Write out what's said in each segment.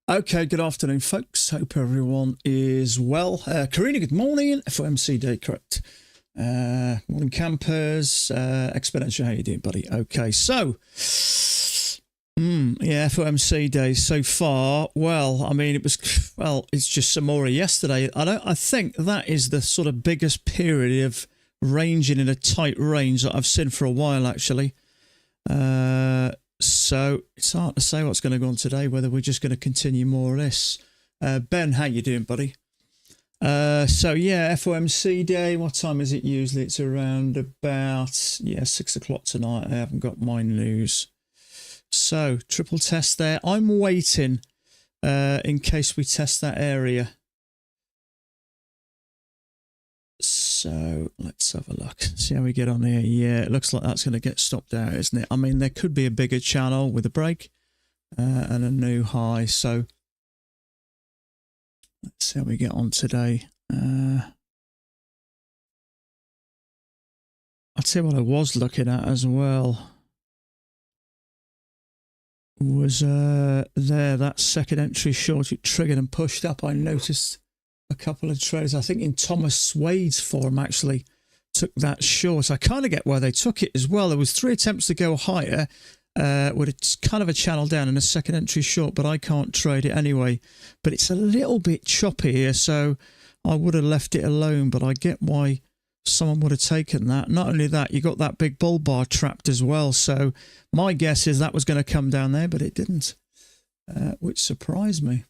Okay, good afternoon, folks. Hope everyone is well. Karina, good morning. FOMC day, correct. Morning, campers. Exponential, how you doing, buddy? Okay, so, yeah, FOMC day so far. Well, I mean, it's just some more yesterday. I think that is the sort of biggest period of ranging in a tight range that I've seen for a while, actually. So it's hard to say what's going to go on today, whether we're just going to continue more or less. Ben, how you doing, buddy? So yeah, FOMC day. What time is it usually? It's around about 6 o'clock tonight. I haven't got my news. So triple test there. I'm waiting in case we test that area. So let's have a look, see how we get on here. Yeah, it looks like that's going to get stopped out, isn't it? I mean, there could be a bigger channel with a break and a new high. So let's see how we get on today. I'll tell you what I was looking at as well. Was that second entry short, it triggered and pushed up. I noticed a couple of trades, I think in Thomas Wade's forum actually took that short. I kind of get why they took it as well. There was 3 attempts to go higher with a kind of a channel down and a second entry short, but I can't trade it anyway. But it's a little bit choppy here, so I would have left it alone, but I get why someone would have taken that. Not only that, you got that big bull bar trapped as well, so my guess is that was going to come down there, but it didn't, which surprised me.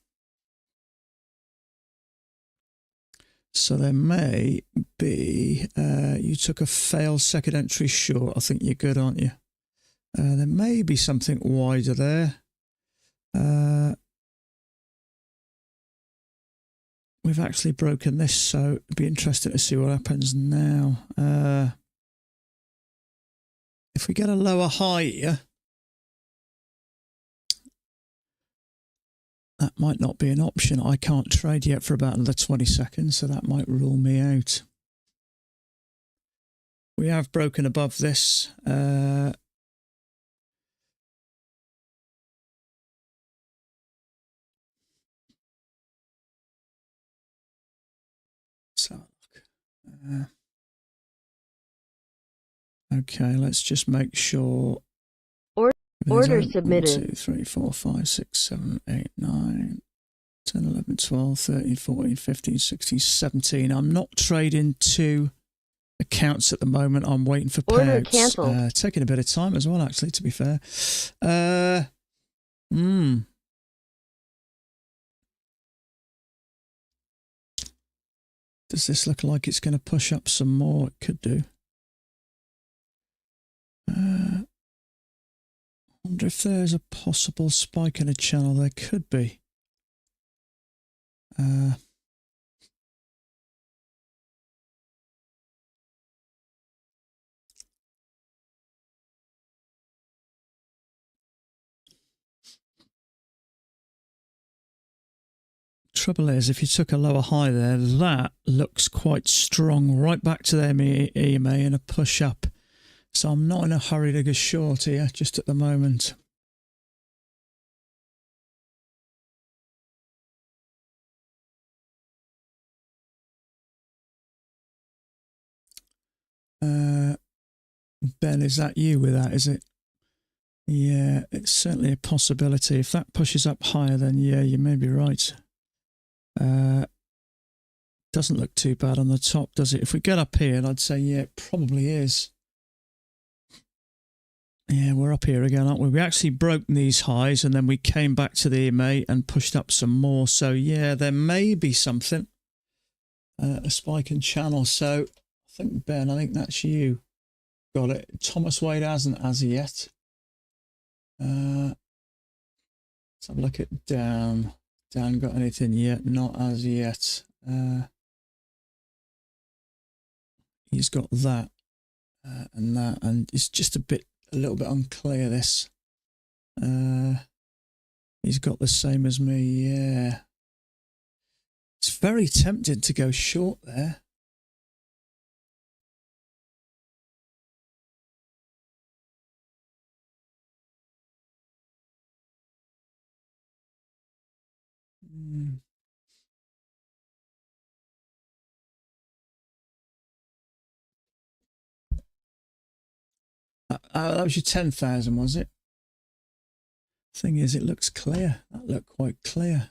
So there may be, you took a failed second entry short. I think you're good, aren't you? There may be something wider there. We've actually broken this, so it'd be interesting to see what happens now. If we get a lower high here, that might not be an option. I can't trade yet for about another 20 seconds, so that might rule me out. We have broken above this. Okay, let's just make sure. Order submitted. 1, 2, 3, 4, 5, 6, 7, 8, 9, 10, 11, 12, 13, 14, 15, 16, 17. I'm not trading 2 accounts at the moment. I'm waiting for payouts. Taking a bit of time as well, actually, to be fair. Does this look like it's going to push up some more? It could do. I wonder if there's a possible spike in a channel. There could be. Trouble is, if you took a lower high there, that looks quite strong, right back to the EMA and a push up. So I'm not in a hurry to go short here, just at the moment. Ben, is that you with that, is it? Yeah, it's certainly a possibility. If that pushes up higher, then yeah, you may be right. Doesn't look too bad on the top, does it? If we get up here, I'd say, yeah, it probably is. Yeah, we're up here again, aren't we? We actually broke these highs and then we came back to the EMA and pushed up some more. So yeah, there may be something. A spike in channel. So I think, Ben, I think that's you. Got it. Thomas Wade hasn't as yet. Let's have a look at down. Down got anything yet? Not as yet. He's got that and that, and it's just a little bit unclear, this. He's got the same as me, yeah. It's very tempting to go short there. That was your 10,000, was it? Thing is, it looks clear. That looked quite clear.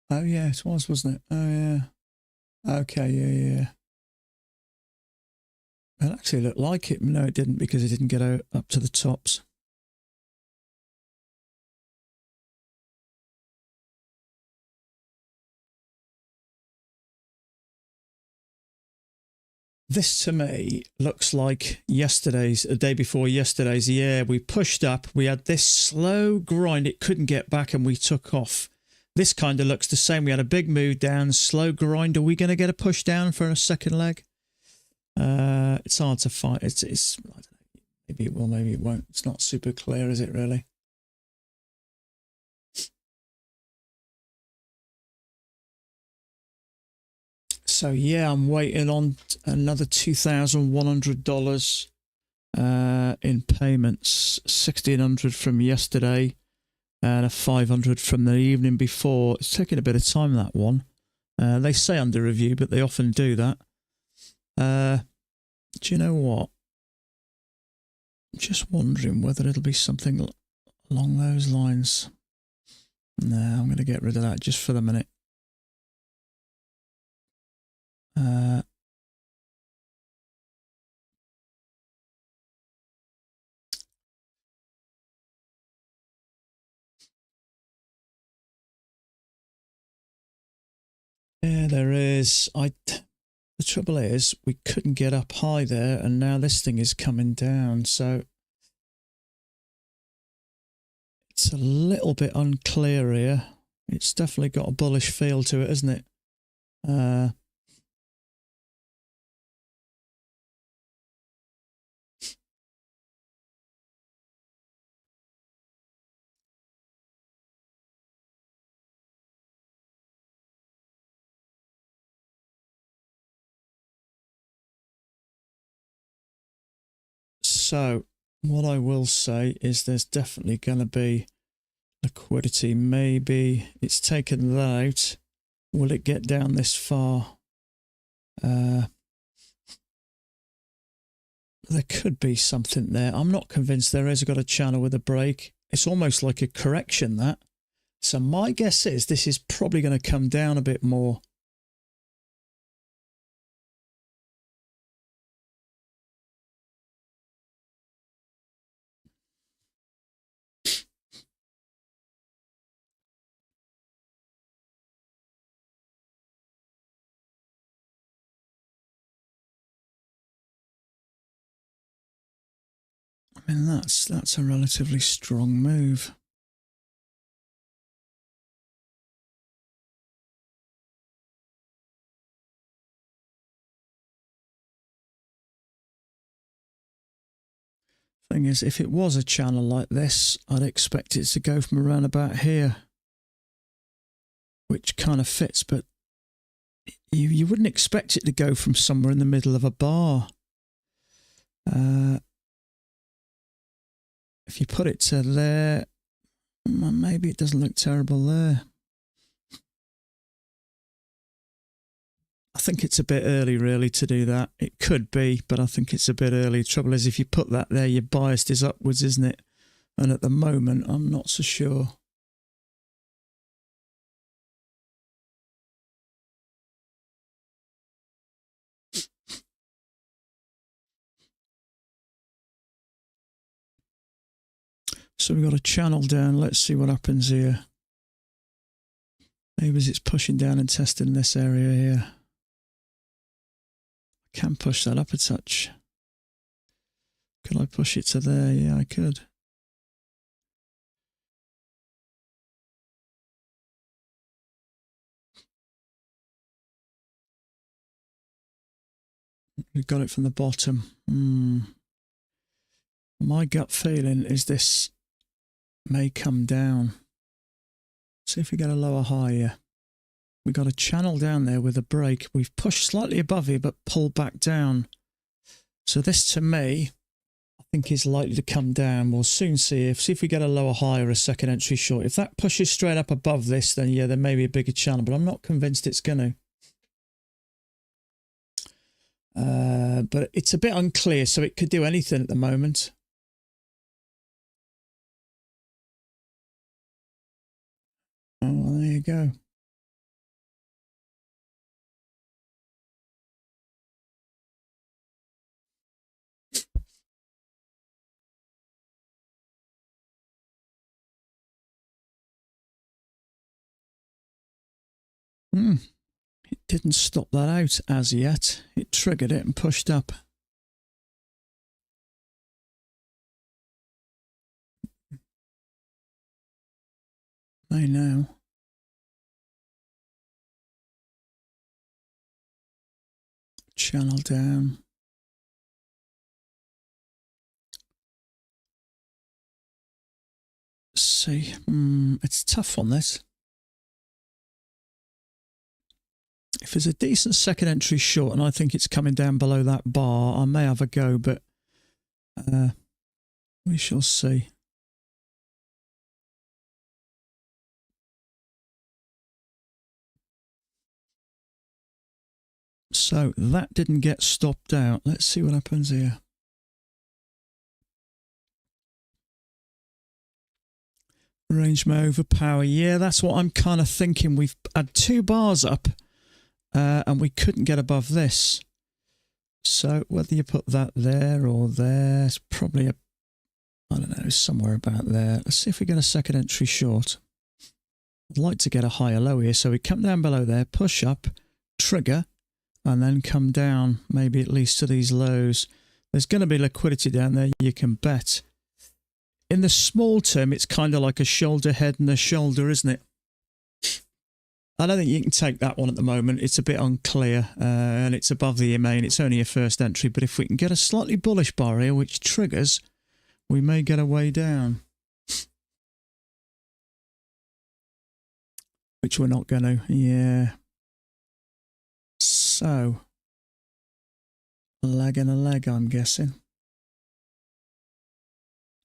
Oh yeah, it was, wasn't it? Oh yeah. Okay, yeah. It actually looked like it. No, it didn't, because it didn't get up to the tops. This to me looks like yesterday's, a day before yesterday's. Yeah, we pushed up. We had this slow grind. It couldn't get back and we took off. This kind of looks the same. We had a big move down, slow grind. Are we going to get a push down for a second leg? It's hard to find. It's I don't know. Maybe it will, maybe it won't. It's not super clear, is it really? So yeah, I'm waiting on another $2,100 in payments. 1,600 from yesterday and a 500 from the evening before. It's taking a bit of time, that one. They say under review, but they often do that. Do you know what? I'm just wondering whether it'll be something along those lines. No, I'm going to get rid of that just for the minute. Yeah, there is. The trouble is, we couldn't get up high there, and now this thing is coming down, so it's a little bit unclear here. It's definitely got a bullish feel to it, isn't it? So what I will say is there's definitely going to be liquidity. Maybe it's taken that out. Will it get down this far? There could be something there. I'm not convinced there is. Got a channel with a break. It's almost like a correction, that. So my guess is this is probably going to come down a bit more. I mean, that's a relatively strong move. Thing is, if it was a channel like this, I'd expect it to go from around about here, which kind of fits, but you wouldn't expect it to go from somewhere in the middle of a bar. If you put it to there, maybe it doesn't look terrible there. I think it's a bit early, really, to do that. It could be, but I think it's a bit early. The trouble is, if you put that there, your bias is upwards, isn't it? And at the moment, I'm not so sure. So we've got a channel down. Let's see what happens here. Maybe it's pushing down and testing this area here. I can push that up a touch. Could I push it to there? Yeah, I could. We got it from the bottom. My gut feeling is this may come down. See if we get a lower high here. We got a channel down there with a break. We've pushed slightly above here, but pulled back down. So this, to me, I think is likely to come down. We'll soon see if we get a lower high or a second entry short. If that pushes straight up above this, then yeah, there may be a bigger channel, but I'm not convinced it's going to. But it's a bit unclear, so it could do anything at the moment. Oh, well, there you go. It didn't stop that out as yet. It triggered it and pushed up. May now. Channel down. See, it's tough on this. If there's a decent second entry short and I think it's coming down below that bar, I may have a go, but we shall see. So that didn't get stopped out. Let's see what happens here. Range may overpower. Yeah, that's what I'm kind of thinking. We've had 2 bars up and we couldn't get above this. So whether you put that there or there, it's probably I don't know, somewhere about there. Let's see if we get a second entry short. I'd like to get a higher low here. So we come down below there, push up, trigger, and then come down maybe at least to these lows. There's going to be liquidity down there, you can bet. In the small term, it's kind of like a shoulder head and a shoulder, isn't it? I don't think you can take that one at the moment. It's a bit unclear, and it's above the EMA, and it's only a first entry. But if we can get a slightly bullish bar here, which triggers, we may get a way down. Which we're not going to. Yeah. So, a leg and a leg, I'm guessing.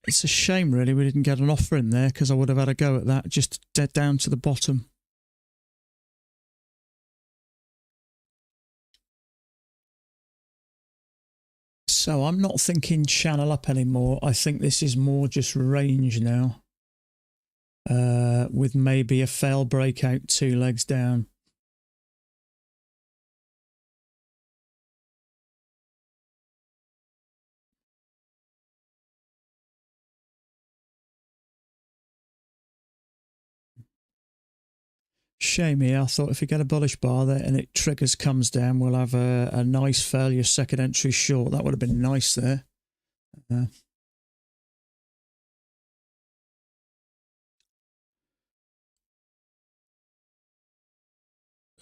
It's a shame, really, we didn't get an offer in there, because I would have had a go at that, just dead down to the bottom. So I'm not thinking channel up anymore. I think this is more just range now, with maybe a fail breakout 2 legs down. Shame here. I thought if we get a bullish bar there and it triggers, comes down, we'll have a nice failure second entry short. That would have been nice there.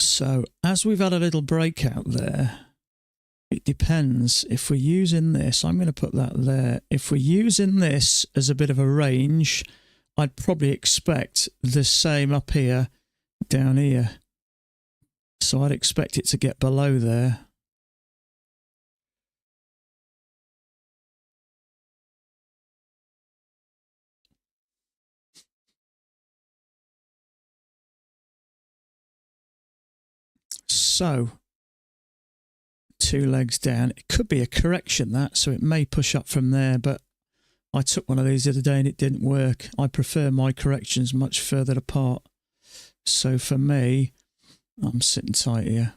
So as we've had a little breakout there, it depends. If we're using this, I'm going to put that there. If we're using this as a bit of a range, I'd probably expect the same up here, down here. So I'd expect it to get below there. So 2 legs down. It could be a correction, that, so it may push up from there, but I took one of these the other day and it didn't work. I prefer my corrections much further apart. So for me, I'm sitting tight here.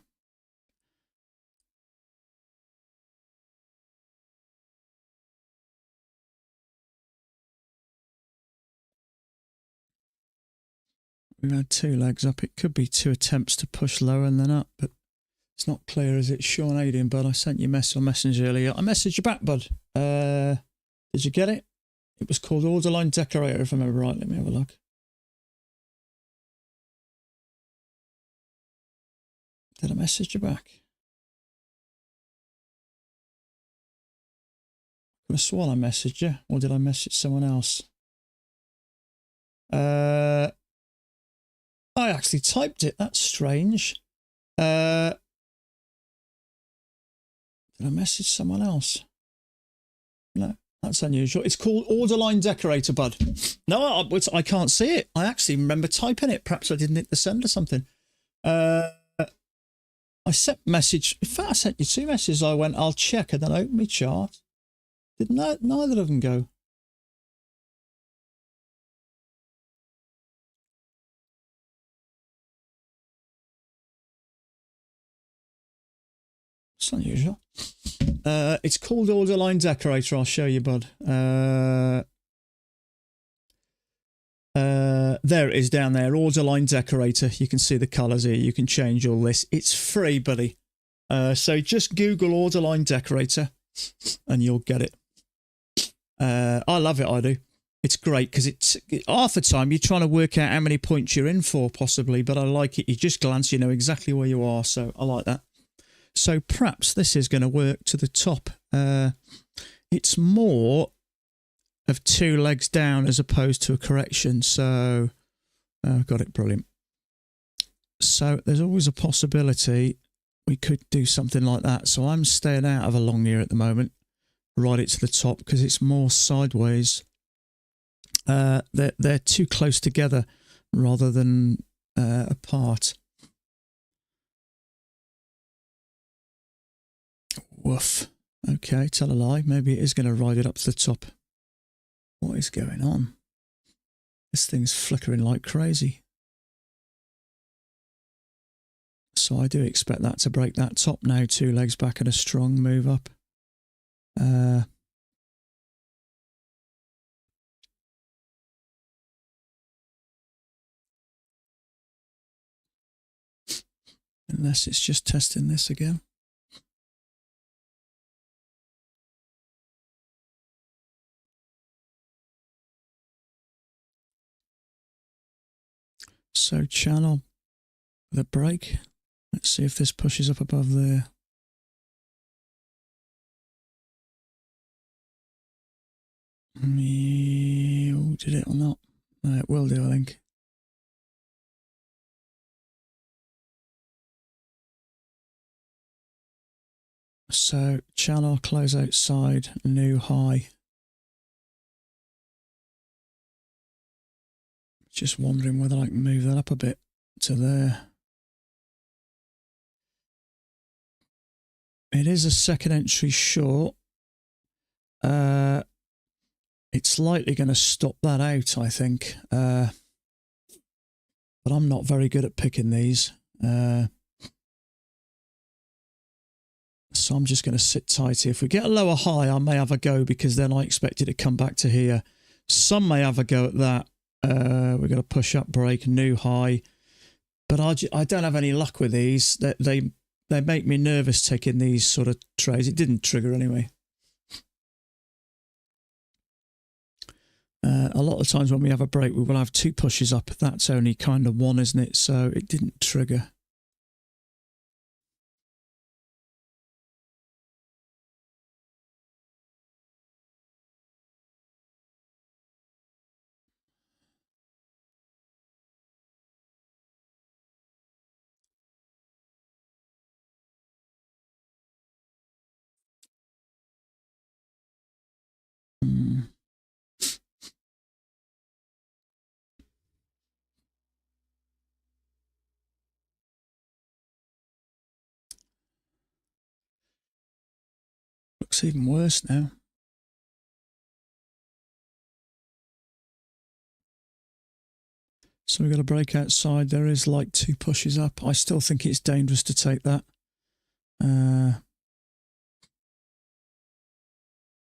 We've had 2 legs up. It could be 2 attempts to push lower and then up, but it's not clear as it's Sean Aiden, bud. I sent you a message on Messenger earlier. I messaged you back, bud. Did you get it? It was called Order Line Decorator, if I remember right. Let me have a look. Did I message you back? I sworn I messaged you, or did I message someone else? I actually typed it. That's strange. Did I message someone else? No, that's unusual. It's called Order Line Decorator, bud. No, I can't see it. I actually remember typing it. Perhaps I didn't hit the send or something. I sent message. In fact, I sent you 2 messages. I went, I'll check, and then open my chart. Did neither of them go? It's unusual. It's called Order Line Decorator. I'll show you, bud. There it is down there. Order Line Decorator. You can see the colours here. You can change all this. It's free, buddy. So just Google Order Line Decorator and you'll get it. I love it, I do. It's great because it's half the time you're trying to work out how many points you're in for, possibly, but I like it. You just glance, you know exactly where you are, so I like that. So perhaps this is going to work to the top. It's more of 2 legs down as opposed to a correction, so got it, brilliant. So there's always a possibility we could do something like that. So I'm staying out of a long ear at the moment. Ride it to the top because it's more sideways. They're too close together rather than apart. Woof. Okay, tell a lie. Maybe it is going to ride it up to the top. What is going on? This thing's flickering like crazy. So I do expect that to break that top now. 2 legs back and a strong move up. Unless it's just testing this again. So channel the break. Let's see if this pushes up above there. Oh, did it or not? No, it will do, I think. So channel close outside, new high. Just wondering whether I can move that up a bit to there. It is a second entry short. It's likely going to stop that out, I think. But I'm not very good at picking these. So I'm just going to sit tight here. If we get a lower high, I may have a go because then I expect it to come back to here. Some may have a go at that. We're going to push up, break, new high. But I don't have any luck with these. They make me nervous taking these sort of trades. It didn't trigger anyway. A lot of times when we have a break, we will have 2 pushes up. That's only kind of 1, isn't it? So it didn't trigger. Looks even worse now. So we've got a break outside. There is like 2 pushes up. I still think it's dangerous to take that.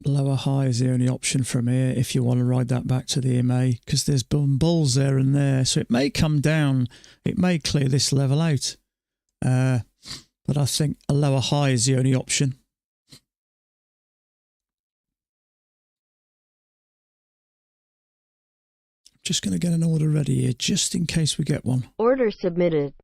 Lower high is the only option from here if you want to ride that back to the EMA because there's bulls there and there. So it may come down. It may clear this level out. But I think a lower high is the only option. Just going to get an order ready here just in case we get one. Order submitted.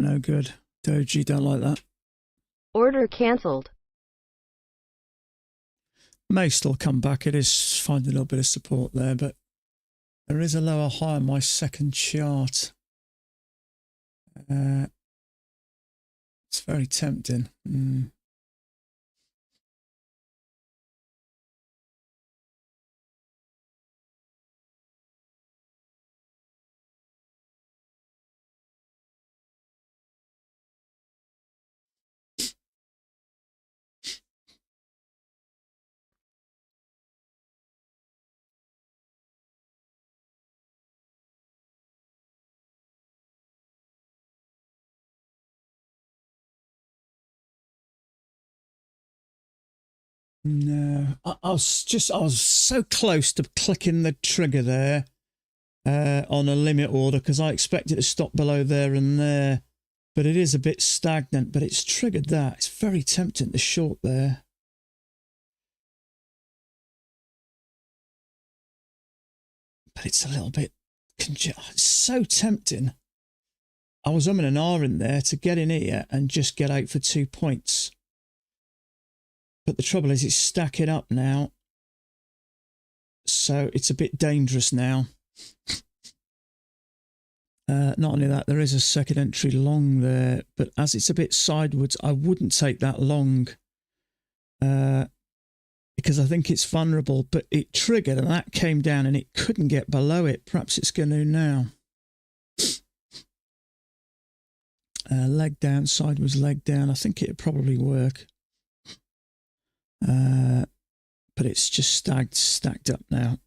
no good. Doji, don't like that. Order cancelled. May still come back. It is finding a little bit of support there, but there is a lower high on my second chart. It's very tempting. No, I was so close to clicking the trigger there on a limit order because I expect it to stop below there and there, but it is a bit stagnant. But it's triggered that. It's very tempting to short there. But it's a little bit it's so tempting. I was umming and ahhing there to get in here and just get out for 2 points. But the trouble is it's stacking up now. So it's a bit dangerous now. Not only that, there is a second entry long there, but as it's a bit sideways, I wouldn't take that long because I think it's vulnerable, but it triggered and that came down and it couldn't get below it. Perhaps it's going to now. Leg down, sideways leg down. I think it'd probably work. But it's just stacked up now.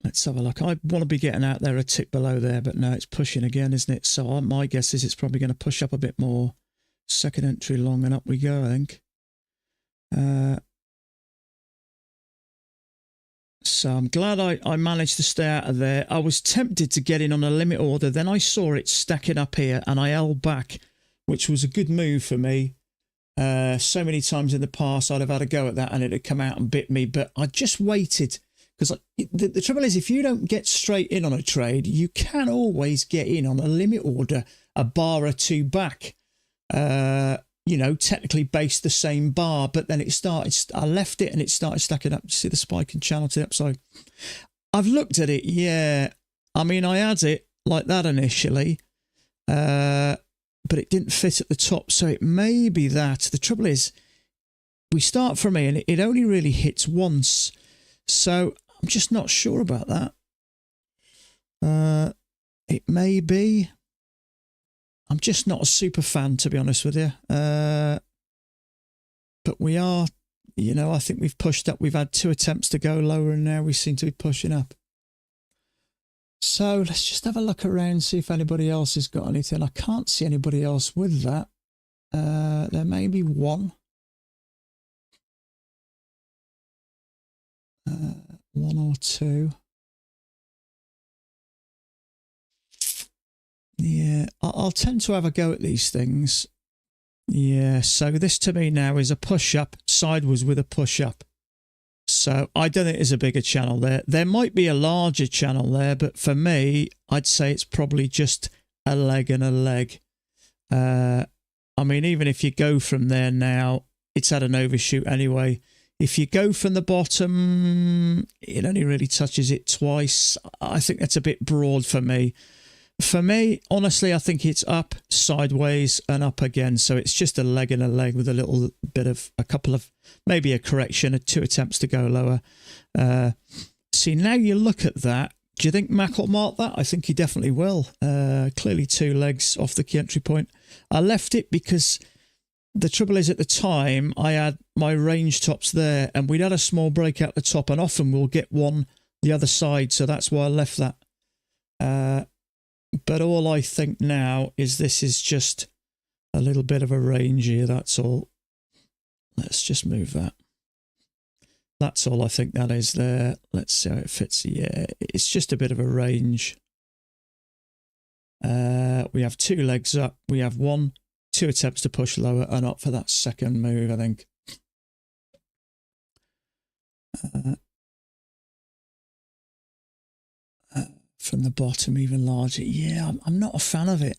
Let's have a look. I want to be getting out there a tick below there, but no, it's pushing again, isn't it? So my guess is it's probably going to push up a bit more. Second entry long and up we go, I think. So I'm glad I managed to stay out of there. I was tempted to get in on a limit order. Then I saw it stacking up here and I held back, which was a good move for me. So many times in the past I'd have had a go at that and it had come out and bit me, but I just waited because the trouble is if you don't get straight in on a trade, you can always get in on a limit order, a bar or two back, you know, technically based the same bar, but then I left it and it started stacking up. You see the spike in channel to the upside. I've looked at it. Yeah. I mean, I had it like that initially, but it didn't fit at the top. So it may be that. The trouble is we start from here and it only really hits once. So I'm just not sure about that. It may be. I'm just not a super fan, to be honest with you. But we are, you know, I think we've pushed up. We've had 2 attempts to go lower and now we seem to be pushing up. So let's just have a look around, see if anybody else has got anything. I can't see anybody else with that. There may be one. One or two. Yeah, I'll tend to have a go at these things. Yeah, so this to me now is a push-up, sideways with a push-up. So I don't think there's a bigger channel there. There might be a larger channel there, but for me, I'd say it's probably just a leg and a leg. I mean, even if you go from there now, it's had an overshoot anyway. If you go from the bottom, it only really touches it twice. I think that's a bit broad for me. For me, honestly, I think it's up, sideways, and up again. So it's just a leg and a leg with a little bit of a couple of, maybe a correction, 2 attempts to go lower. See, now you look at that. Do you think Mac will mark that? I think he definitely will. Clearly 2 legs off the key entry point. I left it because the trouble is at the time I had my range tops there and we'd had a small break out the top and often we'll get one the other side. So that's why I left that. But all I think now is this is just a little bit of a range here, that's all. Let's just move that. That's all I think that is there. Let's see how it fits. Yeah, it's just a bit of a range. We have 2 legs up. We have 2 attempts to push lower and up for that second move, I think. From the bottom even larger. Yeah, I'm not a fan of it.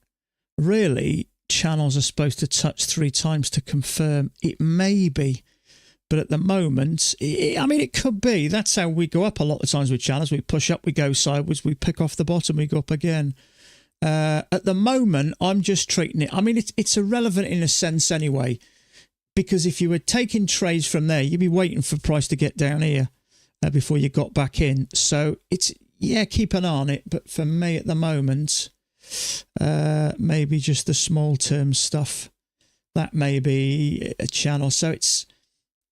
Really, channels are supposed to touch 3 times to confirm. It may be, but at the moment, I mean, it could be. That's how we go up a lot of times with channels. We push up, we go sideways, we pick off the bottom, we go up again. At the moment, I'm just treating it. I mean, it's irrelevant in a sense anyway, because if you were taking trades from there, you'd be waiting for price to get down here before you got back in. So it's, yeah, keep an eye on it. But for me at the moment, maybe just the small term stuff. That may be a channel. So it's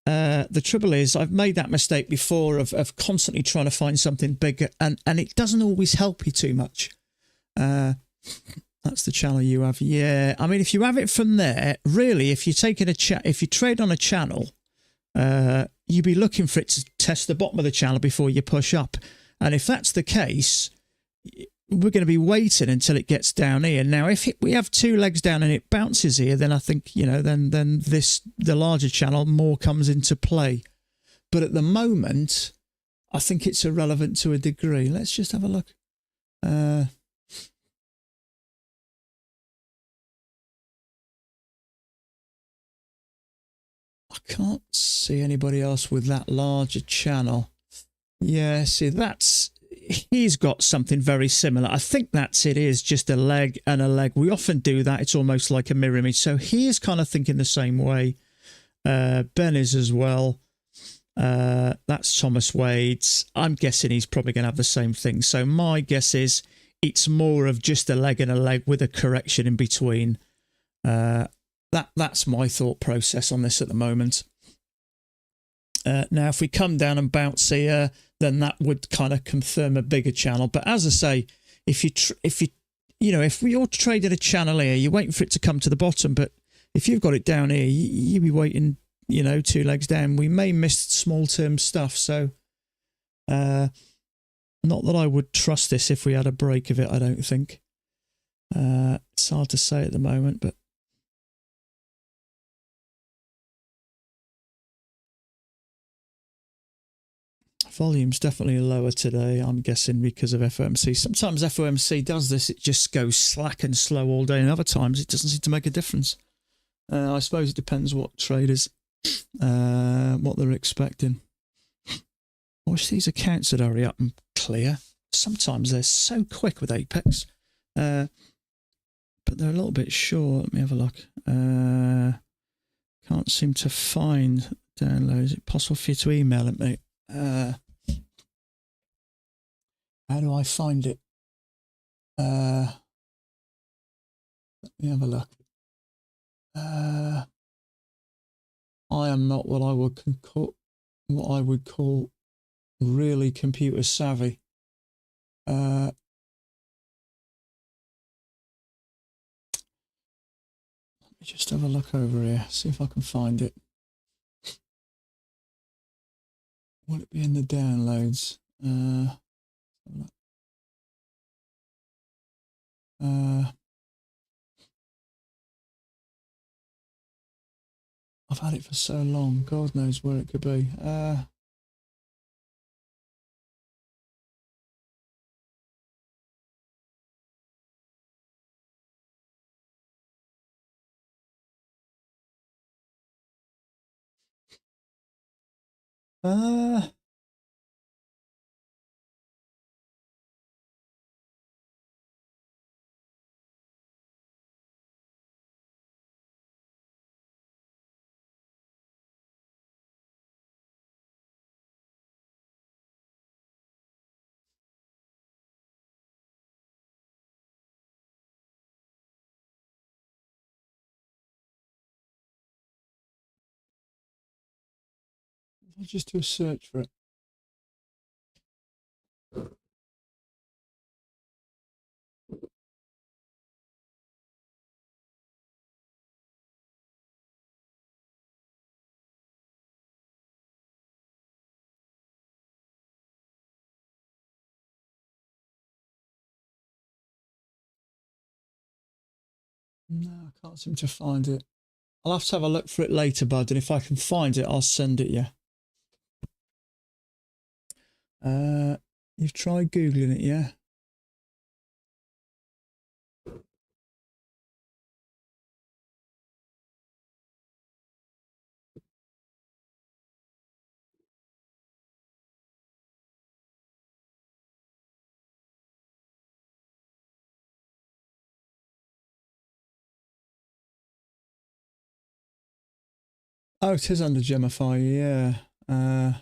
the trouble is I've made that mistake before of constantly trying to find something bigger, and it doesn't always help you too much. That's the channel you have. Yeah, I mean, if you have it from there, really, if you're taking if you trade on a channel, you'd be looking for it to test the bottom of the channel before you push up. And if that's the case, we're going to be waiting until it gets down here. Now, if we have 2 legs down and it bounces here, then I think, you know, then the larger channel more comes into play. But at the moment, I think it's irrelevant to a degree. Let's just have a look. I can't see anybody else with that larger channel. Yeah, see, he's got something very similar. I think it is just a leg and a leg. We often do that. It's almost like a mirror image. So he is kind of thinking the same way. Ben is as well. That's Thomas Wade's. I'm guessing he's probably going to have the same thing. So my guess is it's more of just a leg and a leg with a correction in between. That's my thought process on this at the moment. Now, if we come down and bounce here, then that would kind of confirm a bigger channel. But as I say, if you're trading a channel here, you're waiting for it to come to the bottom. But if you've got it down here, you'll be waiting, 2 legs down. We may miss small term stuff. So, not that I would trust this if we had a break of it, I don't think. It's hard to say at the moment, but. Volume's definitely lower today, I'm guessing, because of FOMC. Sometimes FOMC does this, it just goes slack and slow all day, and other times it doesn't seem to make a difference. I suppose it depends what traders, what they're expecting. I wish these accounts would hurry up and clear. Sometimes they're so quick with Apex, but they're a little bit short. Let me have a look. Can't seem to find download. Is it possible for you to email it, mate? How do I find it? Let me have a look. I am not what I would call really computer savvy. Let me just have a look over here, see if I can find it. Will it be in the downloads? I've had it for so long, God knows where it could be. I'll just do a search for it. No, I can't seem to find it. I'll have to have a look for it later, bud, and if I can find it, I'll send it you. You've tried Googling it, yeah? Oh, it is under Gemify, yeah.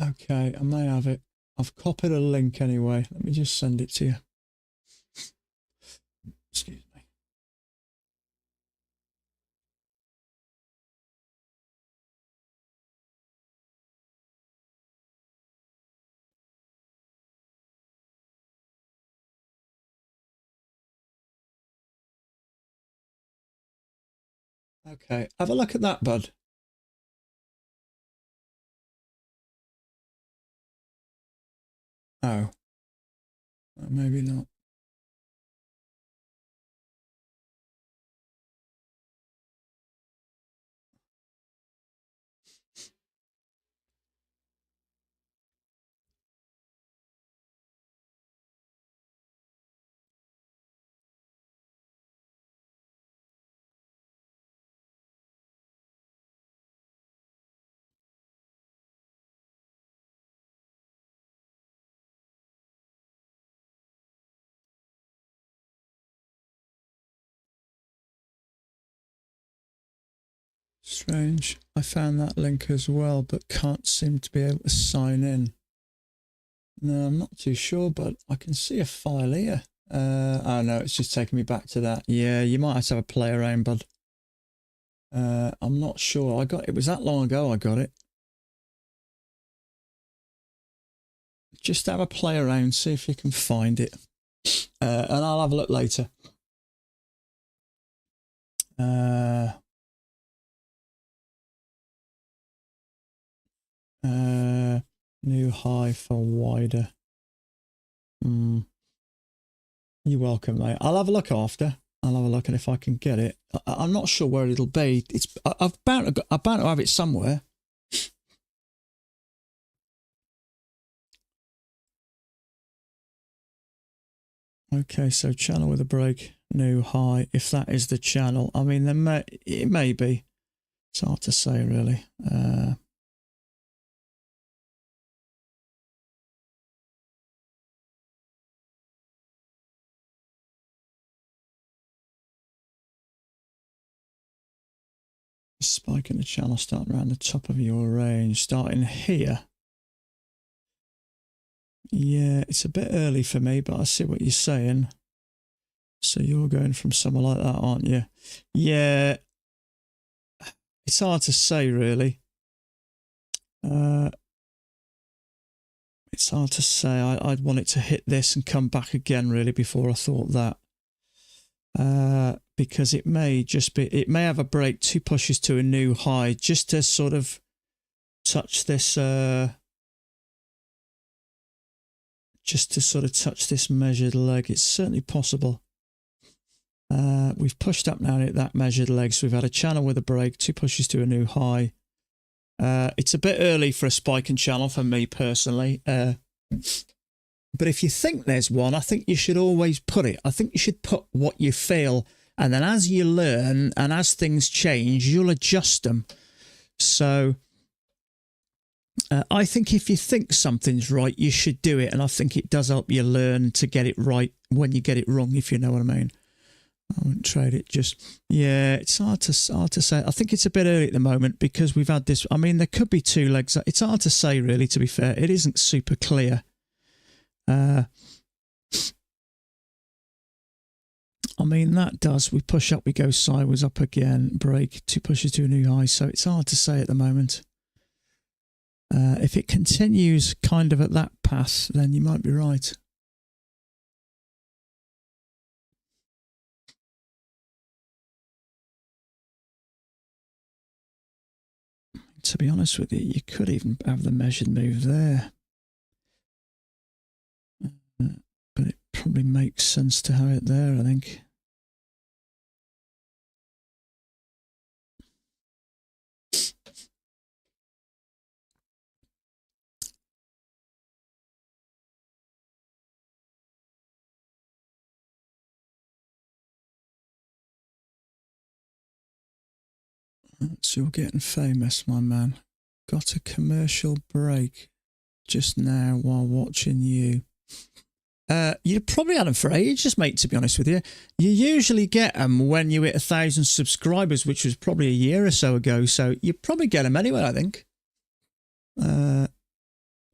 Okay, I may have it. I've copied a link anyway. Let me just send it to you. Excuse me. Okay, have a look at that, bud. Oh, maybe not. Strange. I found that link as well, but can't seem to be able to sign in. No, I'm not too sure, but I can see a file here. Oh no, it's just taking me back to that. Yeah, you might have to have a play around, bud. I'm not sure. It was that long ago I got it. Just have a play around, see if you can find it. And I'll have a look later. New high for wider. You're welcome, mate. I'll have a look after. I'll have a look, and if I can get it, I'm not sure where it'll be. I've bound to have it somewhere. Okay, so channel with a break, new high. If that is the channel, I mean, it may be. It's hard to say, really. Spike in the channel starting around the top of your range, starting here. Yeah, it's a bit early for me, but I see what you're saying. So you're going from somewhere like that, aren't you? Yeah, it's hard to say, really. It's hard to say. I'd want it to hit this and come back again, really, before I thought that. Because it may have a break, 2 pushes to a new high, just to sort of touch this, measured leg. It's certainly possible. We've pushed up now at that measured leg, so we've had a channel with a break, 2 pushes to a new high. It's a bit early for a spike and channel for me personally. But if you think there's one, I think you should always put it. I think you should put what you feel, and then as you learn and as things change, you'll adjust them. So I think if you think something's right, you should do it, and I think it does help you learn to get it right when you get it wrong, if you know what I mean. I wouldn't trade it. It's hard to say. I think it's a bit early at the moment because we've had this. I mean, there could be 2 legs. It's hard to say, really, to be fair. It isn't super clear. I mean, that does. We push up, we go sideways, up again, break, 2 pushes to a new high. So it's hard to say at the moment. If it continues kind of at that path, then you might be right. To be honest with you, you could even have the measured move there. But it probably makes sense to have it there, I think. So you're getting famous, my man. Got a commercial break just now while watching you. You'd probably had them for ages, mate, to be honest with you. You usually get them when you hit 1,000 subscribers, which was probably a year or so ago. So you probably get them anyway, I think. I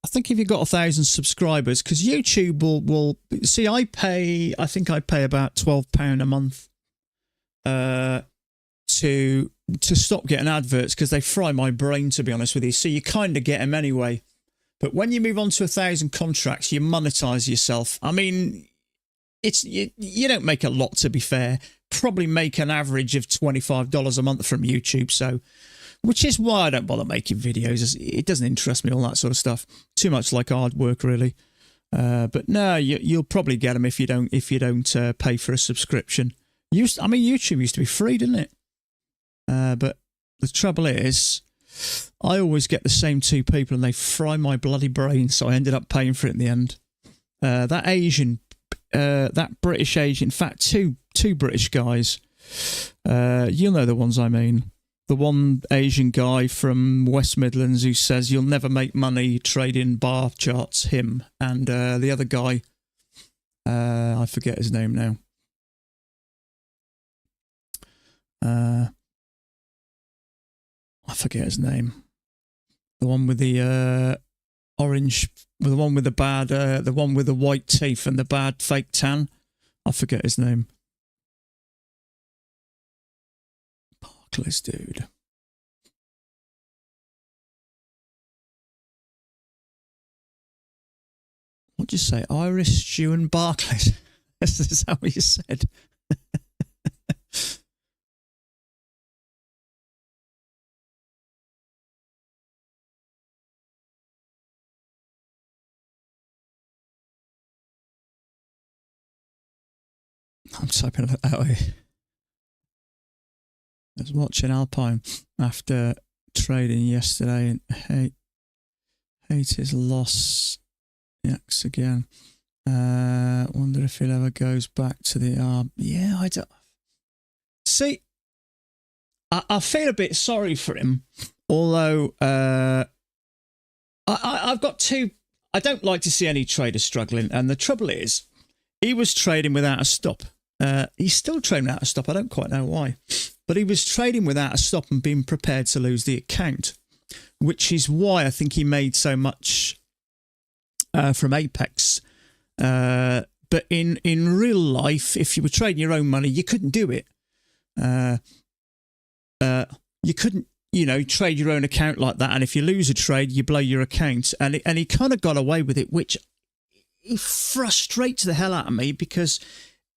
think if you've got 1,000 subscribers, because YouTube will see, I think I pay about £12 a month to stop getting adverts because they fry my brain, to be honest with you. So you kind of get them anyway. But when you move on to 1,000 contracts, you monetize yourself. I mean, it's you don't make a lot, to be fair. Probably make an average of $25 a month from YouTube. So, which is why I don't bother making videos. It doesn't interest me, all that sort of stuff. Too much like hard work, really. But no, you'll probably get them if you don't pay for a subscription. YouTube used to be free, didn't it? But the trouble is, I always get the same two people and they fry my bloody brain, so I ended up paying for it in the end. That British Asian, in fact, two British guys, you'll know the ones I mean. The one Asian guy from West Midlands who says you'll never make money trading bar charts, him, and the other guy, I forget his name now. I forget his name. The one with the orange, the one with the bad, the one with the white teeth and the bad fake tan. I forget his name. Barclays, dude. What'd you say? Irish stew and Barclays. Is that what you said? I'm typing it that way. I was watching Alpine after trading yesterday and hate his loss. Yaks again. Wonder if he'll ever goes back to the arm. Yeah, I don't. See, I feel a bit sorry for him, although I've got two. I don't like to see any traders struggling, and the trouble is, he was trading without a stop. He's still trading without a stop. I don't quite know why. But he was trading without a stop and being prepared to lose the account, which is why I think he made so much from Apex. But in real life, if you were trading your own money, you couldn't do it. You couldn't, trade your own account like that. And if you lose a trade, you blow your account. And he kind of got away with it, which he frustrates the hell out of me, because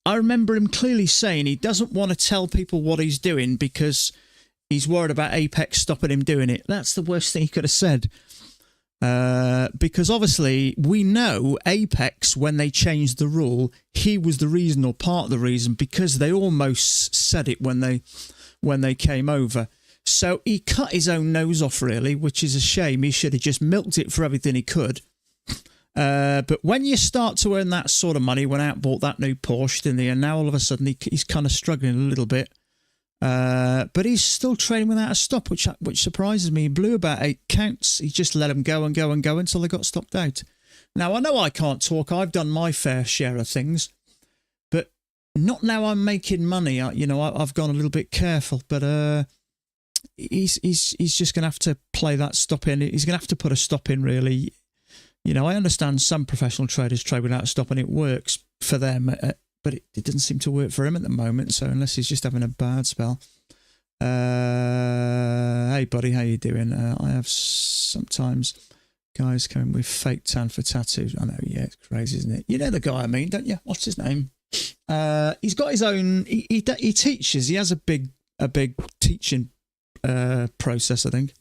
I remember him clearly saying he doesn't want to tell people what he's doing because he's worried about Apex stopping him doing it. That's the worst thing he could have said. Because obviously we know Apex, when they changed the rule, he was the reason or part of the reason, because they almost said it when they came over. So he cut his own nose off, really, which is a shame. He should have just milked it for everything he could. But when you start to earn that sort of money, went out and bought that new Porsche, didn't he? And now all of a sudden he's kind of struggling a little bit. But he's still trading without a stop, which surprises me. He blew about 8 counts. He just let them go and go and go until they got stopped out. Now, I know I can't talk. I've done my fair share of things. But not now I'm making money. I've gone a little bit careful. But he's just going to have to play that stop in. He's going to have to put a stop in, really. I understand some professional traders trade without a stop and it works for them, but it doesn't seem to work for him at the moment. So unless he's just having a bad spell. Hey, buddy, how you doing? I have sometimes guys coming with fake tan for tattoos. I know, yeah, it's crazy, isn't it? You know the guy I mean, don't you? What's his name? He's got his own. He teaches. He has a big teaching process, I think.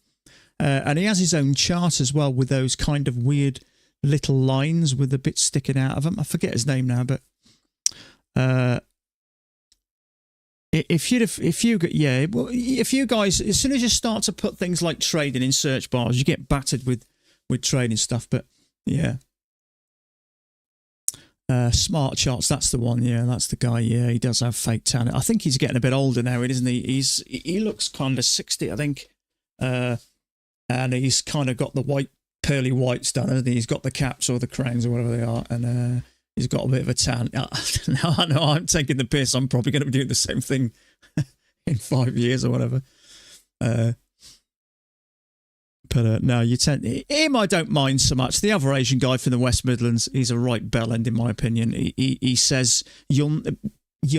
And he has his own chart as well with those kind of weird little lines with the bits sticking out of them. I forget his name now, but if you guys, as soon as you start to put things like trading in search bars, you get battered with trading stuff. But yeah. Smart Charts, that's the one. Yeah, that's the guy. Yeah, he does have fake talent. I think he's getting a bit older now, isn't he? He looks kind of 60, I think. And he's kind of got the pearly whites done, hasn't he? He's got the caps or the crowns or whatever they are, and he's got a bit of a tan. Now I know I'm taking the piss. I'm probably going to be doing the same thing in 5 years or whatever. But no, him I don't mind so much. The other Asian guy from the West Midlands, he's a right bellend in my opinion. He says you'll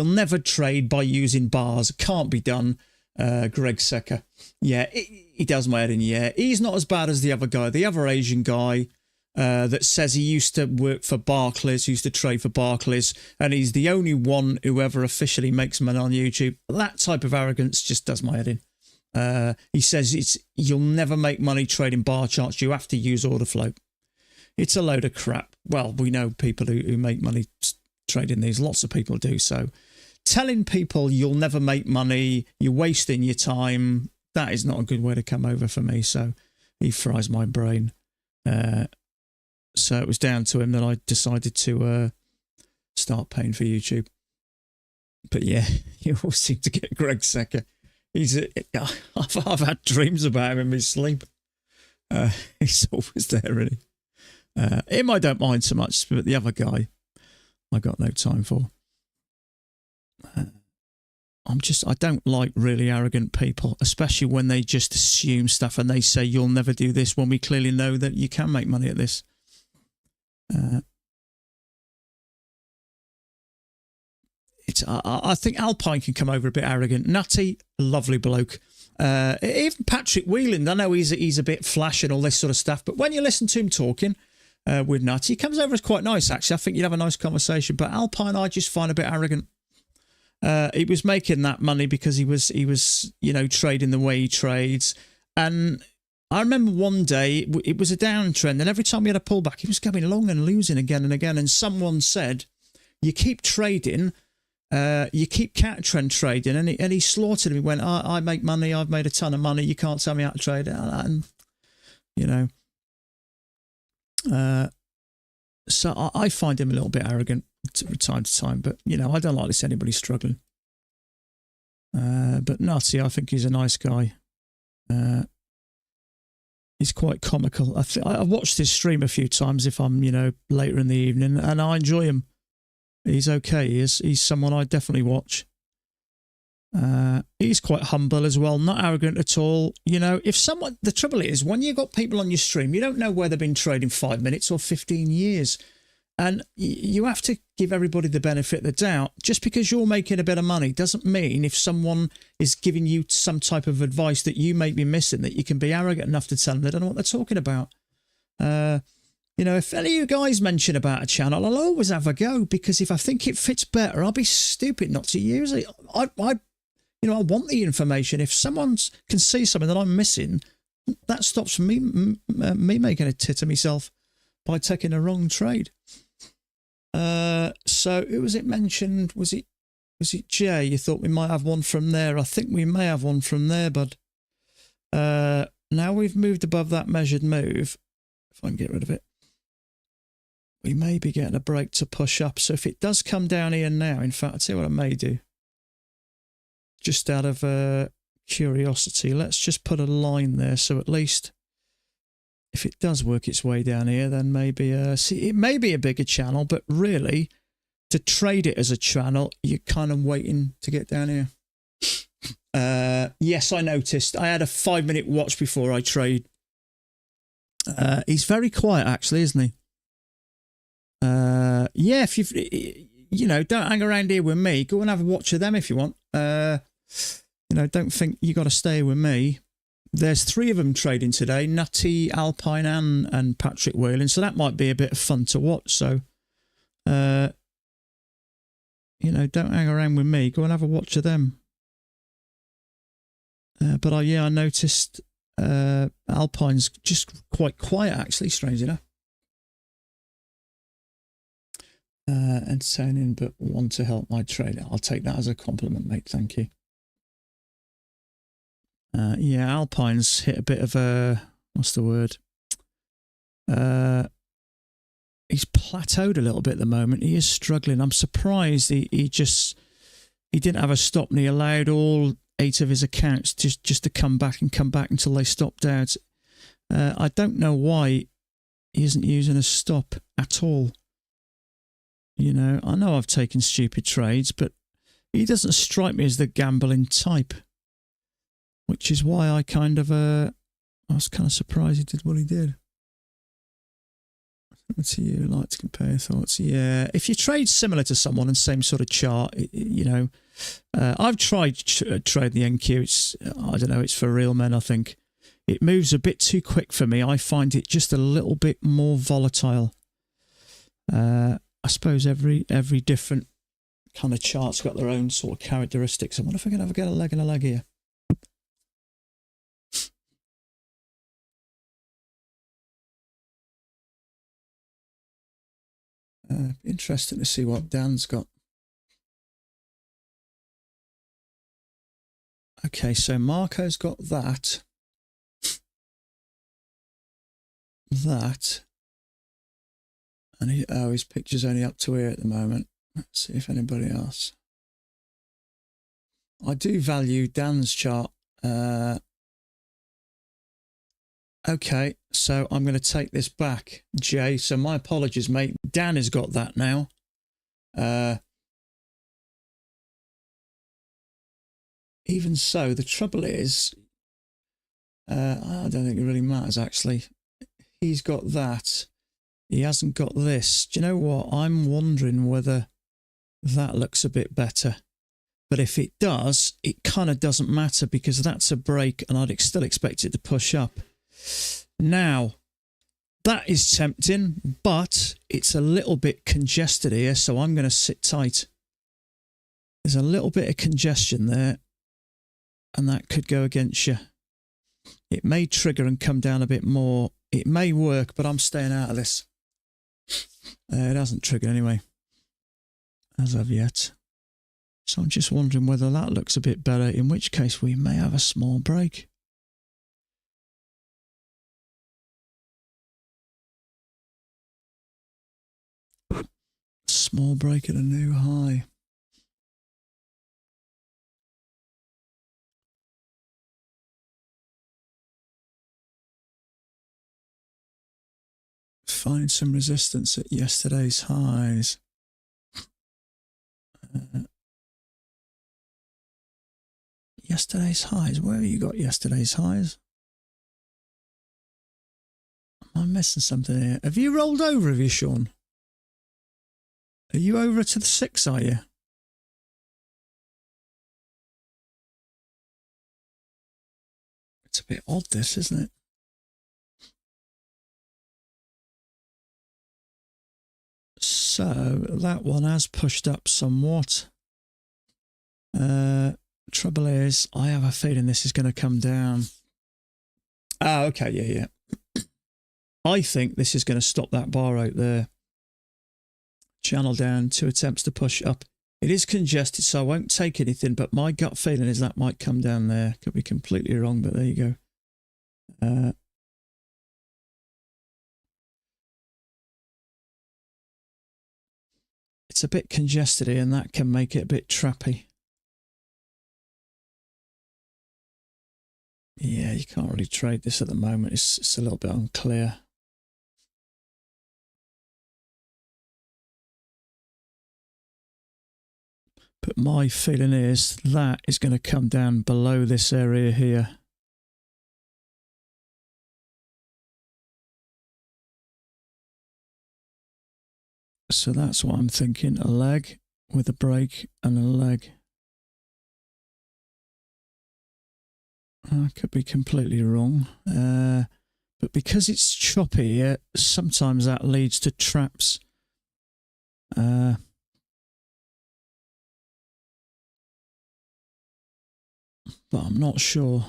never trade by using bars. Can't be done. Greg Secker. Yeah, he does my head in. Yeah, he's not as bad as the other guy. The other Asian guy that says he used to work for Barclays, used to trade for Barclays, and he's the only one who ever officially makes money on YouTube. That type of arrogance just does my head in. He says you'll never make money trading bar charts. You have to use order flow. It's a load of crap. Well, we know people who make money trading these. Lots of people do. So telling people you'll never make money, you're wasting your time, that is not a good way to come over for me. So he fries my brain. So it was down to him that I decided to start paying for YouTube. But yeah, you all seem to get Greg Secker. I've had dreams about him in my sleep. He's always there, really. Him I don't mind so much, but the other guy I got no time for. I don't like really arrogant people, especially when they just assume stuff and they say you'll never do this when we clearly know that you can make money at this. I think Alpine can come over a bit arrogant. Nutty, lovely bloke. Even Patrick Whelan, I know he's a bit flash and all this sort of stuff, but when you listen to him talking with Nutty, he comes over as quite nice, actually. I think you'd have a nice conversation. But Alpine, I just find a bit arrogant. He was making that money because he was trading the way he trades. And I remember one day it was a downtrend, and every time he had a pullback, he was going long and losing again and again. And someone said, "You keep trading." You keep counter trend trading, and he slaughtered him. He went, I make money. I've made a ton of money. You can't tell me how to trade. And so I find him a little bit arrogant from time to time. But I don't like to see anybody struggling. But Nutty, I think he's a nice guy. He's quite comical. I've watched his stream a few times if I'm later in the evening, and I enjoy him. He's okay. He's someone I definitely watch. He's quite humble as well, not arrogant at all. The trouble is, when you've got people on your stream, you don't know where they've been trading 5 minutes or 15 years. And you have to give everybody the benefit of the doubt. Just because you're making a bit of money doesn't mean if someone is giving you some type of advice that you may be missing, that you can be arrogant enough to tell them they don't know what they're talking about. If any of you guys mention about a channel, I'll always have a go, because if I think it fits better, I'll be stupid not to use it. I want the information. If someone can see something that I'm missing, that stops me making a tit of myself by taking a wrong trade. So who was it mentioned? Was it Jay? You thought we might have one from there? I think we may have one from there, bud. Now we've moved above that measured move. If I can get rid of it. We may be getting a break to push up. So if it does come down here now, in fact, I'll tell you what I may do. Just out of curiosity, let's just put a line there. So at least if it does work its way down here, then maybe, it may be a bigger channel, but really to trade it as a channel, you're kind of waiting to get down here. Yes, I noticed. I had a 5-minute watch before I trade. He's very quiet, actually, isn't he? Yeah, if don't hang around here with me. Go and have a watch of them if you want. Don't think you got to stay with me. There's 3 of them trading today: Nutty, Alpine, and Patrick Whelan. So that might be a bit of fun to watch. So, don't hang around with me. Go and have a watch of them. But I noticed Alpine's just quite quiet, actually, strange enough. Entertaining, but want to help my trade. I'll take that as a compliment, mate. Thank you. Yeah, Alpine's hit a bit of a, what's the word? He's plateaued a little bit at the moment. He is struggling. I'm surprised he didn't have a stop, and he allowed all 8 of his accounts just to come back until they stopped out. I don't know why he isn't using a stop at all. You know, I know I've taken stupid trades, but he doesn't strike me as the gambling type, which is why I was kind of surprised he did what he did. What's you like to compare thoughts? Yeah, if you trade similar to someone and same sort of chart, you know, I've tried trade the NQ. It's, I don't know, it's for real men. I think it moves a bit too quick for me. I find it just a little bit more volatile. I suppose every different kind of chart's got their own sort of characteristics. I wonder if I can ever get a leg and a leg here. Interesting to see what Dan's got. Okay, so Marco's got that. And his picture's only up to here at the moment. Let's see if anybody else. I do value Dan's chart. Okay, so I'm going to take this back, Jay. So my apologies, mate. Dan has got that now. Even so, the trouble is, I don't think it really matters, actually. He's got that. He hasn't got this. Do you know what? I'm wondering whether that looks a bit better. But if it does, it kind of doesn't matter because that's a break and I'd still expect it to push up. Now, that is tempting, but it's a little bit congested here, so I'm going to sit tight. There's a little bit of congestion there, and that could go against you. It may trigger and come down a bit more. It may work, but I'm staying out of this. It hasn't triggered anyway, as of yet. So I'm just wondering whether that looks a bit better, in which case we may have a small break. Small break at a new high. Find some resistance at yesterday's highs. Yesterday's highs? Where have you got yesterday's highs? Am I missing something here? Have you rolled over, have you, Sean? Are you over to the 6, are you? It's a bit odd, this, isn't it? So, that one has pushed up somewhat. Trouble is, I have a feeling this is going to come down. Ah, okay, yeah. I think this is going to stop that bar out there. Channel down, 2 attempts to push up. It is congested, so I won't take anything, but my gut feeling is that might come down there. Could be completely wrong, but there you go. It's a bit congested here, and that can make it a bit trappy. Yeah, you can't really trade this at the moment. It's a little bit unclear. But my feeling is that is going to come down below this area here. So that's what I'm thinking. A leg with a break and a leg. I could be completely wrong. But because it's choppy, sometimes that leads to traps. But I'm not sure.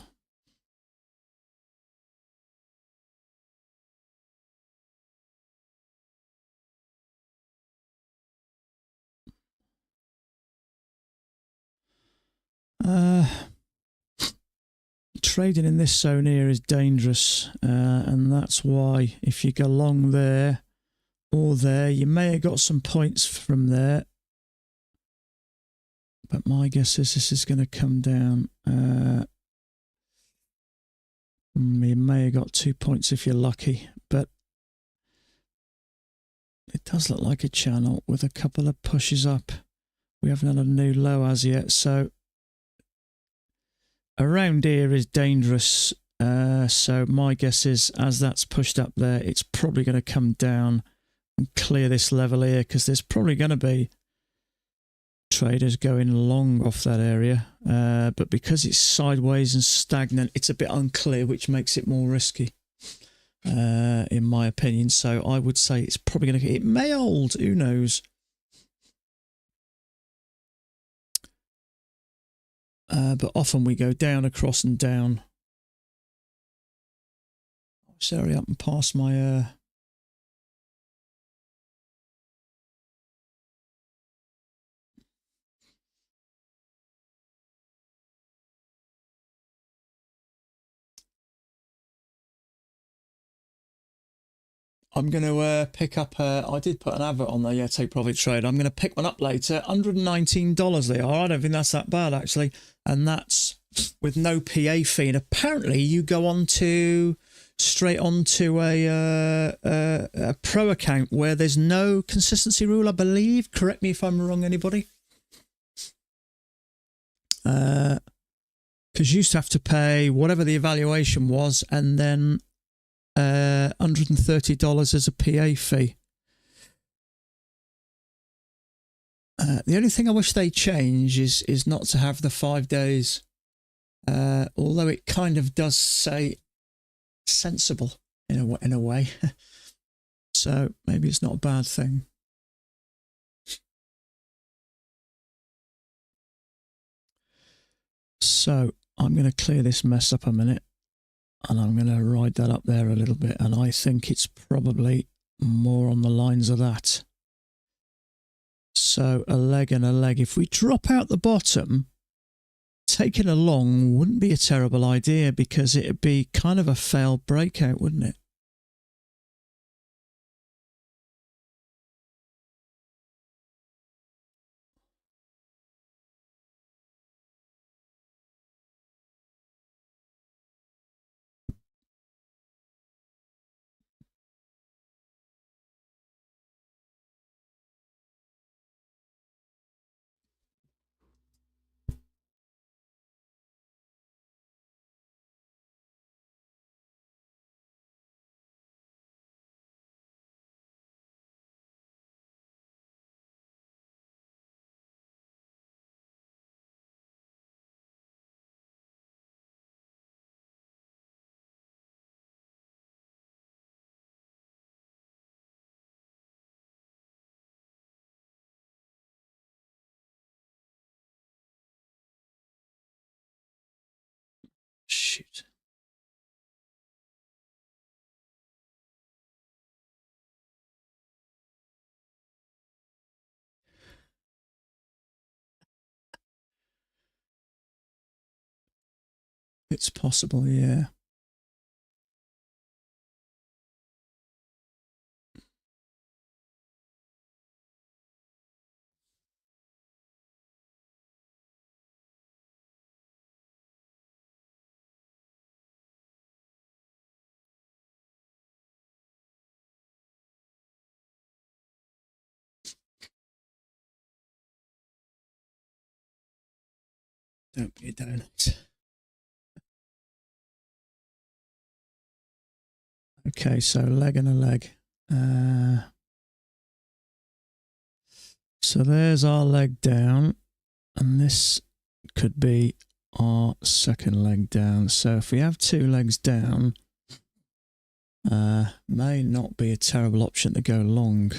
Trading in this zone here is dangerous, and that's why if you go along there or there, you may have got some points from there. But my guess is this is going to come down. You may have got 2 points if you're lucky, but it does look like a channel with a couple of pushes up. We haven't had a new low as yet, so around here is dangerous. So my guess is as that's pushed up there, it's probably going to come down and clear this level here, because there's probably going to be traders going long off that area, but because it's sideways and stagnant, it's a bit unclear, which makes it more risky, in my opinion. So I would say it's probably going to, it may hold, who knows. But often we go down, across and down. Just hurry up and pass my I'm going to pick up, I did put an advert on there, yeah, take profit trade. I'm going to pick one up later. $119 they are. I don't think that's that bad, actually. And that's with no PA fee. And apparently you go on to, straight onto a pro account where there's no consistency rule, I believe. Correct me if I'm wrong, anybody. Because you used to have to pay whatever the evaluation was, and then $130 as a PA fee. The only thing I wish they change is not to have the 5 days, although it kind of does say sensible in a way. So maybe it's not a bad thing. So I'm going to clear this mess up a minute, and I'm going to ride that up there a little bit, and I think it's probably more on the lines of that. So a leg and a leg. If we drop out the bottom, taking a long wouldn't be a terrible idea, because it'd be kind of a failed breakout, wouldn't it? Shoot. It's possible, yeah. Don't be a donut. Okay, so leg and a leg. So there's our leg down, and this could be our second leg down. So if we have 2 legs down, may not be a terrible option to go long.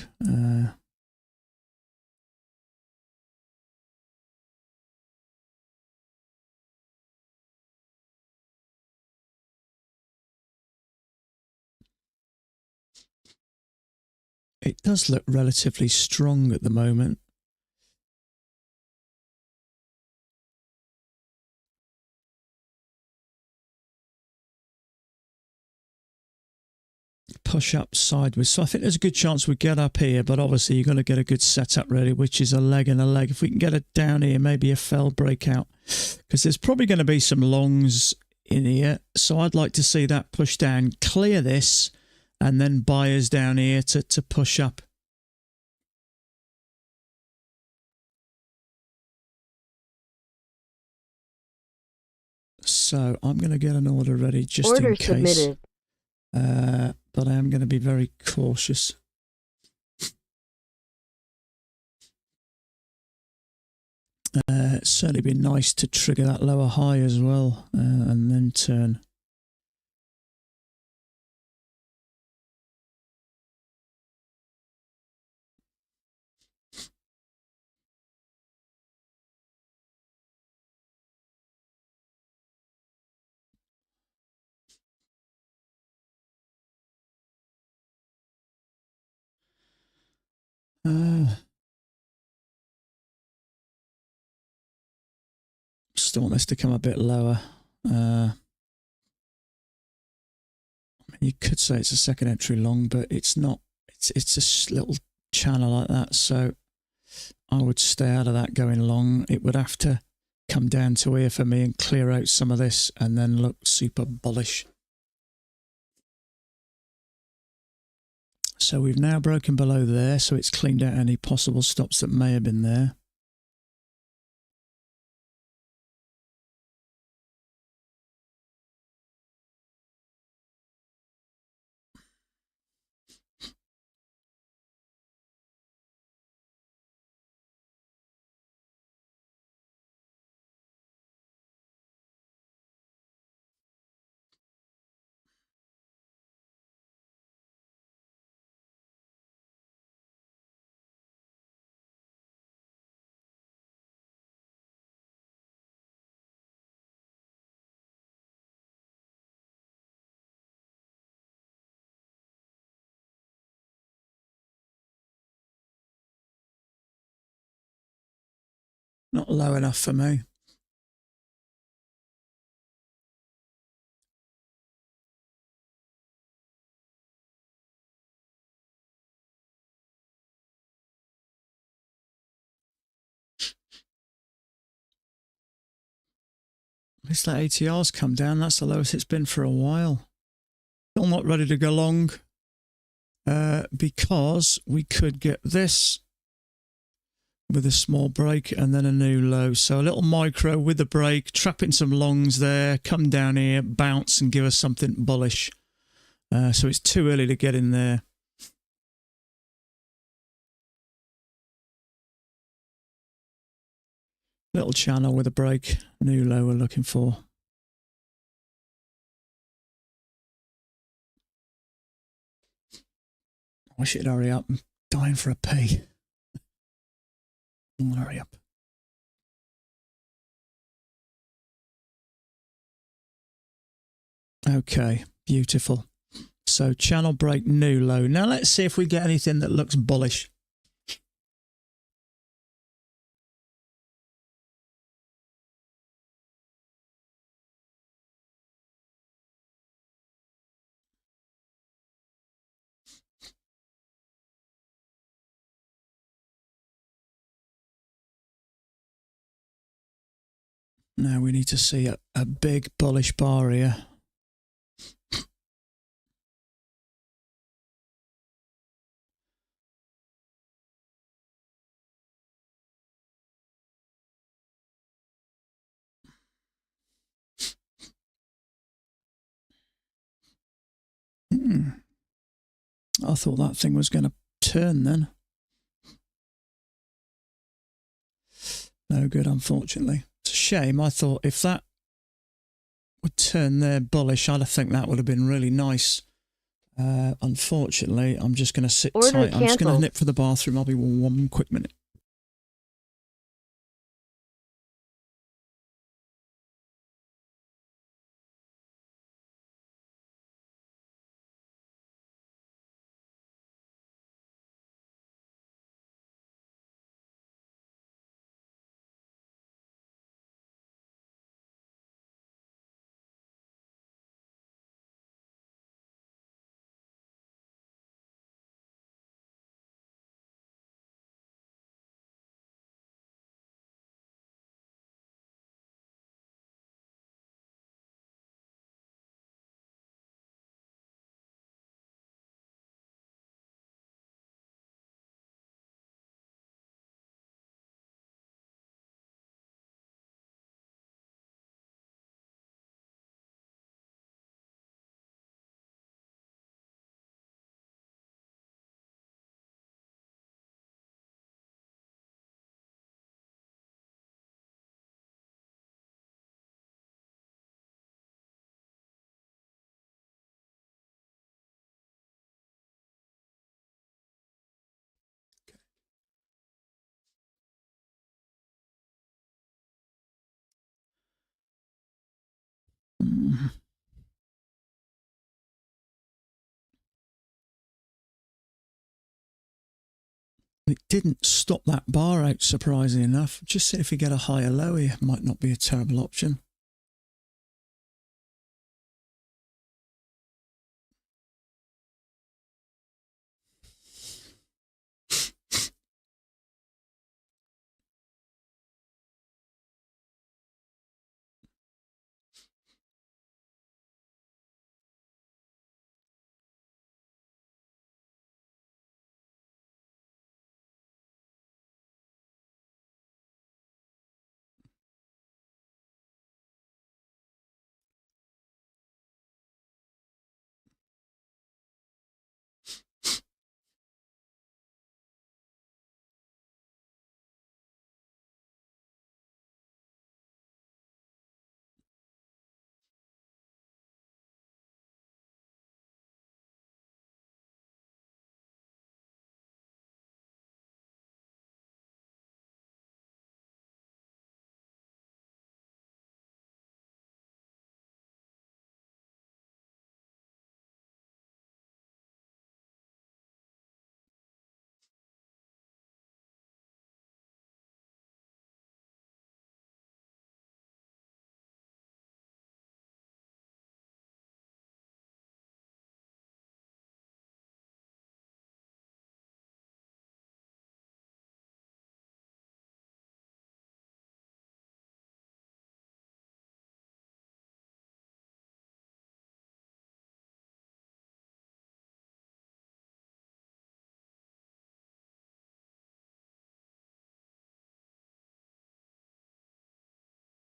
It does look relatively strong at the moment. push up sideways. So I think there's a good chance we get up here, but obviously you've got to get a good setup really, which is a leg and a leg. If we can get it down here, maybe a fell breakout, because there's probably going to be some longs in here. So I'd like to see that push down, clear this, and then buyers down here to push up. So I'm going to get an order ready just Order in case. submitted. But I am going to be very cautious. It'd certainly be nice to trigger that lower high as well, and then turn. Still want this to come a bit lower. You could say it's a second entry long, but it's not. It's a little channel like that, so I would stay out of that going long. It would have to come down to here for me and clear out some of this and then look super bullish. So we've now broken below there, so it's cleaned out any possible stops that may have been there. Not low enough for me. At least that ATR's come down. That's the lowest it's been for a while. Still not ready to go long, because we could get this with a small break and then a new low. So a little micro with the break, trapping some longs there, come down here, bounce and give us something bullish. So it's too early to get in there. Little channel with a break, new low we're looking for. I wish it'd hurry up. I'm dying for a pee. Hurry up. Okay, beautiful. So channel break, new low. Now let's see if we get anything that looks bullish. Now we need to see a big bullish bar here. I thought that thing was going to turn then. No good, unfortunately. It's a shame. I thought if that would turn there bullish, I'd think that would have been really nice. Unfortunately, I'm just going to sit Order tight. I'm just going to cancelled. nip for the bathroom. I'll be 1 quick minute. It didn't stop that bar out, surprisingly enough. Just see if we get a higher low here. Might not be a terrible option.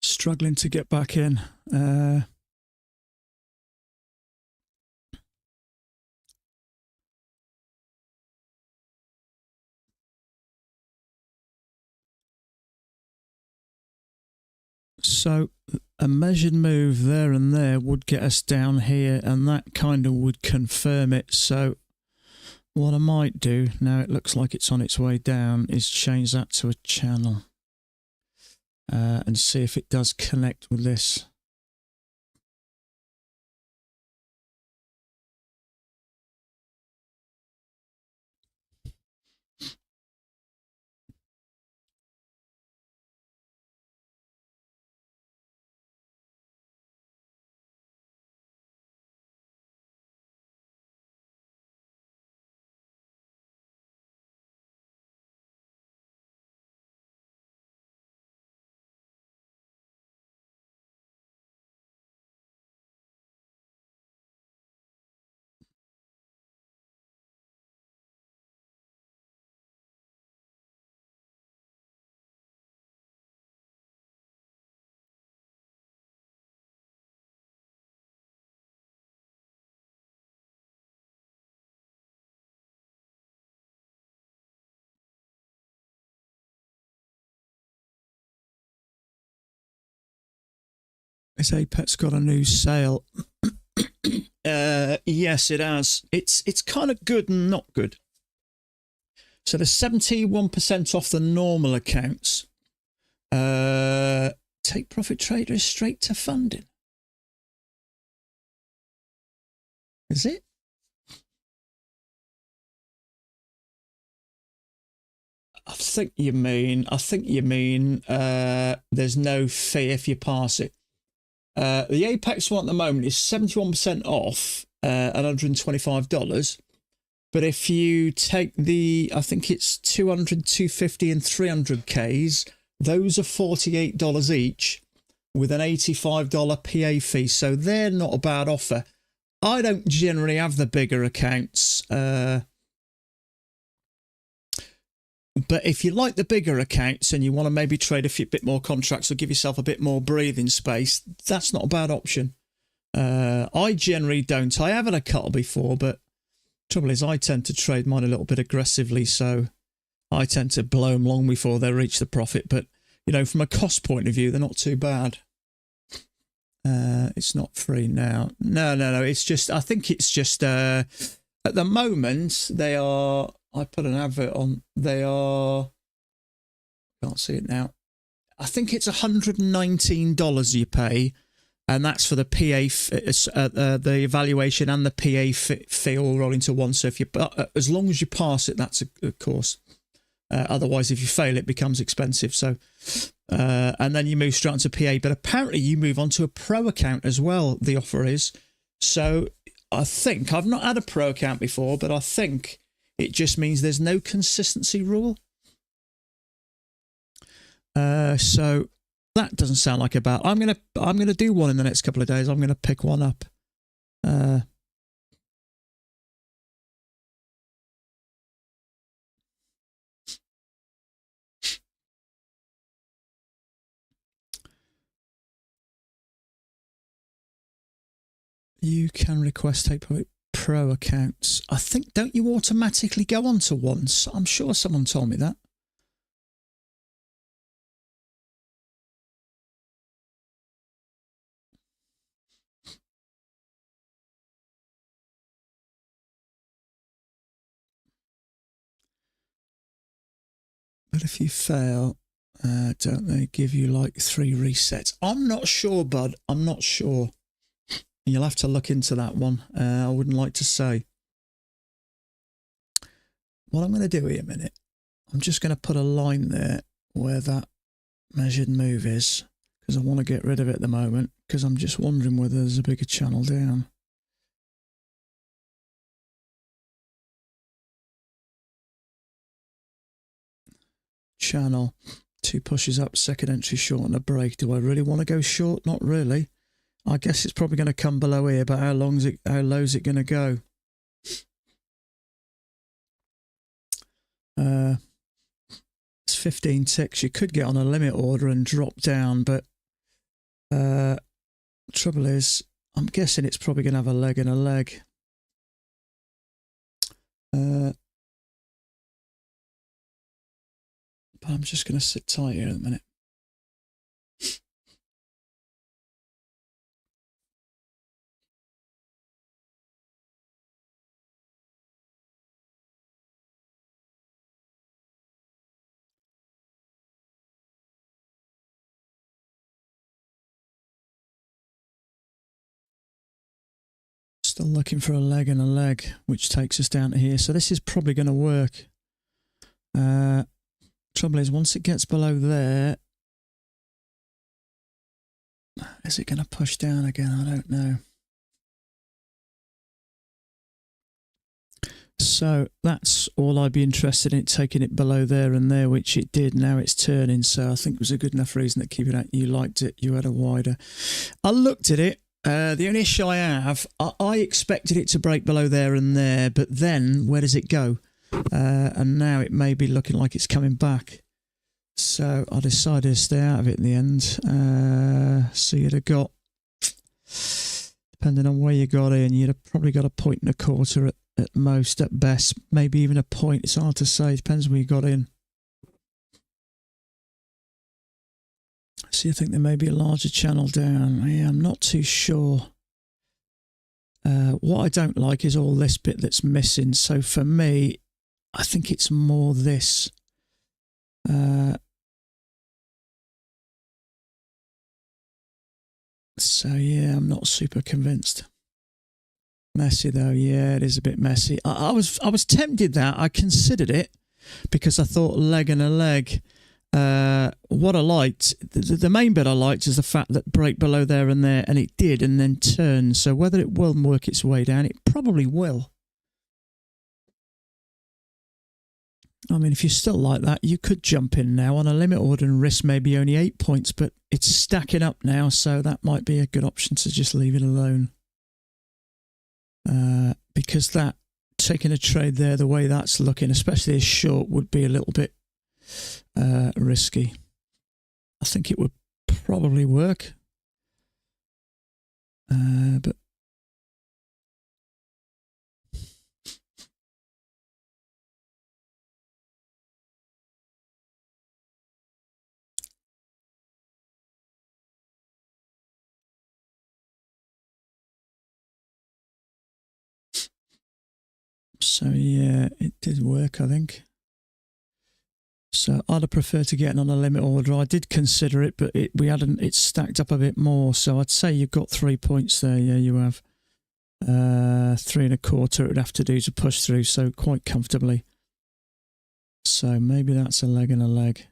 Struggling to get back in. So a measured move there and there would get us down here, and that kind of would confirm it. So what I might do, now it looks like it's on its way down, is change that to a channel and see if it does connect with this. Has Apex got a new sale? Yes, it has. It's kind of good and not good. So there's 71% off the normal accounts. Take profit traders straight to funding. Is it? I think you mean there's no fee if you pass it. The Apex one at the moment is 71% off at $125. But if you take the, I think it's 200, 250 and 300Ks, those are $48 each with an $85 PA fee. So they're not a bad offer. I don't generally have the bigger accounts. But if you like the bigger accounts and you want to maybe trade a bit more contracts or give yourself a bit more breathing space, that's not a bad option. I generally don't. I have had a couple before, but trouble is I tend to trade mine a little bit aggressively, so I tend to blow them long before they reach the profit. But, you know, from a cost point of view, they're not too bad. It's not free now. No. It's just, I think it's just, at the moment, they are, I put an advert on, they are, can't see it now. I think it's $119 you pay, and that's for the the evaluation and the PA fee all roll into one. So if you, as long as you pass it, that's a course. Otherwise, if you fail, it becomes expensive. So, and then you move straight onto PA. But apparently, you move on to a pro account as well. The offer is. So I think I've not had a pro account before, but I think it just means there's no consistency rule. So that doesn't sound like a bad. I'm gonna do one in the next couple of days. I'm gonna pick one up. You can request take public pro accounts. I think, don't you automatically go on to once? I'm sure someone told me that. But if you fail, don't they give you like 3 resets? I'm not sure, bud. I'm not sure. You'll have to look into that one. I wouldn't like to say. What I'm going to do here a minute, I'm just going to put a line there where that measured move is, because I want to get rid of it at the moment, because I'm just wondering whether there's a bigger channel down. Channel, 2 pushes up, second entry short and a break. Do I really want to go short? Not really. I guess it's probably going to come below here, but how low is it going to go? It's 15 ticks. You could get on a limit order and drop down, but trouble is, I'm guessing it's probably going to have a leg and a leg. But I'm just going to sit tight here in a minute. Still looking for a leg and a leg, which takes us down to here. So this is probably going to work. Trouble is, once it gets below there, is it going to push down again? I don't know. So that's all I'd be interested in, taking it below there and there, which it did. Now it's turning, so I think it was a good enough reason to keep it out. You liked it. You had a wider. I looked at it. The only issue I have, I expected it to break below there and there, but then where does it go? And now it may be looking like it's coming back. So I decided to stay out of it in the end. So you'd have got, depending on where you got in, you'd have probably got 1.25 at most, at best, maybe even a point. It's hard to say. Depends where you got in. See, I think there may be a larger channel down. Yeah, I'm not too sure. What I don't like is all this bit that's missing. So for me, I think it's more this. So yeah, I'm not super convinced. Messy though, yeah, it is a bit messy. I was tempted that. I considered it because I thought leg and a leg. What I liked, the main bit I liked is the fact that break below there and there, and it did, and then turn. So whether it will work its way down, it probably will. I mean, if you still like that, you could jump in now on a limit order and risk maybe only 8 points, but it's stacking up now, so that might be a good option to just leave it alone. Because that, taking a trade there the way that's looking, especially as short, would be a little bit risky. I think it would probably work. But so yeah, it did work, I think. So I'd have preferred to get on a limit order. I did consider it, but it stacked up a bit more. So I'd say you've got 3 points there. Yeah, you have. 3 1/4 it would have to do to push through, so quite comfortably. So maybe that's a leg and a leg.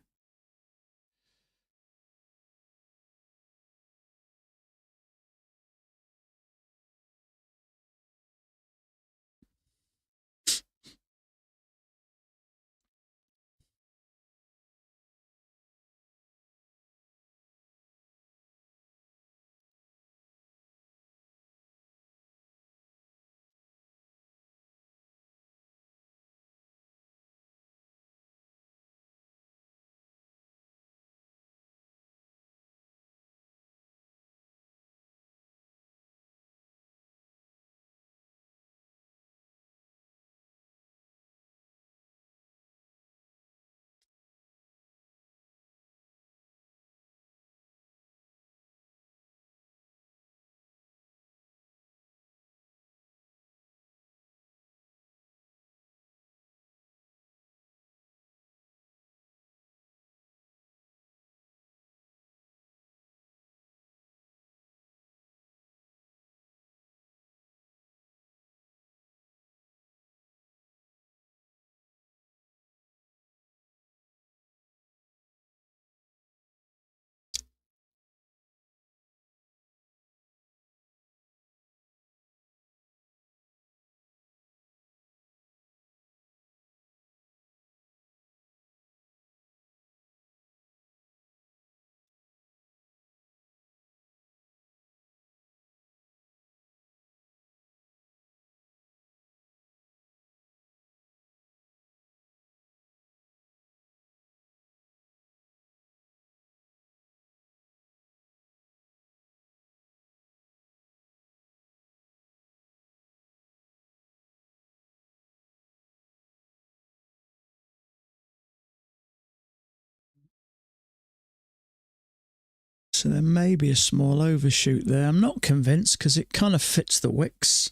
So there may be a small overshoot there. I'm not convinced because it kind of fits the wicks.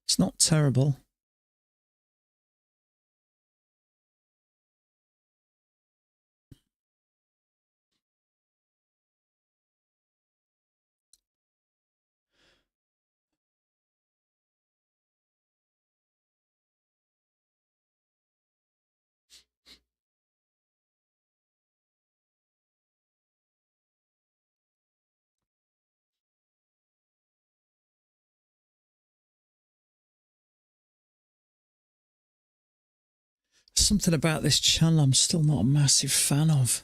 It's not terrible. Something about this channel I'm still not a massive fan of.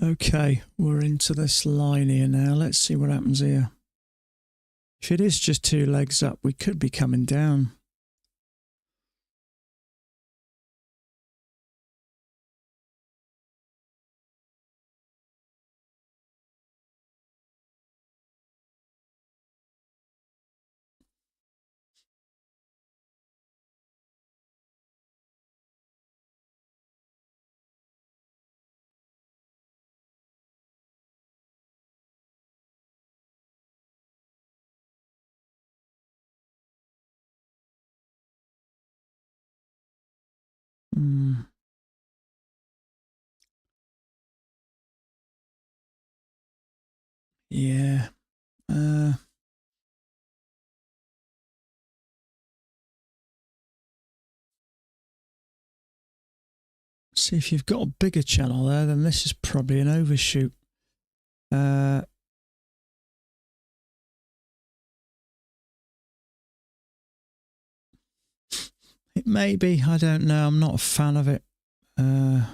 Okay, we're into this line here now. Let's see what happens here. If it is just 2 legs up, we could be coming down. Yeah. See, if you've got a bigger channel there, then this is probably an overshoot. It may be, I don't know. I'm not a fan of it. I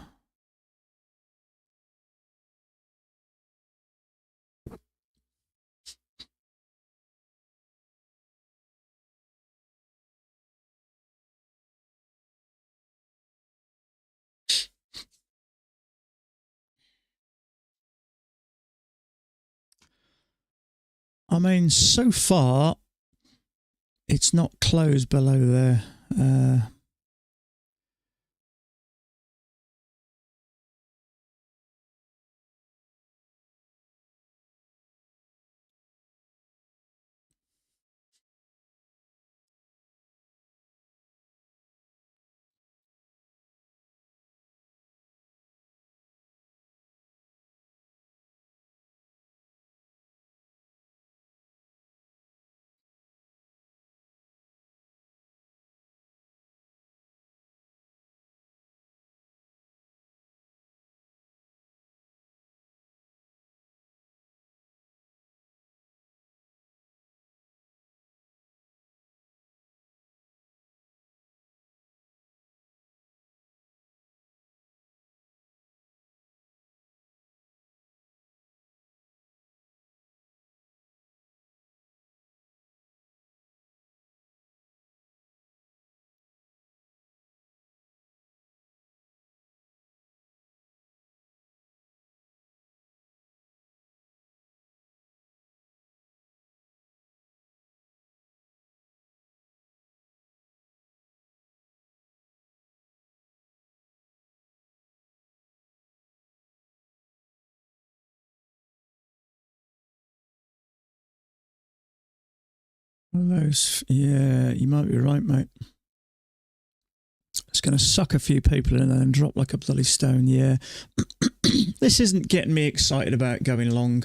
mean, so far, it's not closed below there. Those, yeah, you might be right, mate. It's going to suck a few people in and drop like a bloody stone, yeah. This isn't getting me excited about going long.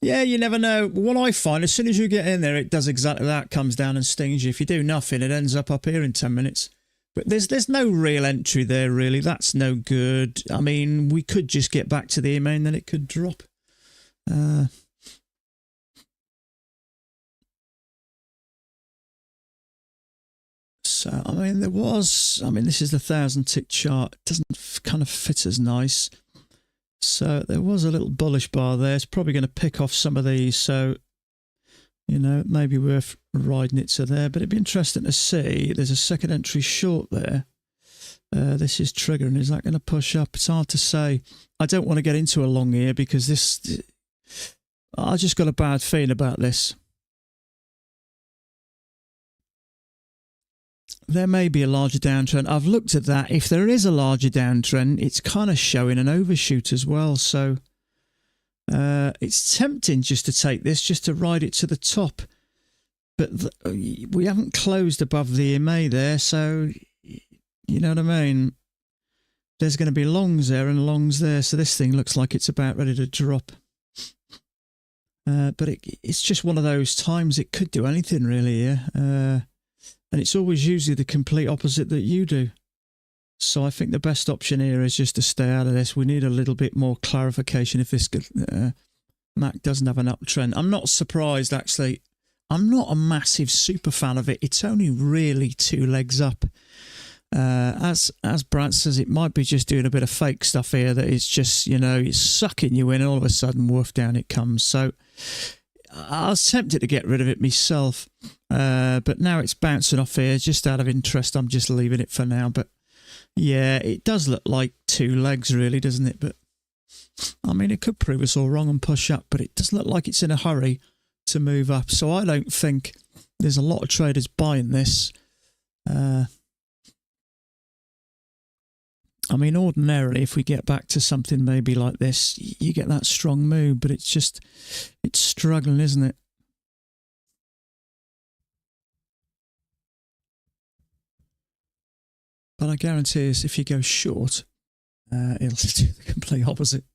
Yeah, you never know. What I find, as soon as you get in there, it does exactly that, comes down and stings you. If you do nothing, it ends up here in 10 minutes. But there's no real entry there, really. That's no good. I mean, we could just get back to the EMA and then it could drop. So, I mean, this is the 1,000-tick chart. It doesn't kind of fit as nice. So there was a little bullish bar there. It's probably going to pick off some of these. So, you know, it may be worth riding it to there. But it'd be interesting to see. There's a second entry short there. This is triggering. Is that going to push up? It's hard to say. I don't want to get into a long here because I just got a bad feeling about this. There may be a larger downtrend. I've looked at that. If there is a larger downtrend, it's kind of showing an overshoot as well. So it's tempting just to take this, just to ride it to the top. But we haven't closed above the EMA there. So, you know what I mean? There's going to be longs there and longs there. So this thing looks like it's about ready to drop. But it's just one of those times it could do anything really here. And it's always usually the complete opposite that you do. So I think the best option here is just to stay out of this. We need a little bit more clarification if this Mac doesn't have an uptrend. I'm not surprised, actually. I'm not a massive super fan of it. It's only really 2 legs up. As Brad says, it might be just doing a bit of fake stuff here that it's just, you know, it's sucking you in and all of a sudden, woof, down it comes. So I was tempted to get rid of it myself, but now it's bouncing off here just out of interest. I'm just leaving it for now. But yeah, it does look like 2 legs really, doesn't it? But I mean, it could prove us all wrong and push up, but it doesn't look like it's in a hurry to move up. So I don't think there's a lot of traders buying this. I mean, ordinarily, if we get back to something maybe like this, you get that strong move, but it's struggling, isn't it? But I guarantee us, if you go short, it'll do the complete opposite.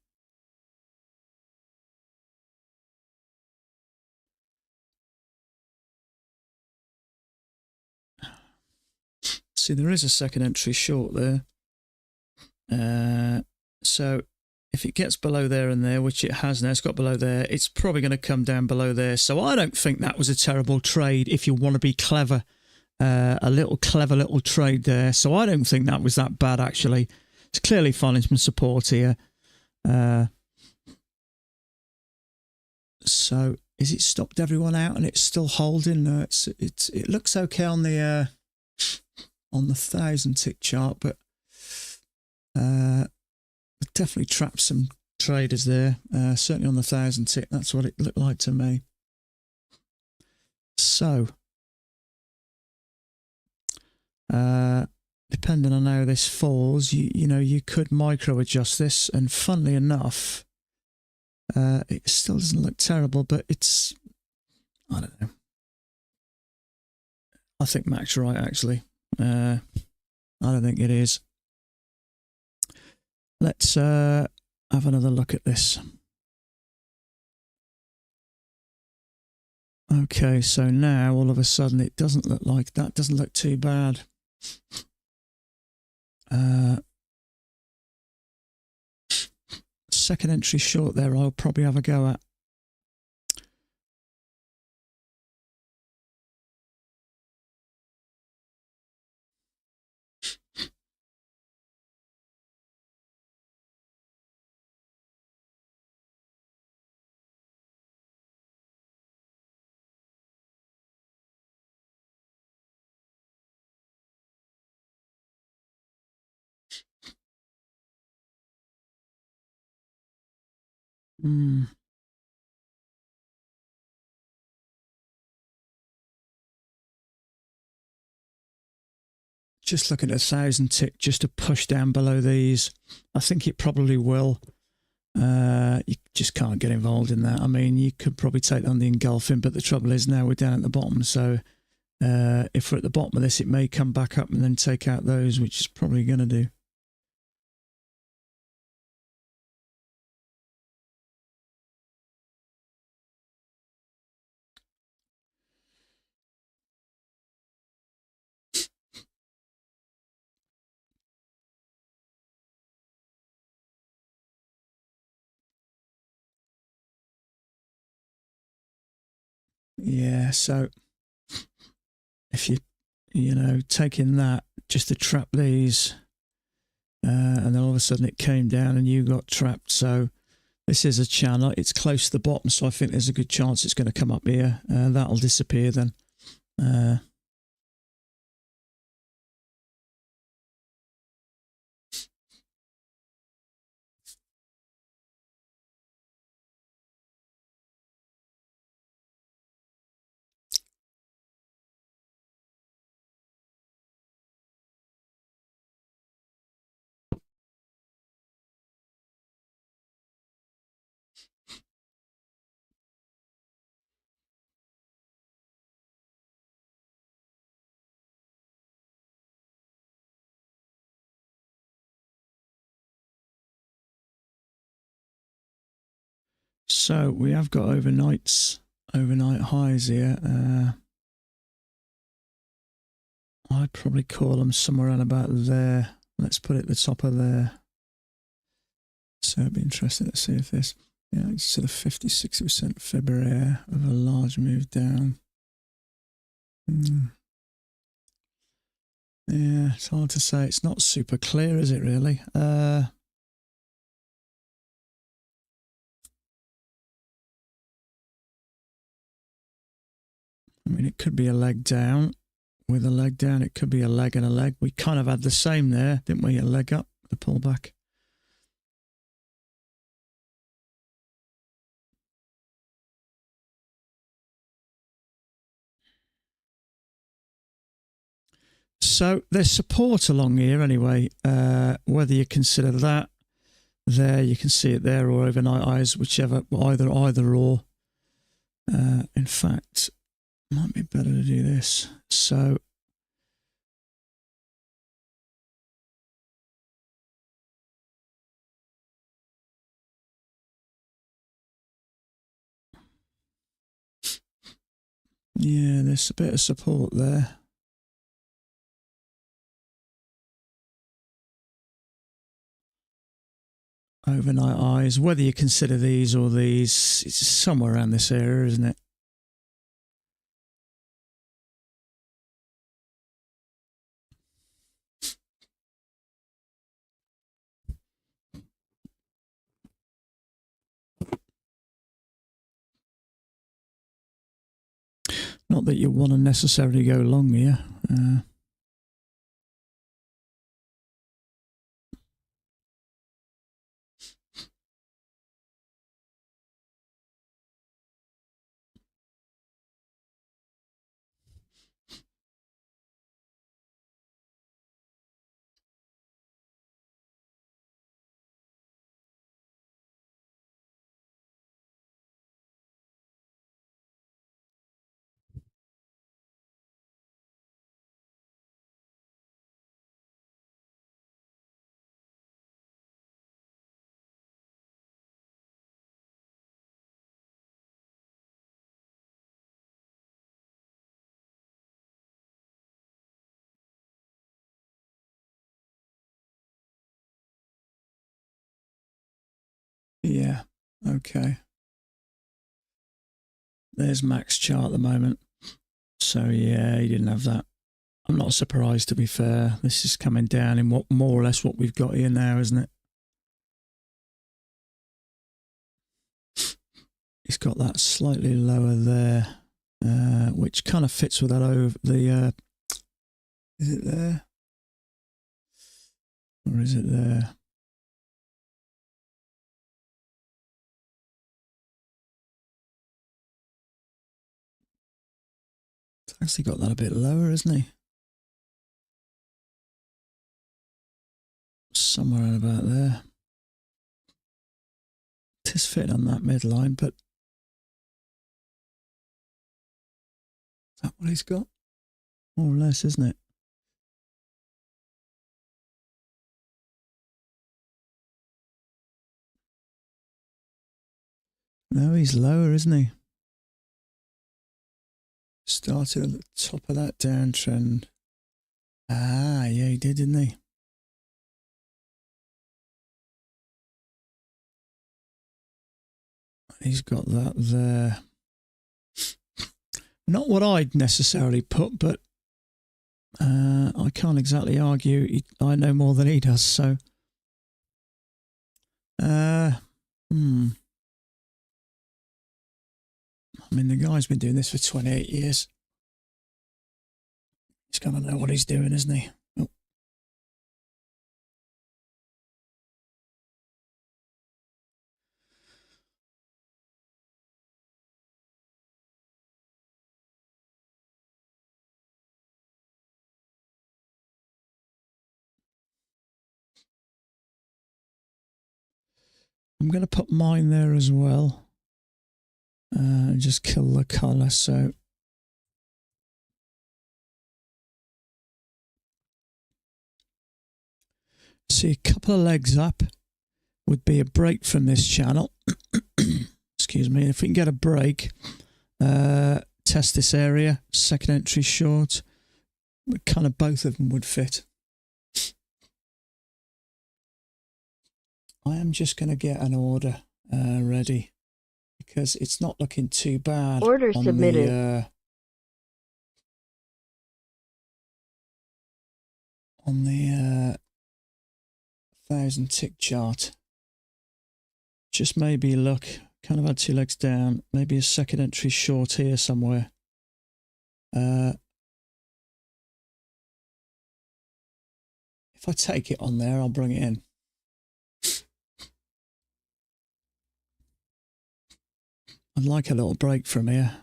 See, there is a second entry short there. So if it gets below there and there, which it has now, it's got below there, it's probably going to come down below there. So I don't think that was a terrible trade if you want to be clever A little clever little trade there. So I don't think that was that bad, actually. It's clearly finding some support here. So is it stopped everyone out and it's still holding? No, it looks okay on the 1,000 tick chart, but it definitely trapped some traders there. Certainly on the 1,000 tick, that's what it looked like to me. So depending on how this falls, you know, you could micro adjust this, and funnily enough, it still doesn't look terrible, but it's, I don't know. I think Mac's right, actually. I don't think it is. Let's have another look at this. Okay, so now all of a sudden it doesn't look like that. Doesn't look too bad. Second entry short there, I'll probably have a go at. Just look at 1,000 tick just to push down below these. I think it probably will. You just can't get involved in that. I mean, you could probably take on the engulfing, but the trouble is now we're down at the bottom. So if we're at the bottom of this, it may come back up and then take out those, which is probably going to do. Yeah, so if you know, taking that just to trap these, and then all of a sudden it came down and you got trapped. So this is a channel. It's close to the bottom, so I think there's a good chance it's going to come up here. That'll disappear then. So we have got overnight highs here. I'd probably call them somewhere around about there. Let's put it at the top of there. So it'd be interesting to see if this, yeah, it's sort of 50-60% February of a large move down. Yeah, it's hard to say. It's not super clear, is it really? I mean, it could be a leg down. With a leg down, it could be a leg and a leg. We kind of had the same there, didn't we? A leg up, the pullback. So there's support along here anyway. Whether you consider that there, you can see it there, or overnight highs, whichever, either or. In fact, might be better to do this. So yeah, there's a bit of support there. Overnight highs, whether you consider these or these, it's somewhere around this area, isn't it? Not that you want to necessarily go long here. Yeah, okay. There's Mac's chart at the moment. So yeah, he didn't have that. I'm not surprised, to be fair. This is coming down in what more or less what we've got here now, isn't it? He's got that slightly lower there, which kind of fits with that over the. Is it there? Or is it there? He's actually got that a bit lower, isn't he? Somewhere around about there. Tis fitting on that midline, but is that what he's got? More or less, isn't it? No, he's lower, isn't he? Started at the top of that downtrend. Ah, yeah, he did, didn't he? He's got that there. Not what I'd necessarily put, but I can't exactly argue. I know more than he does, so. I mean, the guy's been doing this for 28 years. He's got to know what he's doing, isn't he? Oh. I'm going to put mine there as well. Just kill the colour, so. See, a couple of legs up would be a break from this channel. Excuse me. If we can get a break, test this area, second entry short, kind of both of them would fit. I am just going to get an order ready because it's not looking too bad. Order on submitted. On the 1,000 tick chart. Just maybe look, kind of had two legs down, maybe a second entry short here somewhere. If I take it on there, I'll bring it in. I'd like a little break from here.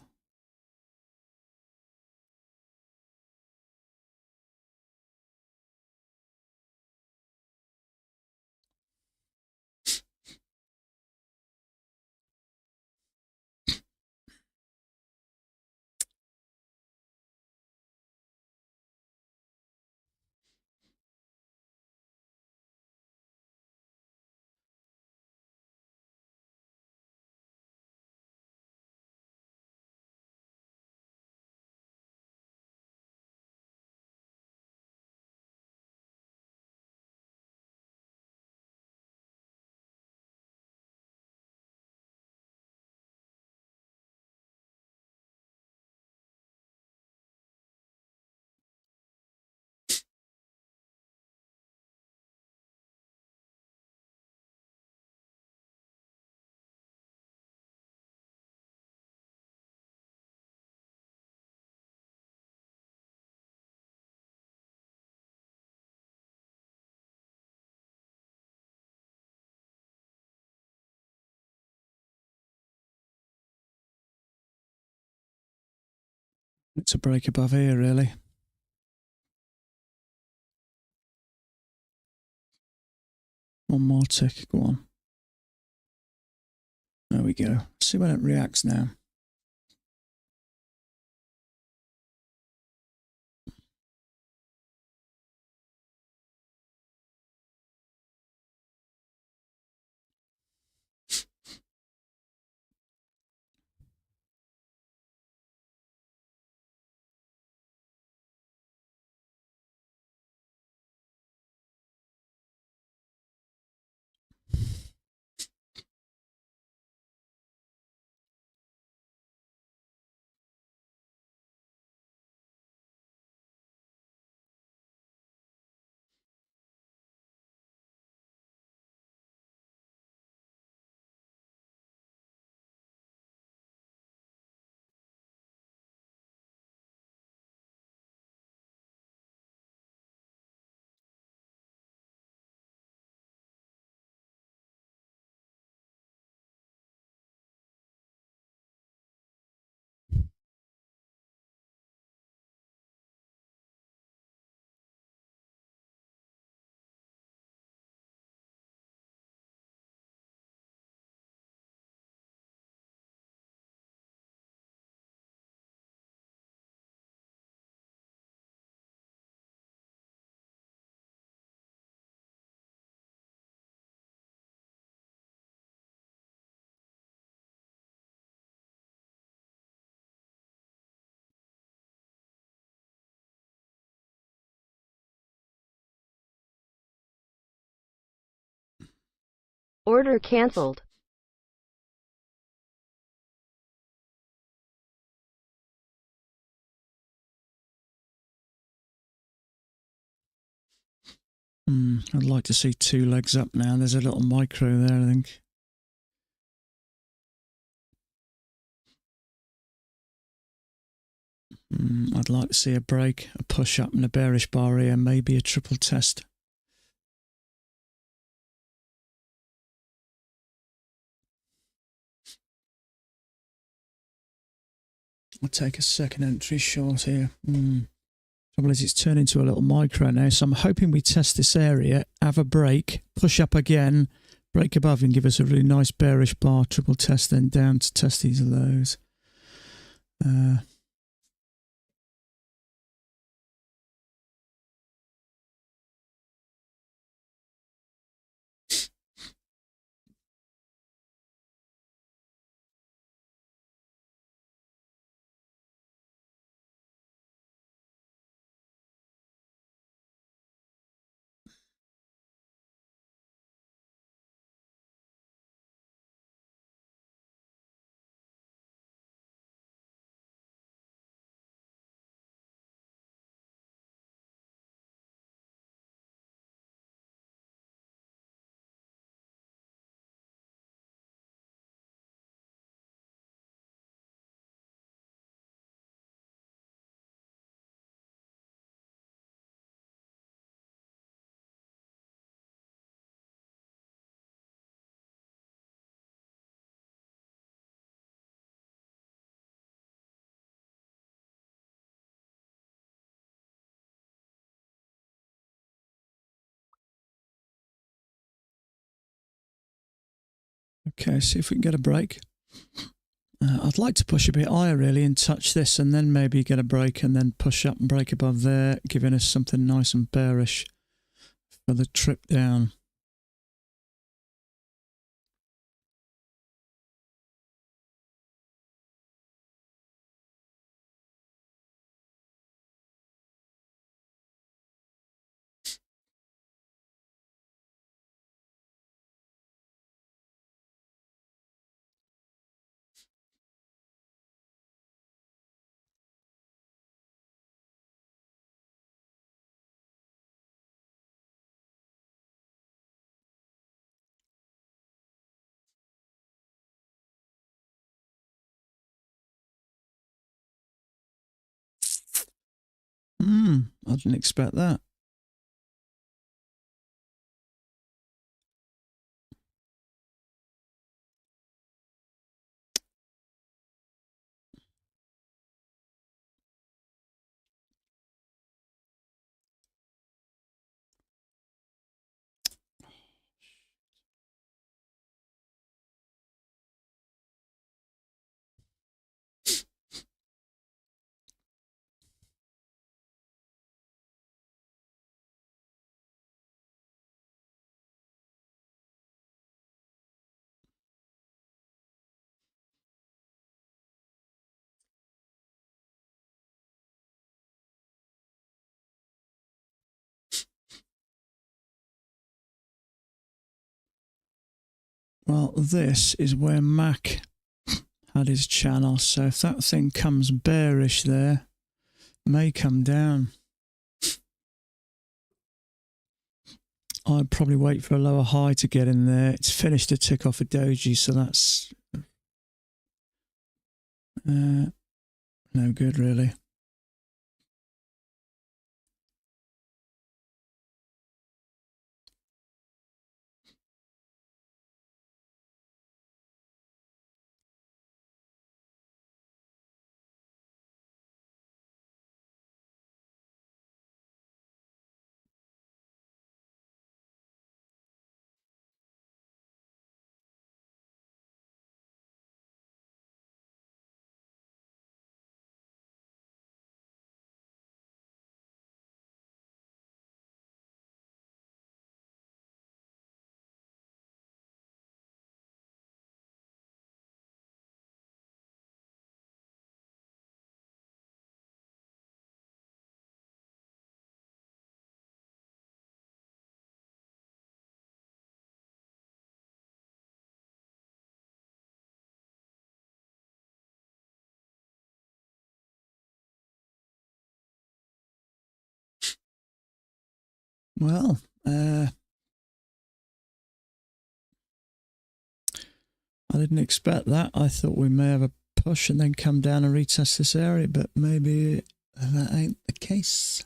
It's a break above here, really. One more tick. Go on. There we go. See when it reacts now. Order cancelled. I'd like to see 2 legs up now. There's a little micro there, I think. I'd like to see a break, a push up and a bearish bar here, maybe a triple test. I'll take a second entry short here. Trouble is, it's turned into a little micro now, so I'm hoping we test this area, have a break, push up again, break above and give us a really nice bearish bar, triple test, then down to test these lows. Okay, see if we can get a break. I'd like to push a bit higher really and touch this and then maybe get a break and then push up and break above there, giving us something nice and bearish for the trip down. I didn't expect that. Well, this is where Mac had his channel, so if that thing comes bearish there, may come down. I'd probably wait for a lower high to get in there. It's finished a tick off a doji, so that's no good really. Well, I didn't expect that. I thought we may have a push and then come down and retest this area, but maybe that ain't the case.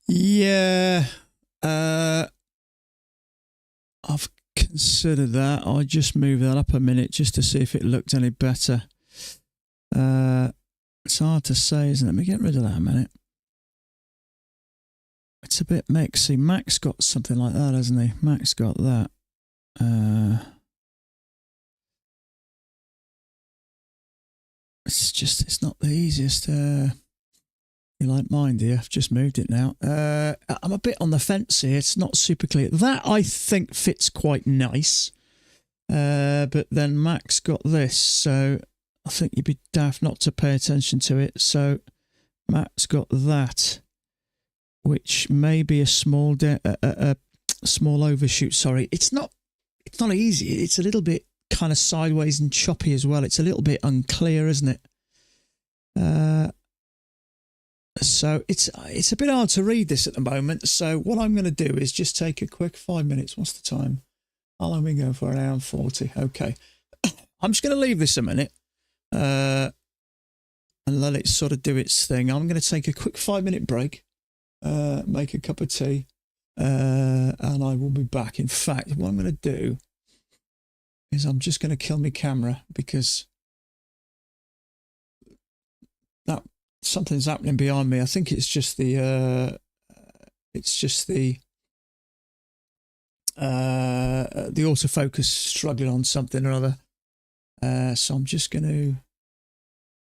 Yeah, I've considered that. I just moved that up a minute just to see if it looked any better. It's hard to say, isn't it? Let me get rid of that a minute. It's a bit mixed. See, Mac's got something like that, hasn't he? Mac's got that. It's not the easiest. You like mine, dear? I've just moved it now. I'm a bit on the fence here. It's not super clear. That I think fits quite nice. But then Mac's got this, so I think you'd be daft not to pay attention to it. So Mac's got that, which may be a small small overshoot. Sorry, it's not easy. It's a little bit kind of sideways and choppy as well. It's a little bit unclear, isn't it? So it's a bit hard to read this at the moment. So what I'm going to do is just take a quick 5 minutes. What's the time? How long are we going for? An hour and 40. Okay. I'm just going to leave this a minute and let it sort of do its thing. I'm going to take a quick 5-minute break, make a cup of tea, and I will be back. In fact, what I'm going to do is I'm just going to kill my camera because that something's happening behind me. I think it's just the autofocus struggling on something or other. So I'm just going to,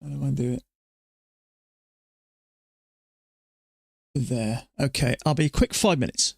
how do I do it? There. Okay, I'll be a quick 5 minutes.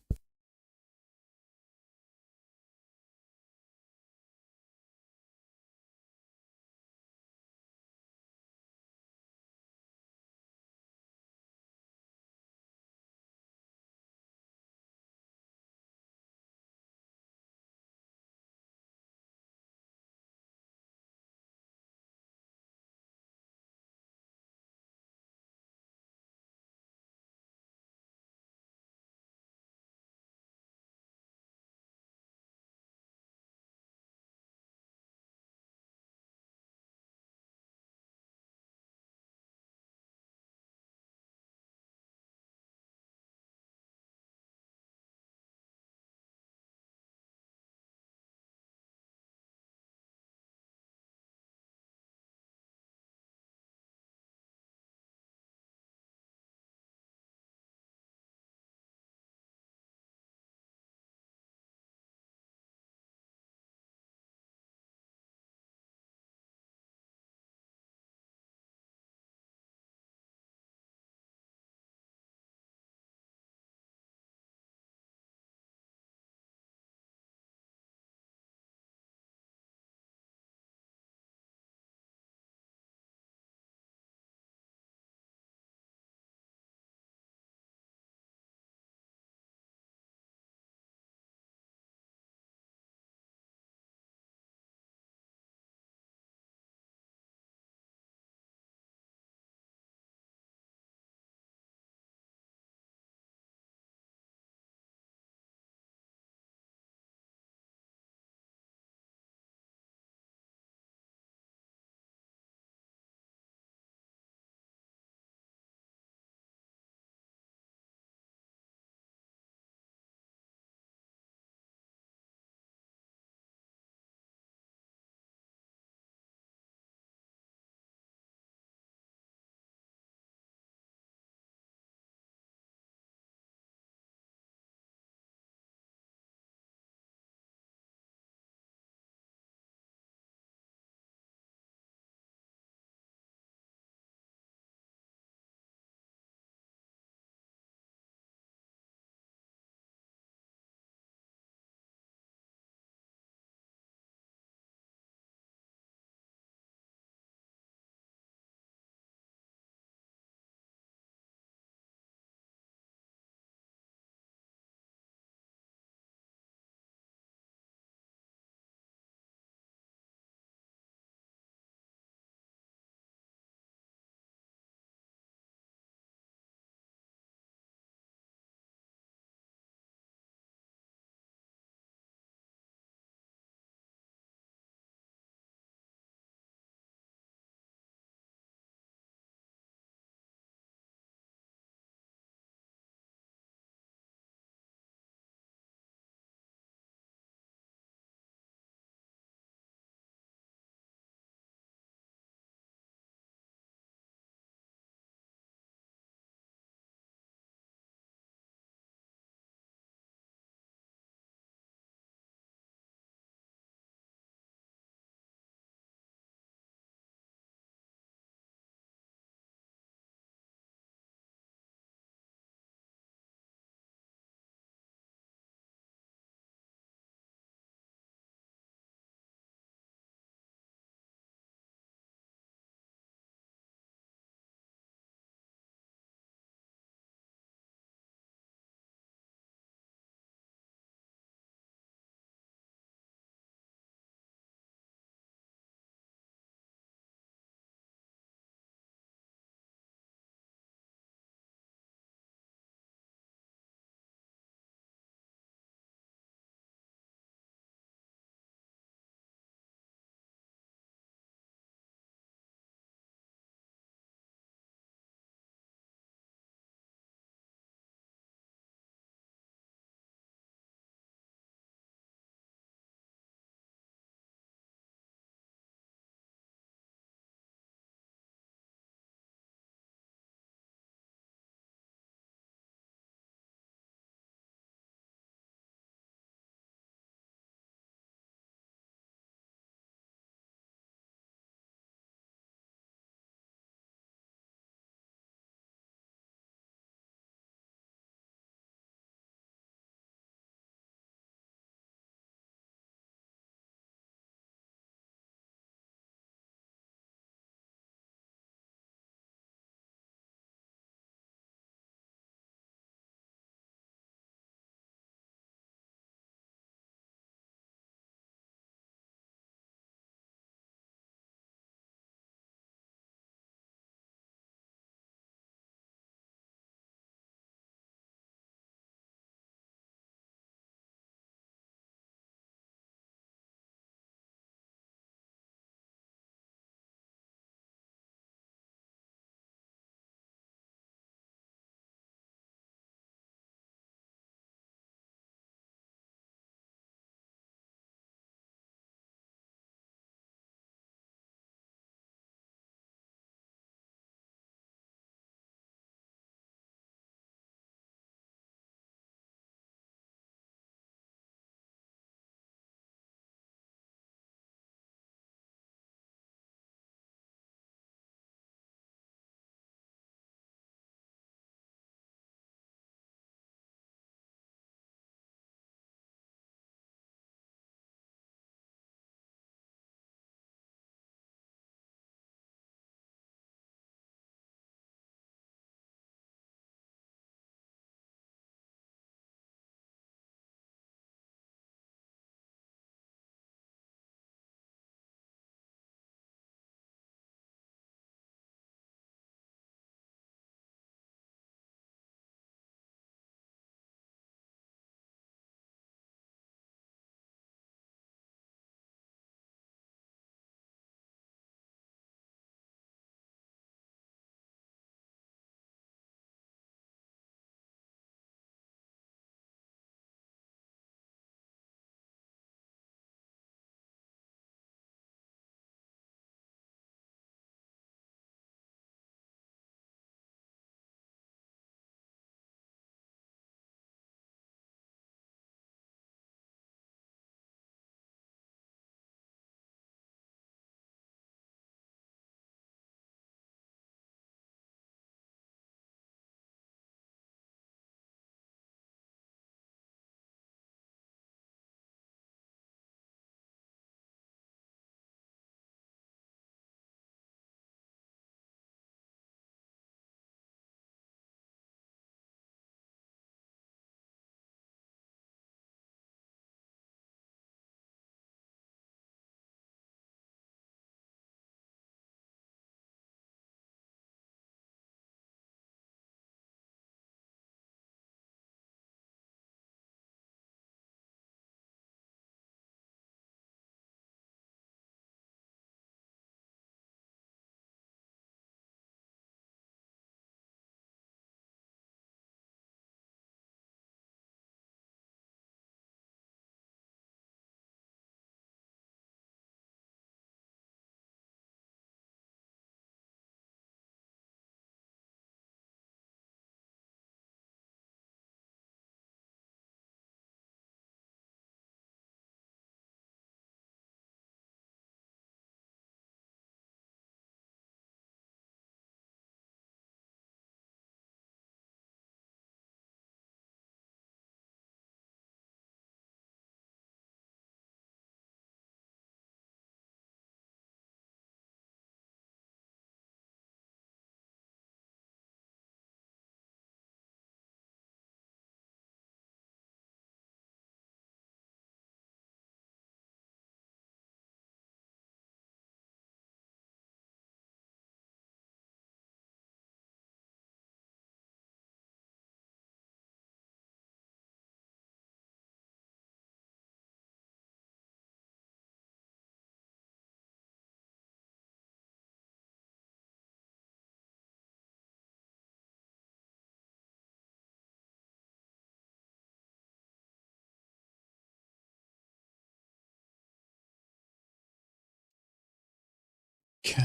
Okay.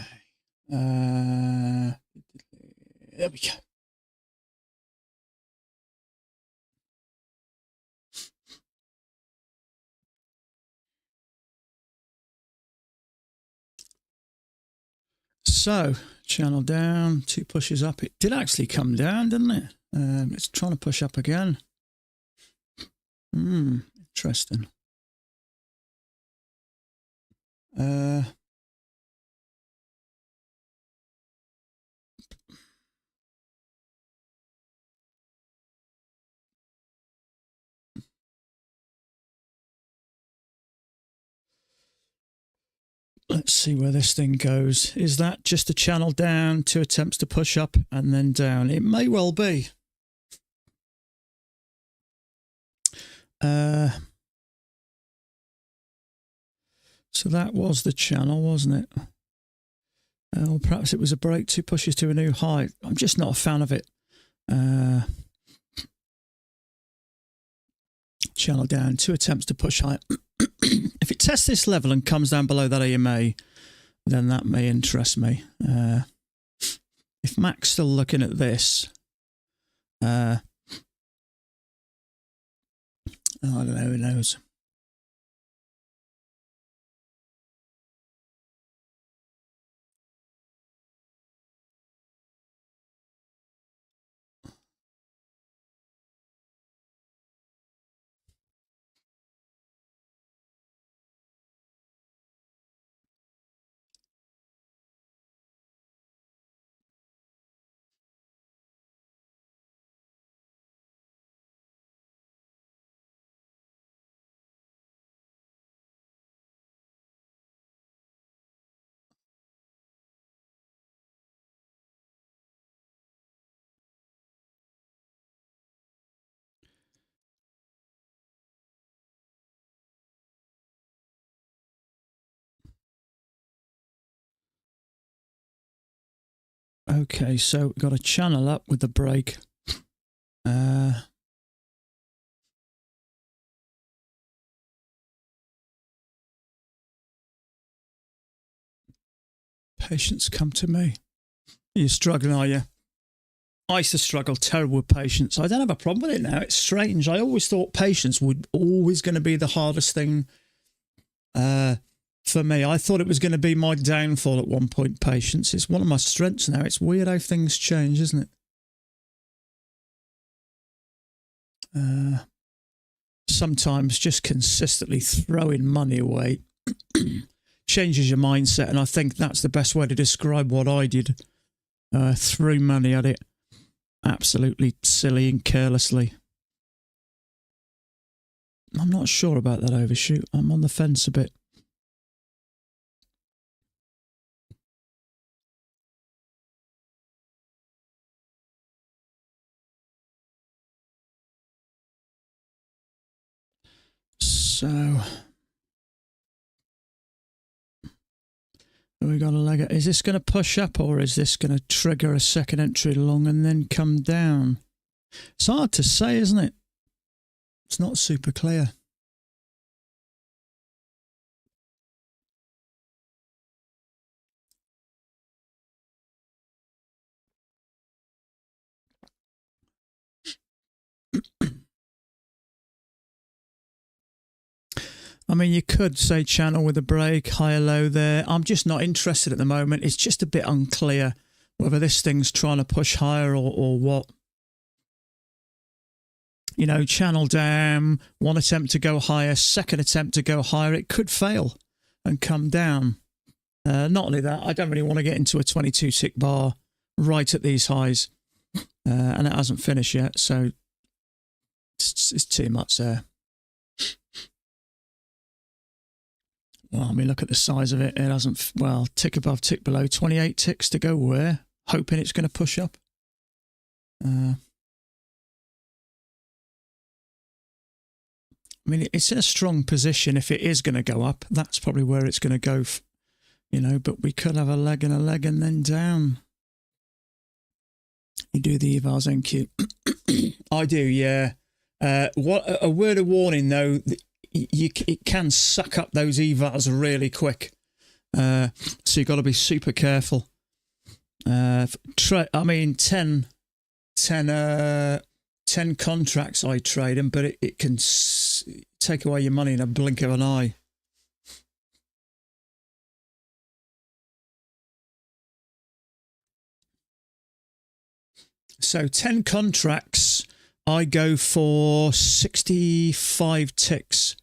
There we go. So, channel down, 2 pushes up. It did actually come down, didn't it? It's trying to push up again. Interesting. Let's see where this thing goes. Is that just a channel down, 2 attempts to push up and then down? It may well be. So that was the channel, wasn't it? Or perhaps it was a break, 2 pushes to a new high. I'm just not a fan of it. Channel down, 2 attempts to push high. If it tests this level and comes down below that EMA, then that may interest me. If Mac's still looking at this, I don't know, who knows. Okay, so we've got a channel up with the break. Patience, come to me. You're struggling, are you? I used to struggle terrible with patience. I don't have a problem with it now. It's strange. I always thought patience would always going to be the hardest thing for me. I thought it was going to be my downfall at one point, patience. It's one of my strengths now. It's weird how things change, isn't it? Sometimes just consistently throwing money away changes your mindset, and I think that's the best way to describe what I did. Threw money at it absolutely silly and carelessly. I'm not sure about that overshoot. I'm on the fence a bit. So we got a leg. Is this going to push up, or is this going to trigger a second entry long and then come down? It's hard to say, isn't it? It's not super clear. I mean, you could say channel with a break, high or low there. I'm just not interested at the moment. It's just a bit unclear whether this thing's trying to push higher or what. You know, channel down, 1 attempt to go higher, 2nd attempt to go higher. It could fail and come down. Not only that, I don't really want to get into a 22-tick bar right at these highs. And it hasn't finished yet, so it's too much there. Well, I mean, look at the size of it. It hasn't, well, tick above, tick below. 28 ticks to go where? Hoping it's going to push up. I mean, it's in a strong position. If it is going to go up, that's probably where it's going to go, you know, but we could have a leg and then down. You do the evals NQ. I do, yeah. What a word of warning, though. It can suck up those evals really quick. So you've got to be super careful. I mean, 10 contracts I trade them, but it can take away your money in a blink of an eye. So 10 contracts, I go for 65 ticks.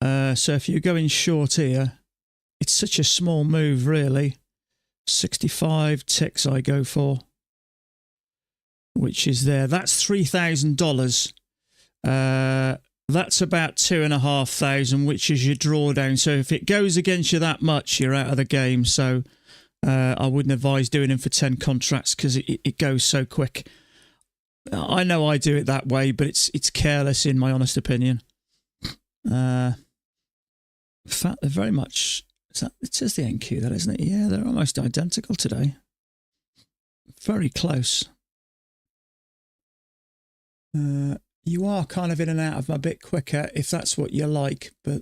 So if you're going short here, it's such a small move, really. 65 ticks I go for, which is there. That's $3,000. That's about 2,500, which is your drawdown. So if it goes against you that much, you're out of the game. So I wouldn't advise doing them for 10 contracts because it goes so quick. I know I do it that way, but it's careless in my honest opinion. In fact, they're very much... It says the NQ, that isn't it? Yeah, they're almost identical today. Very close. You are kind of in and out of them a bit quicker if that's what you like, but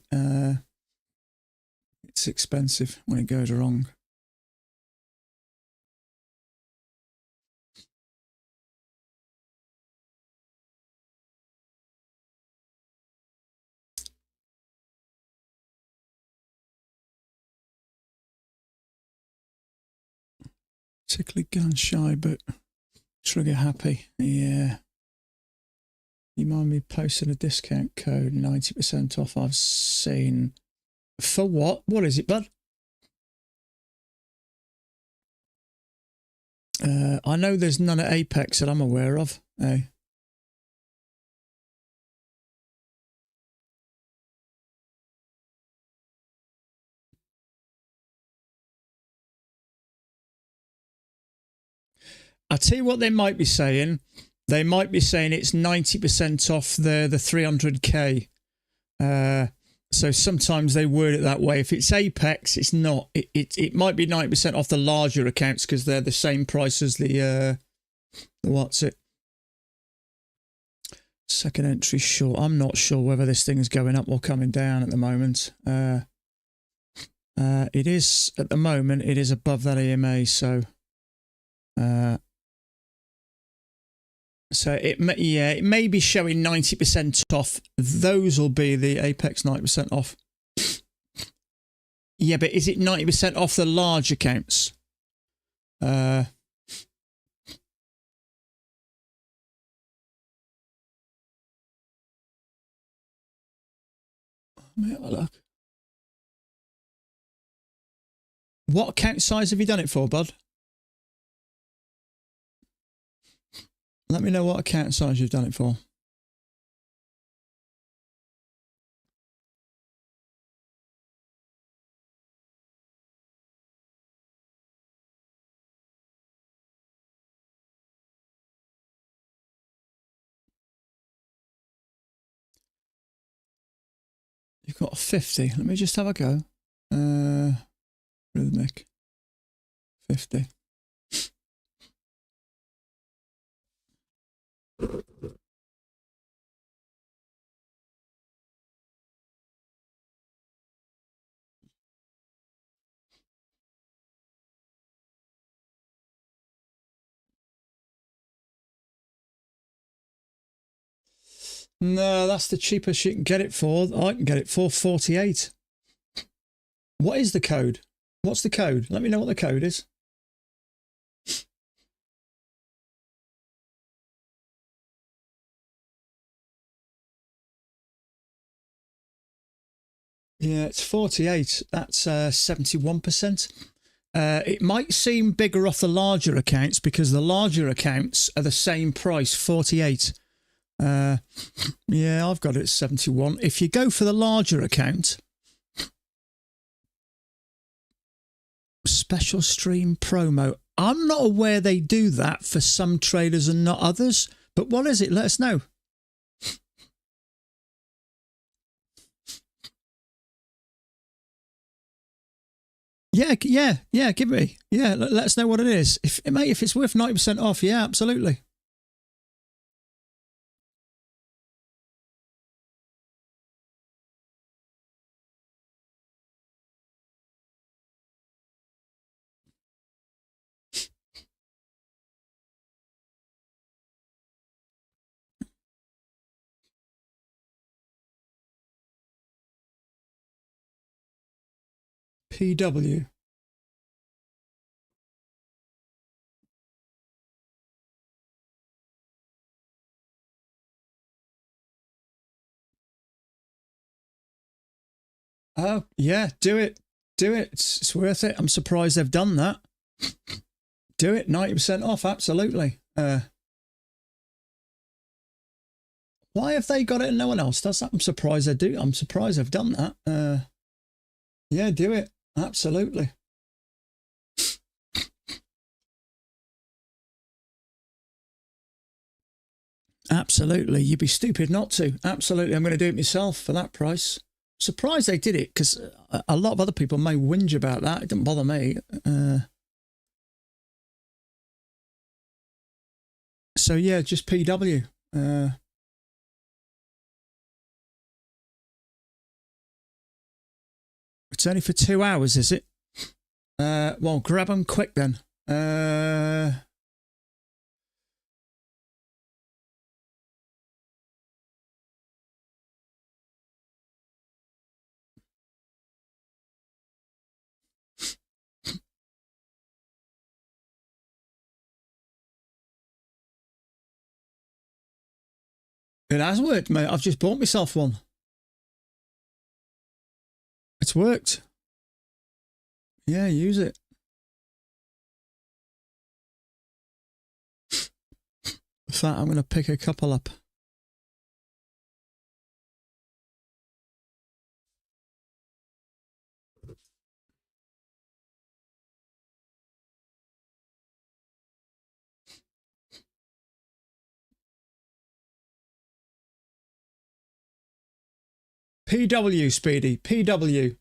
it's expensive when it goes wrong. Particularly gun shy, but trigger happy. Yeah. You mind me posting a discount code, 90% off I've seen. For what? What is it, bud? I know there's none at Apex that I'm aware of. Hey. I tell you what they might be saying. They might be saying it's 90% off the 300k. So sometimes they word it that way. If it's Apex, it's not. It might be 90% off the larger accounts because they're the same price as the what's it? Second entry short. I'm not sure whether this thing is going up or coming down at the moment. It is at the moment. It is above that EMA. So it may be showing 90% off. Those will be the Apex 90% off. Yeah, but is it 90% off the large accounts? Let me have a look. What account size have you done it for, bud? Let me know what account size you've done it for. You've got 50. Let me just have a go. Rhythmic. 50. No, that's the cheapest you can get it for. I can get it for 48. What is the code? What's the code? Let me know what the code is. Yeah, it's 48. That's 71%. It might seem bigger off the larger accounts because the larger accounts are the same price, 48. Yeah, I've got it at 71. If you go for the larger account, special stream promo. I'm not aware they do that for some traders and not others, but what is it? Let us know. Yeah, give me. Yeah, let us know what it is. If it's worth 90% off, yeah, absolutely. PW. Oh, yeah, do it. Do it. It's worth it. I'm surprised they've done that. Do it. 90% off. Absolutely. Why have they got it and no one else does that? I'm surprised they do. I'm surprised they've done that. Yeah, do it. Absolutely. Absolutely. You'd be stupid not to. Absolutely. I'm going to do it myself for that price. Surprised they did it because a lot of other people may whinge about that. It doesn't bother me. So yeah, just PW. It's only for 2 hours, is it? Well, grab them quick then. It has worked, mate. I've just bought myself one. It's worked. Yeah, use it. In fact, I'm going to pick a couple up. PW, Speedy. PW.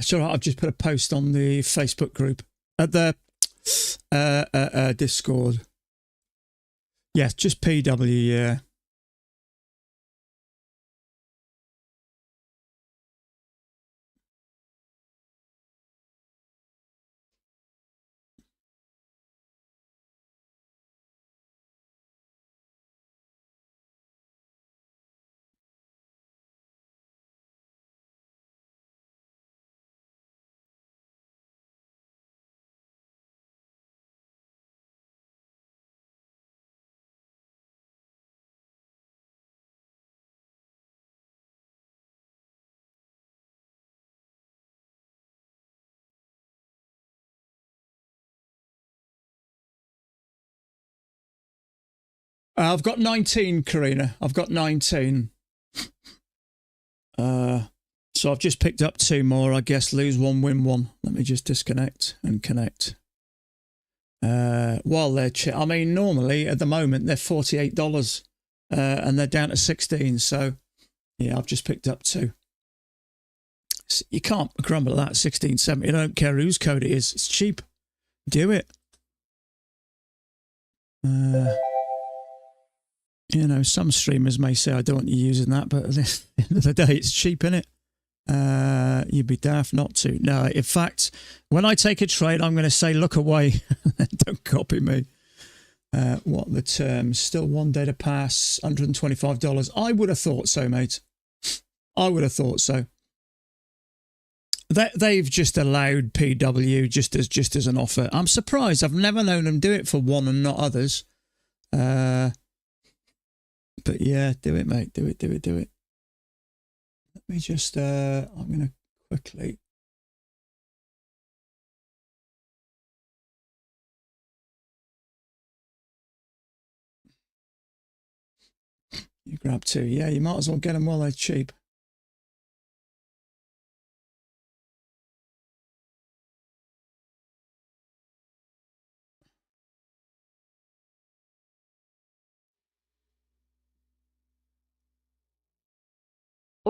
Sure, I've just put a post on the Facebook group at the Discord. Yeah, just PW, yeah. I've got 19, Karina. I've got 19. So I've just picked up 2 more. I guess lose 1, win 1. Let me just disconnect and connect. While they're I mean, normally at the moment they're $48, and they're down to 16. So yeah, I've just picked up 2. You can't grumble at that. 16.70. I don't care whose code it is. It's cheap. Do it. You know, some streamers may say I don't want you using that, but at the end of the day, it's cheap, innit? You'd be daft not to. No, in fact, when I take a trade, I'm going to say, look away. Don't copy me. What the terms? Still 1 day to pass, $125. I would have thought so, mate. I would have thought so. They've just allowed PW just as an offer. I'm surprised. I've never known them do it for one and not others. But yeah, do it, mate. Do it. Let me just, I'm going to quickly. You grab 2. Yeah, you might as well get them while they're cheap.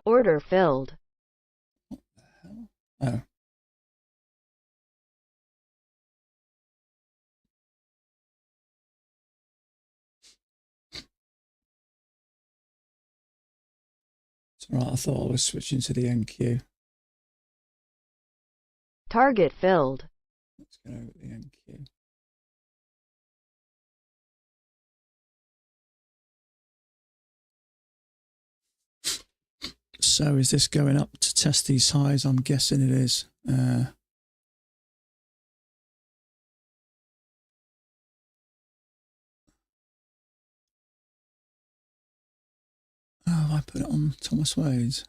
Order filled. What the hell? Oh. It's all right, I thought I was switching to the NQ. Target filled. Let's go over the NQ. So is this going up to test these highs? I'm guessing it is. Oh, I put it on Thomas Wade's.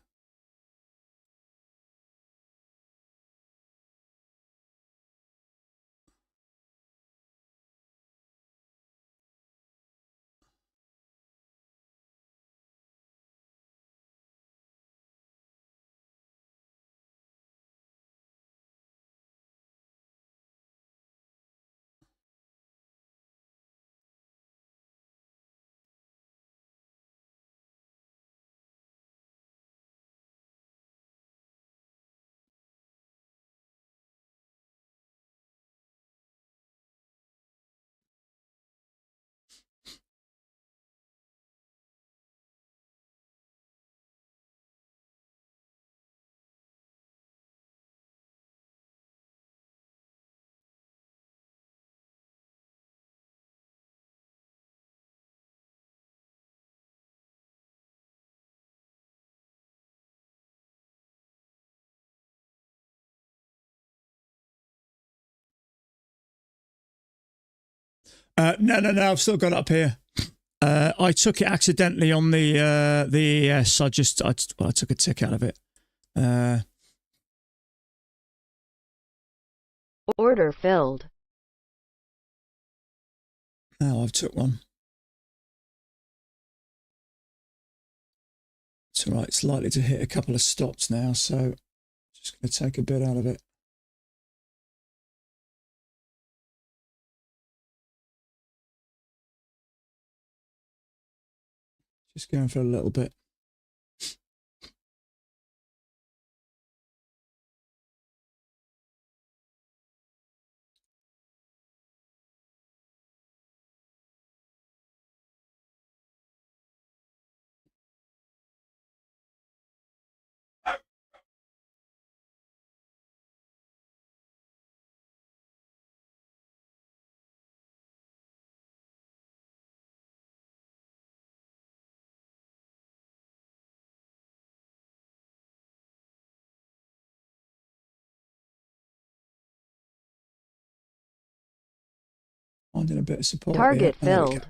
No, I've still got it up here. I took it accidentally on the ES. I took a tick out of it. Order filled. Now I've took one. It's all right. It's likely to hit a couple of stops now, so just going to take a bit out of it. Just going for a little bit. Finding a bit of support. Target here. filled.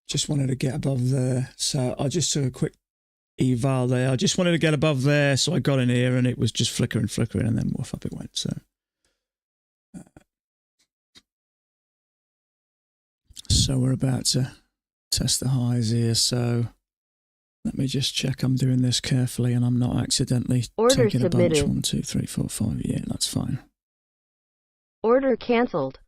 Just wanted to get above there. So I just took a quick eval there. I just wanted to get above there. So I got in here and it was just flickering and then woof up it went. So So we're about to test the highs here. So let me just check I'm doing this carefully and I'm not accidentally Order taking a bunch. submitted. 1, 2, 3, 4, 5. Yeah, that's fine. Order cancelled.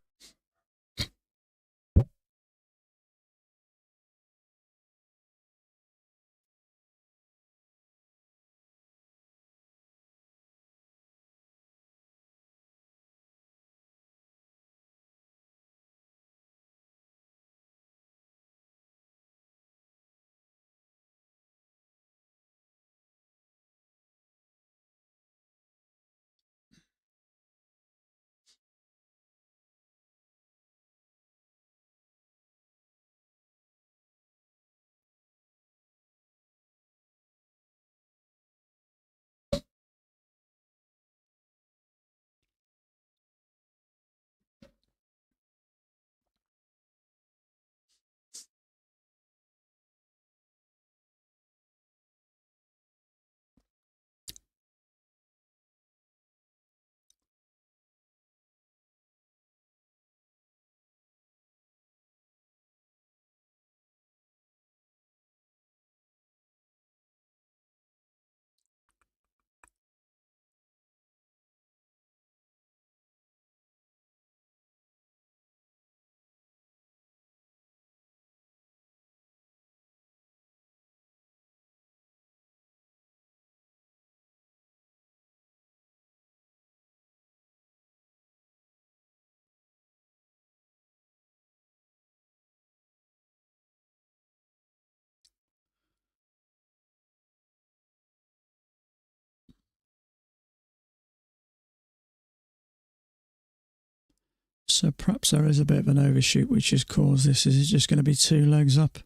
So perhaps there is a bit of an overshoot which has caused this. Is it just going to be 2 legs up?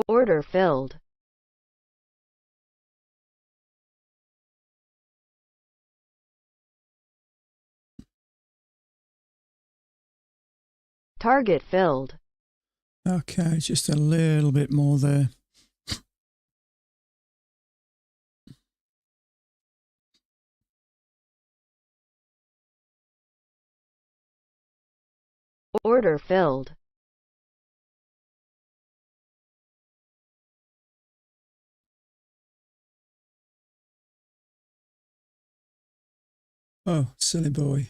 Order filled. Target filled. Okay, just a little bit more there. Order filled. Oh, silly boy.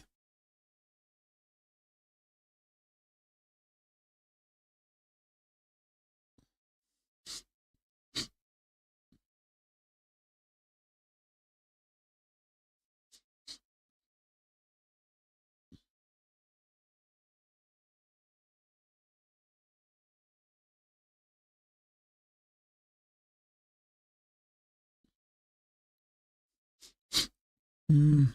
Hmm.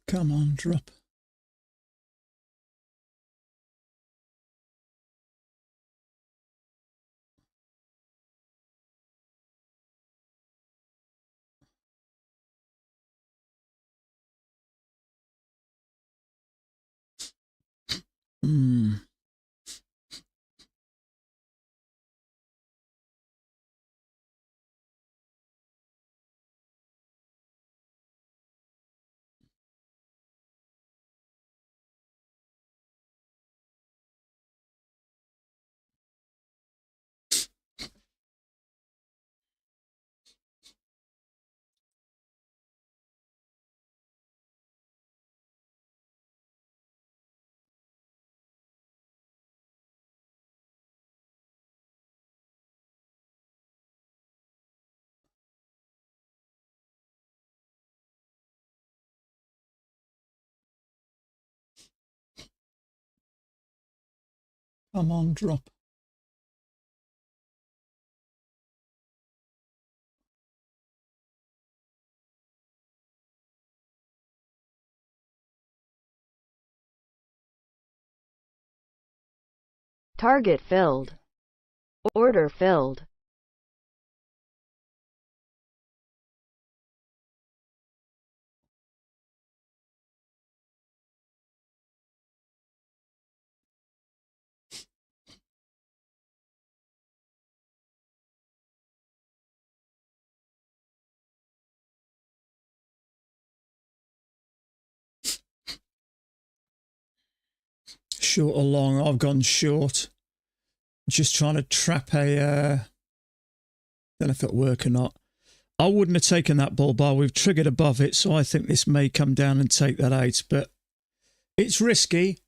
Come on, drop. Hmm. Come on, drop. Target filled. Order filled. Short or long? I've gone short. Just trying to trap a... don't know if it'll work or not. I wouldn't have taken that bull bar. We've triggered above it, so I think this may come down and take that out. But it's risky.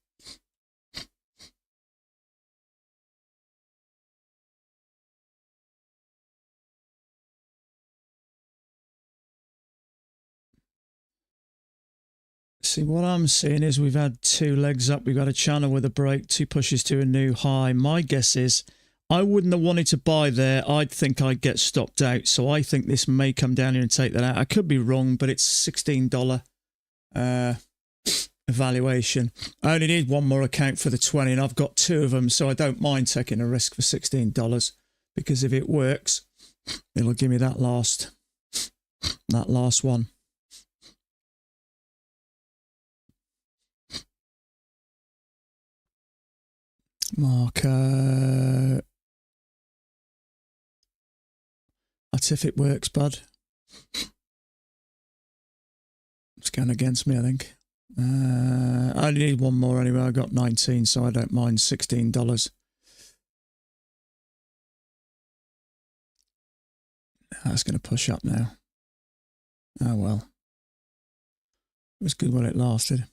See, what I'm seeing is we've had two legs up. We've got a channel with a break, two pushes to a new high. My guess is I wouldn't have wanted to buy there. I'd think I'd get stopped out. So I think this may come down here and take that out. I could be wrong, but it's $16 evaluation. I only need one more account for the 20 and I've got two of them. So I don't mind taking a risk for $16 because if it works, it'll give me that last one. Marker. That's if it works, bud. It's going against me, I think. I only need one more anyway. I got 19, so I don't mind $16. That's going to push up now. Oh well. It was good while it lasted.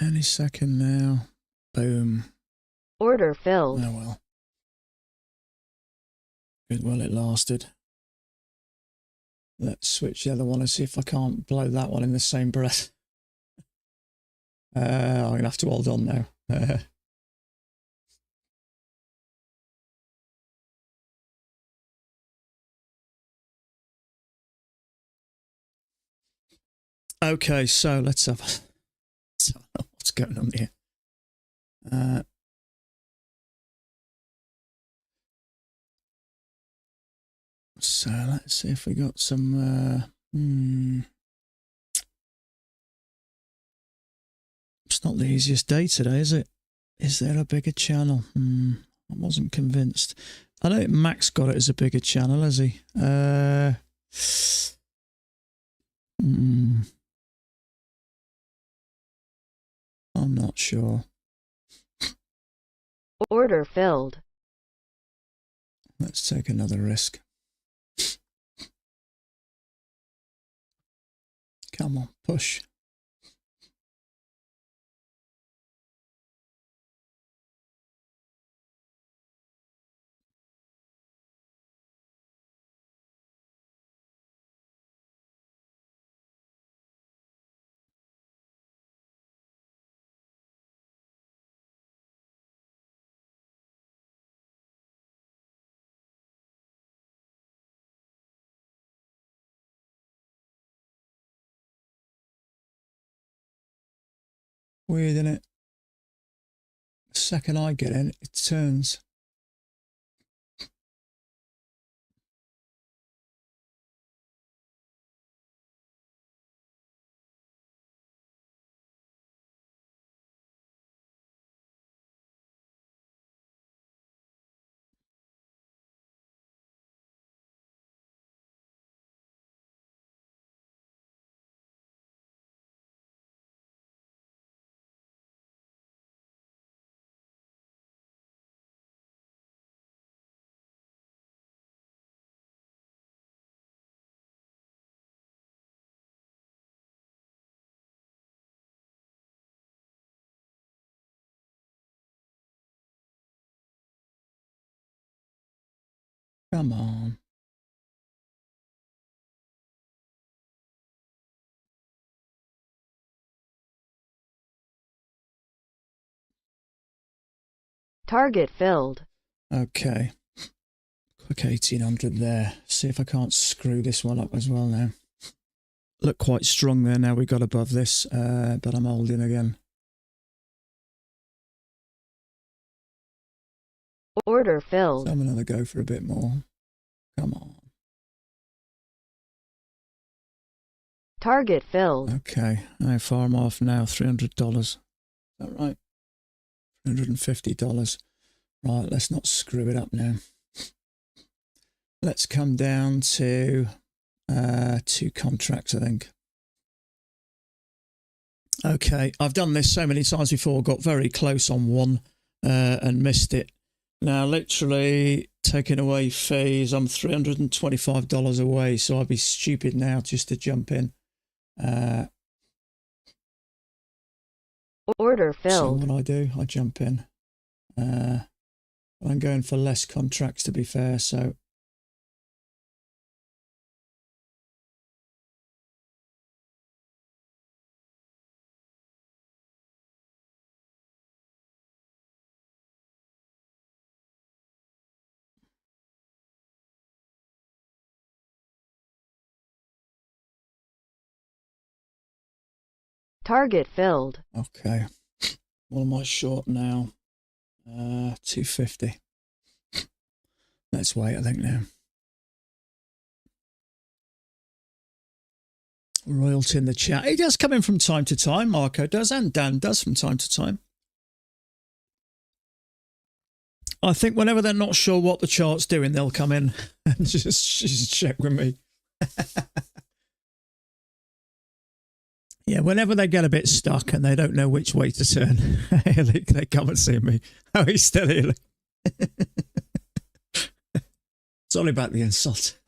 Any second now. Boom. Order filled. Oh well. Good while it lasted. Let's switch the other one and see if I can't blow that one in the same breath. I'm going to have to hold on now. Okay, so let's have what's going on here. So let's see if we got some. It's not the easiest day today, is it? Is there a bigger channel? I wasn't convinced. I don't think Max got it as a bigger channel, has he? I'm not sure. Order filled. Let's take another risk. Come on, push. Weird, isn't it? The second I get in, it turns. Come on. Target filled. Okay. Quick 1800 there. See if I can't screw this one up as well now. Look quite strong there now we got above this, but I'm holding again. Order filled. So I'm going to go for a bit more. Come on. Target filled. Okay. How far am I off now? $300. Is that right? $350. Right, let's not screw it up now. Let's come down to 2 contracts, I think. Okay, I've done this so many times before, got very close on one and missed it. Now, literally taking away fees, I'm $325 away, so I'd be stupid now just to jump in. Order So filled. what I do, I jump in. I'm going for less contracts, to be fair, so Target filled. okay. What am I short now? 250. Let's wait, I think, now. Royalty in the chat. He does come in from time to time. Marco does, and Dan does from time to time. I think whenever they're not sure what the chart's doing, they'll come in and just check with me. Yeah, whenever they get a bit stuck and they don't know which way to turn, they come and see me. Oh, he's still here. It's only about the insult.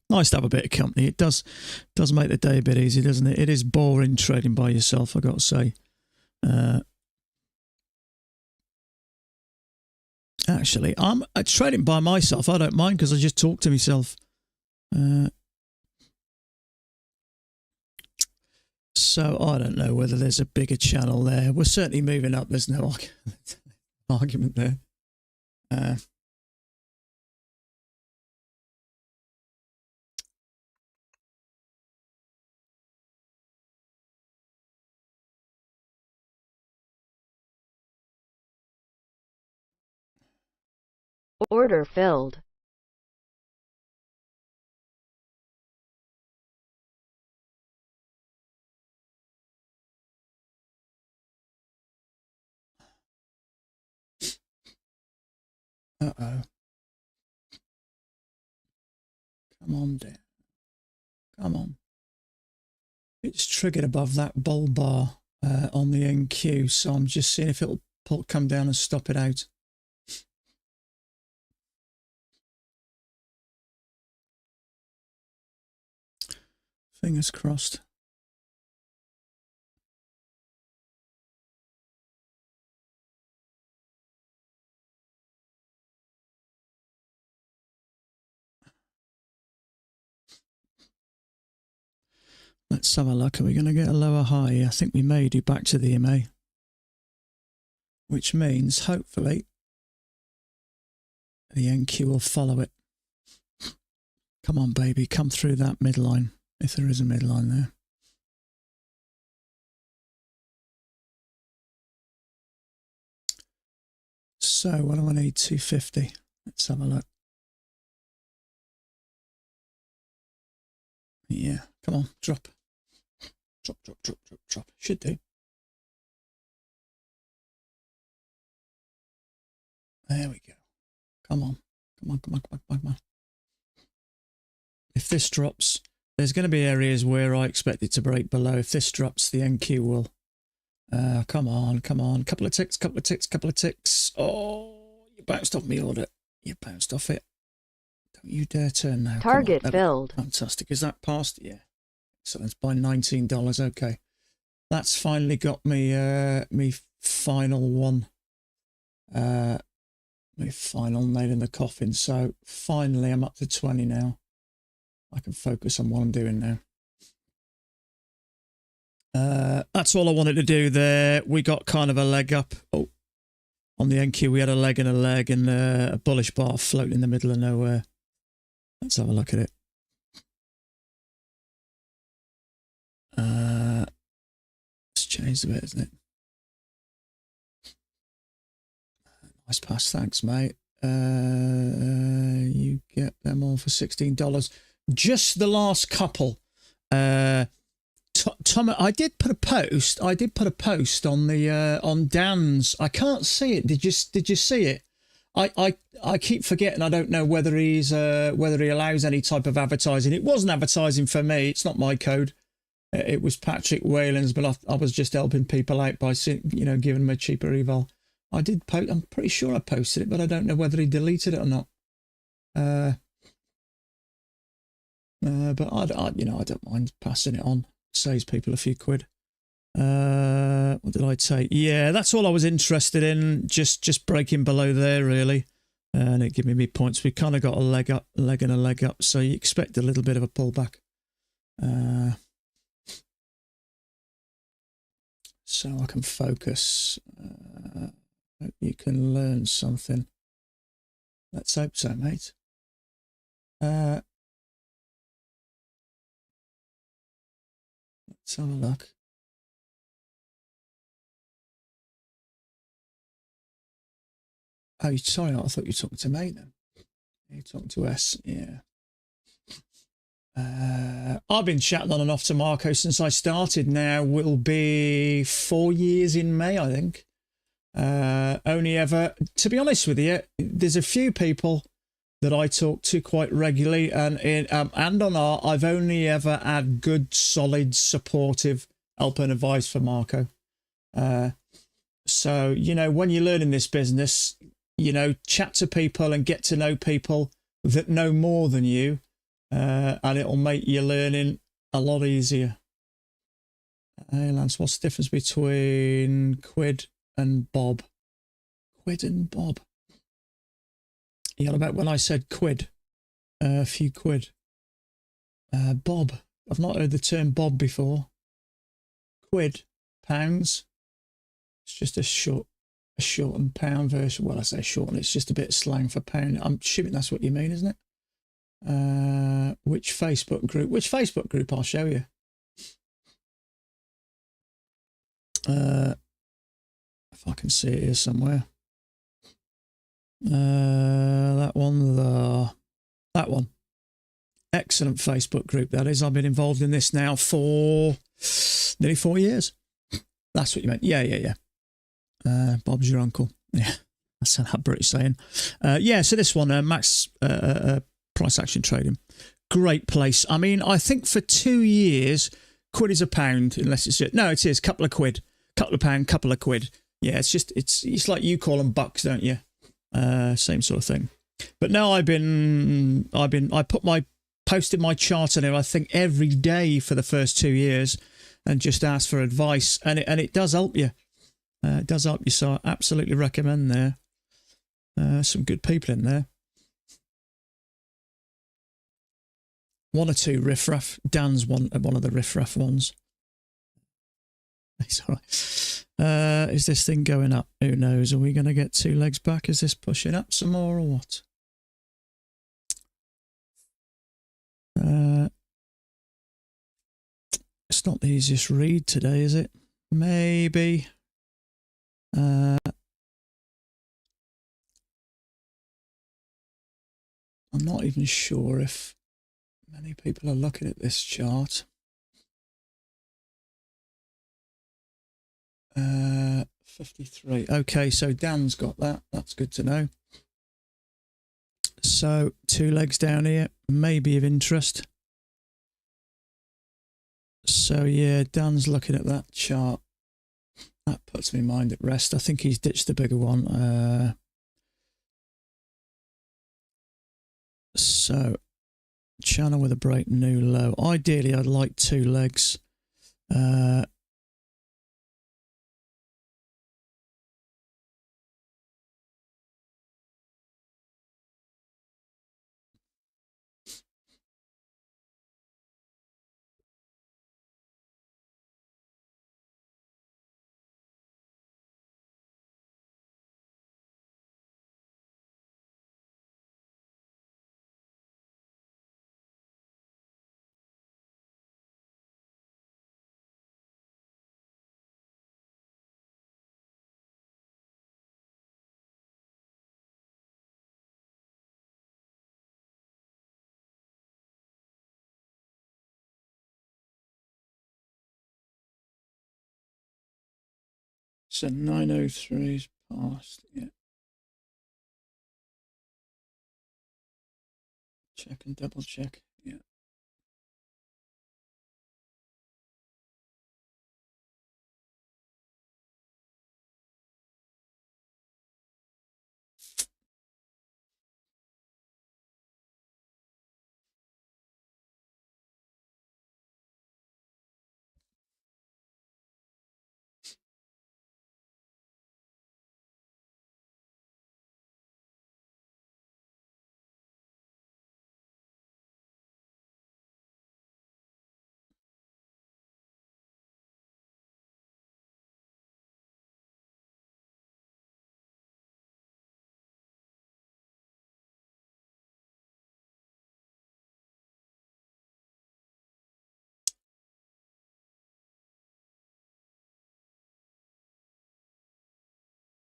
Nice to have a bit of company. It does make the day a bit easy, doesn't it? It is boring trading by yourself, I've got to say. Actually, I'm trading by myself. I don't mind because I just talk to myself. So I don't know whether there's a bigger channel there. We're certainly moving up. There's no argument there. Order filled. Uh-oh. Come on, dear. Come on. It's triggered above that bull bar on the NQ, so I'm just seeing if it'll come down and stop it out. Fingers crossed. Let's have a look. Are we going to get a lower high? I think we may do back to the EMA, which means hopefully the NQ will follow it. Come on, baby, come through that midline, if there is a midline there. So what do I need? 250. Let's have a look. Yeah, come on, drop. Drop, drop, drop, drop, drop. Should do. There we go. Come on. Come on, come on, come on, come on. If this drops, there's going to be areas where I expect it to break below. If this drops, the NQ will. Come on, come on. Couple of ticks, couple of ticks, couple of ticks. Oh, you bounced off me order. You bounced off it. Don't you dare turn now. Target filled. Fantastic. Is that passed? Yeah. So that's by $19. Okay. That's finally got me me final one. My final nail in the coffin. So finally I'm up to 20 now. I can focus on what I'm doing now. That's all I wanted to do there. We got kind of a leg up. Oh, on the NQ, we had a leg and a bullish bar floating in the middle of nowhere. Let's have a look at it. It's changed a bit, isn't it? Nice pass, thanks, mate. You get them all for $16. Just the last couple. Tom, I did put a post. on the on Dan's. I can't see it. Did you see it? I keep forgetting. I don't know whether he allows any type of advertising. It wasn't advertising for me. It's not my code. It was Patrick Whalen's, but I was just helping people out by giving them a cheaper eval. I did post. I'm pretty sure I posted it, but I don't know whether he deleted it or not. But I don't mind passing it on. Saves people a few quid. What did I take? Yeah, that's all I was interested in. Just breaking below there, really. And it gave me points. We kind of got a leg and a leg up, so you expect a little bit of a pullback. So I can focus. Hope you can learn something. Let's hope so, mate. Let's have a look. Oh, sorry, I thought you were talking to me then. You're talking to us, yeah. I've been chatting on and off to Marco since I started. Now will be 4 years in May, I think. Only ever, to be honest with you, there's a few people that I talk to quite regularly, and on I've only ever had good, solid, supportive help and advice for Marco. So, when you learn in this business, chat to people and get to know people that know more than you, and it'll make your learning a lot easier. Hey, Lance, what's the difference between quid and bob? Quid and bob. You know about when I said quid? A few quid. Bob. I've not heard the term bob before. Quid. Pounds. It's just a shortened pound version. Well, I say shortened. It's just a bit of slang for pound. I'm assuming that's what you mean, isn't it? Which Facebook group? Which Facebook group? I'll show you. If I can see it here somewhere. That one. That one. Excellent Facebook group, that is. I've been involved in this now for nearly 4 years. That's what you meant. Yeah. Bob's your uncle. Yeah, that's that British saying. Yeah, so this one, Max Price Action Trading. Great place. I mean, I think for 2 years, quid is a pound, unless it's... No, it is. Couple of quid. Couple of pound, couple of quid. Yeah, it's like you call them bucks, don't you? Same sort of thing. But now I posted my chart on it, I think, every day for the first 2 years, and just asked for advice, and it does help you. It does help you, so I absolutely recommend there. Some good people in there. One or two riffraff. Dan's one of the riffraff ones. It's all right. Is this thing going up? Who knows? Are we going to get 2 legs back? Is this pushing up some more or what? It's not the easiest read today, is it? Maybe. I'm not even sure if many people are looking at this chart. 53. Okay, so Dan's got that. That's good to know. So 2 legs down here, maybe of interest. So yeah, Dan's looking at that chart. That puts me mind at rest. I think he's ditched the bigger one. So channel with a break, new low. Ideally, I'd like 2 legs. So 903 is passed. Yeah. Check and double check. Yeah.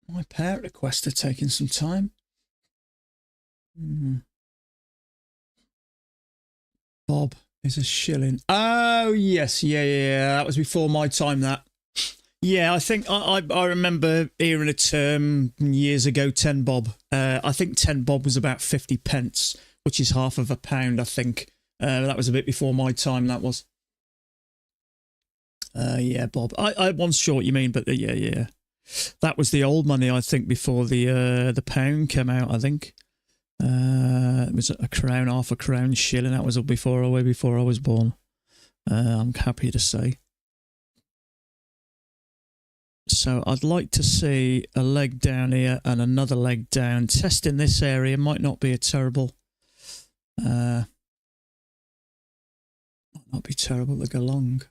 My pair requests are taking some time. Bob is a shilling. Oh, yes. Yeah. That was before my time, that. Yeah, I think I remember hearing a term years ago, 10 bob. I think 10 bob was about 50 pence, which is half of a pound, I think. That was a bit before my time, that was. Yeah, Bob. I once sure what you mean, but yeah. That was the old money, I think, before the pound came out, I think. It was a crown, half a crown, shilling. That was way before I was born. I'm happy to say. So I'd like to see a leg down here and another leg down. Testing this area might not be a terrible. Might not be terrible to go long.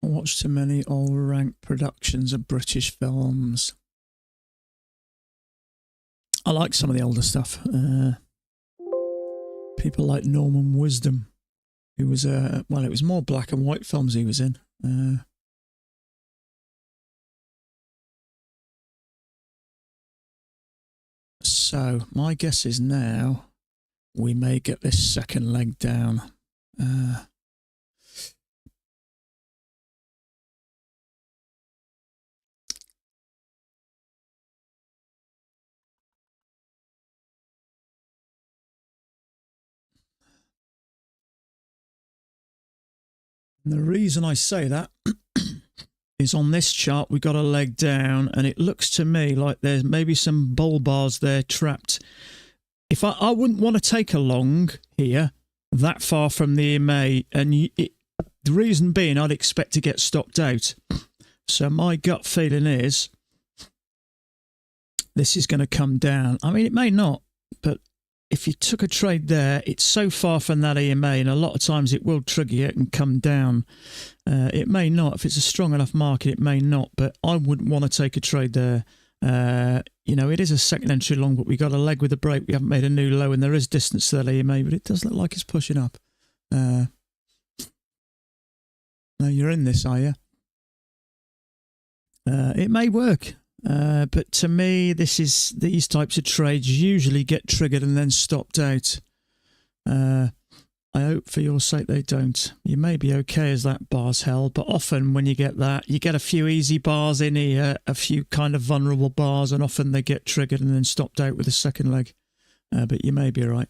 I watched too many all-rank productions of British films. I like some of the older stuff. People like Norman Wisdom, who was well, it was more black and white films he was in. So my guess is now we may get this second leg down. And the reason I say that is on this chart we got a leg down, and it looks to me like there's maybe some bull bars there trapped. If I wouldn't want to take a long here that far from the EMA, and the reason being I'd expect to get stopped out. So my gut feeling is this is going to come down. I mean, it may not, but if you took a trade there, it's so far from that EMA, and a lot of times it will trigger it and come down. It may not. If it's a strong enough market, it may not, but I wouldn't want to take a trade there. You know, it is a second entry long, but we got a leg with a break. We haven't made a new low, and there is distance to that EMA, but it does look like it's pushing up. No, you're in this, are you? It may work. But to me, these types of trades usually get triggered and then stopped out. I hope for your sake they don't. You may be okay as that bar's held, but often when you get that, you get a few easy bars in here, a few kind of vulnerable bars, and often they get triggered and then stopped out with a second leg. But you may be right.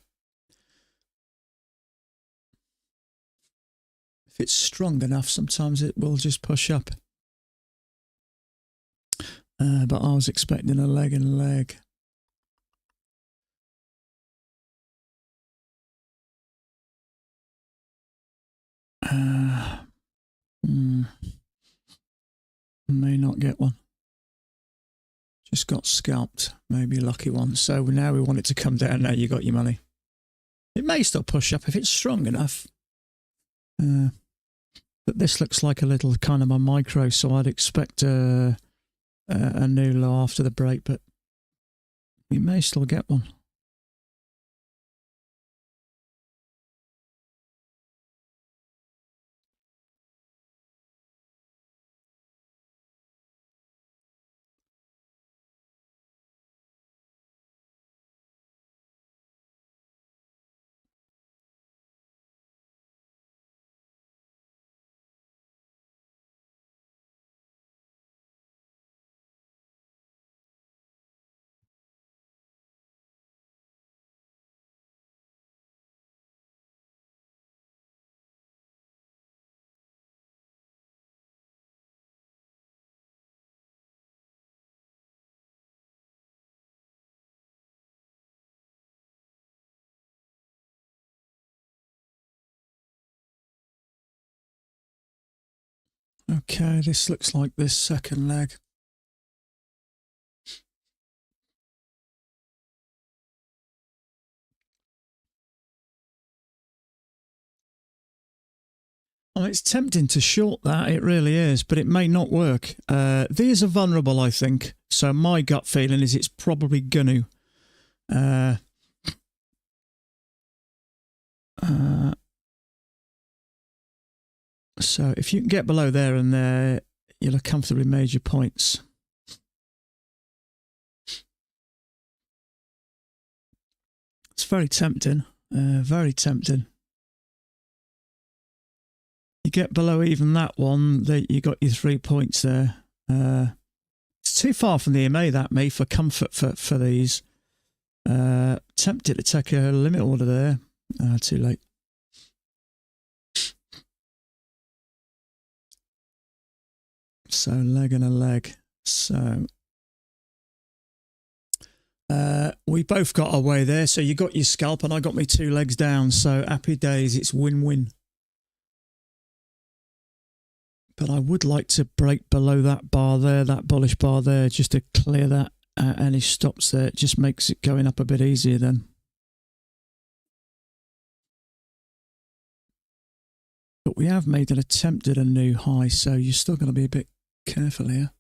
If it's strong enough, sometimes it will just push up. But I was expecting a leg and a leg. May not get one. Just got scalped. Maybe a lucky one. So now we want it to come down. Now you got your money. It may still push up if it's strong enough. But this looks like a little kind of a micro, so I'd expect a new low after the break, but we may still get one. Okay, this looks like this second leg. Oh, it's tempting to short that, it really is, but it may not work. These are vulnerable, I think, so my gut feeling is it's probably going to. So if you can get below there and there, you'll have comfortably made your points. It's very tempting, very tempting. You get below even that one, you got your 3 points there. It's too far from the EMA, that, me, for comfort for these. Tempted to take a limit order there. Too late. So leg and a leg. So we both got our way there. So you got your scalp and I got me 2 legs down. So happy days. It's win-win. But I would like to break below that bar there, that bullish bar there, just to clear that any stops there. It just makes it going up a bit easier then. But we have made an attempt at a new high, so you're still going to be a bit careful here.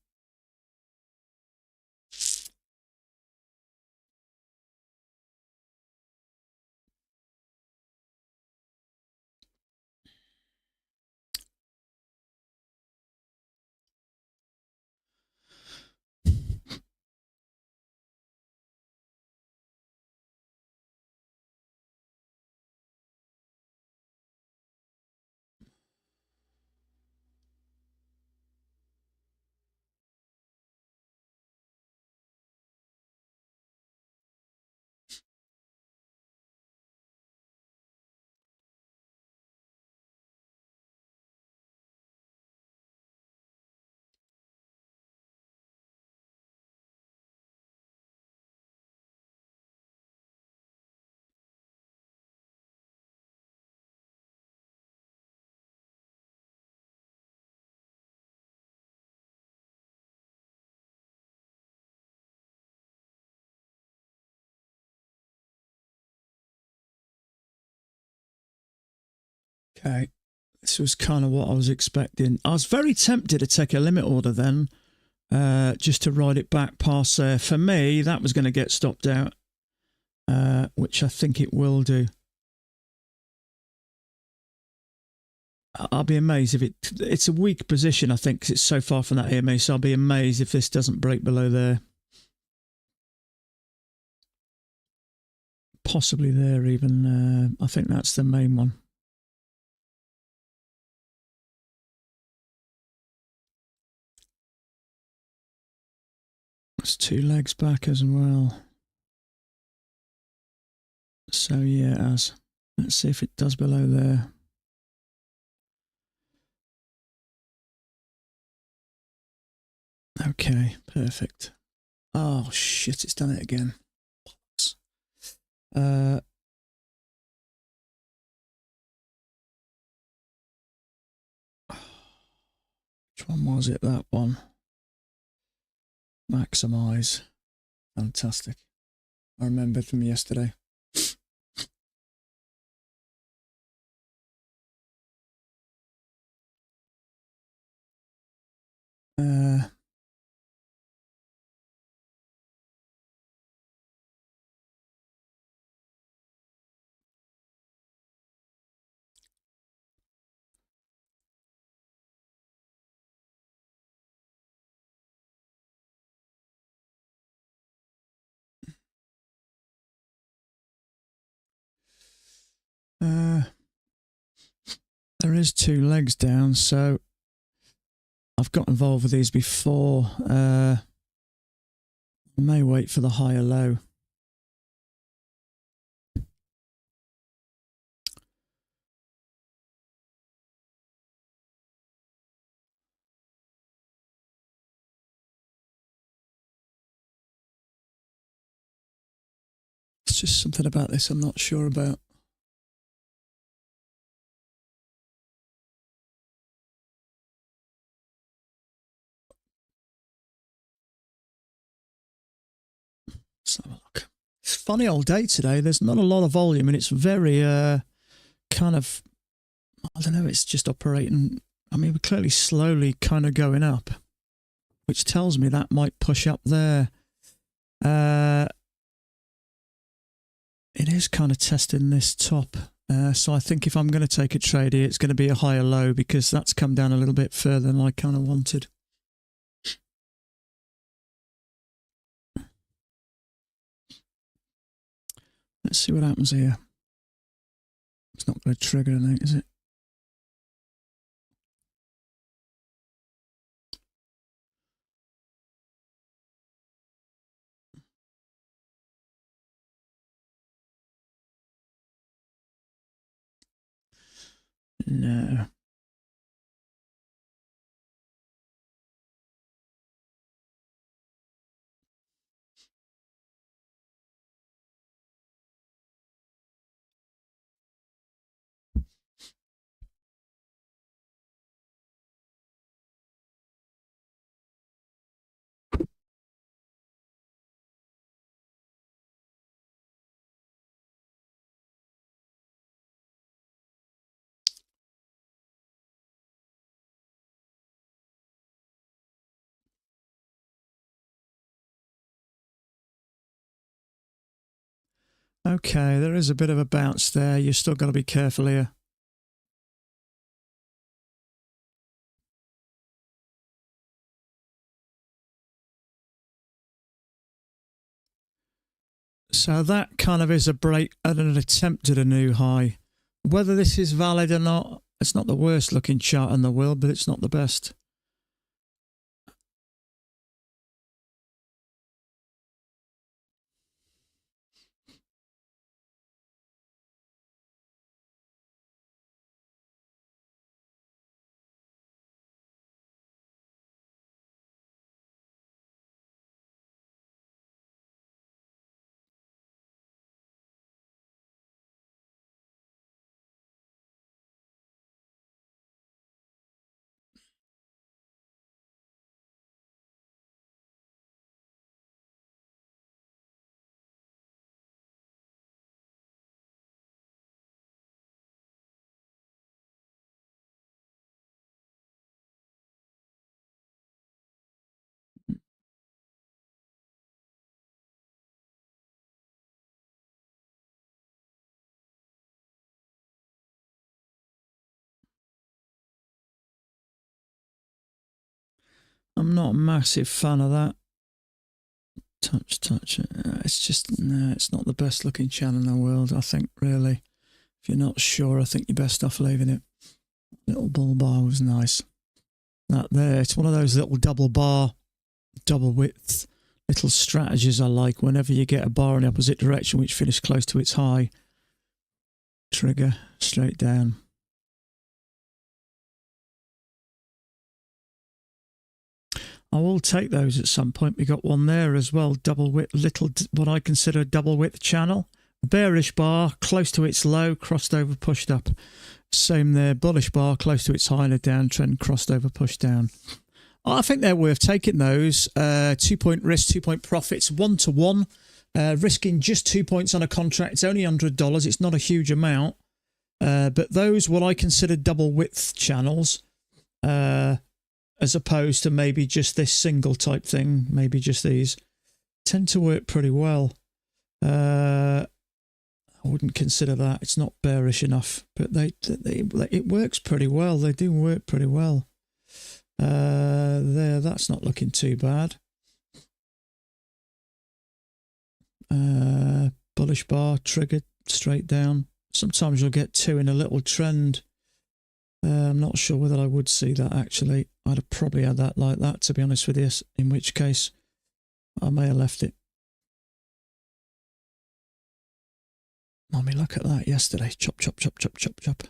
Okay, this was kind of what I was expecting. I was very tempted to take a limit order then, just to ride it back past there. For me, that was going to get stopped out, which I think it will do. I'll be amazed if it's a weak position, I think, because it's so far from that EMA, so I'll be amazed if this doesn't break below there. Possibly there even. I think that's the main one. It's 2 legs back as well. So yeah, let's see if it does below there. Okay, perfect. Oh shit, it's done it again. Which one was it? That one. Maximize. Fantastic. I remembered from yesterday. There is 2 legs down, so I've got involved with these before. I may wait for the higher low. It's just something about this I'm not sure about. Let's have a look. It's a funny old day today. There's not a lot of volume and it's very kind of, I don't know, it's just operating. I mean, we're clearly slowly kind of going up, which tells me that might push up there. It is kind of testing this top. So I think if I'm going to take a trade here, it's going to be a higher low because that's come down a little bit further than I kind of wanted. Let's see what happens here. It's not going to trigger anything, is it? No. Okay, there is a bit of a bounce there. You've still got to be careful here. So that kind of is a break and an attempt at a new high. Whether this is valid or not, it's not the worst looking chart in the world, but it's not the best. I'm not a massive fan of that. Touch. It's just, no, it's not the best looking channel in the world, I think, really. If you're not sure, I think you're best off leaving it. Little bull bar was nice. That there, it's one of those little double bar, double width little strategies I like. Whenever you get a bar in the opposite direction which finished close to its high, trigger straight down. I will take those at some point. We got one there as well, double width, little, what I consider a double width channel. Bearish bar, close to its low, crossed over, pushed up. Same there, bullish bar, close to its high in a downtrend, crossed over, pushed down. I think they're worth taking those. 2 point risk, 2 point profits, 1 to 1. Risking just 2 points on a contract. It's only $100. It's not a huge amount. But those, what I consider double width channels, as opposed to maybe just this single type thing, maybe just these, tend to work pretty well. I wouldn't consider that. It's not bearish enough, but it works pretty well. They do work pretty well. There, that's not looking too bad. Bullish bar, triggered straight down. Sometimes you'll get 2 in a little trend. I'm not sure whether I would see that actually. I'd have probably had that like that, to be honest with you, in which case I may have left it. I mean, look at that yesterday. Chop, chop, chop, chop, chop, chop.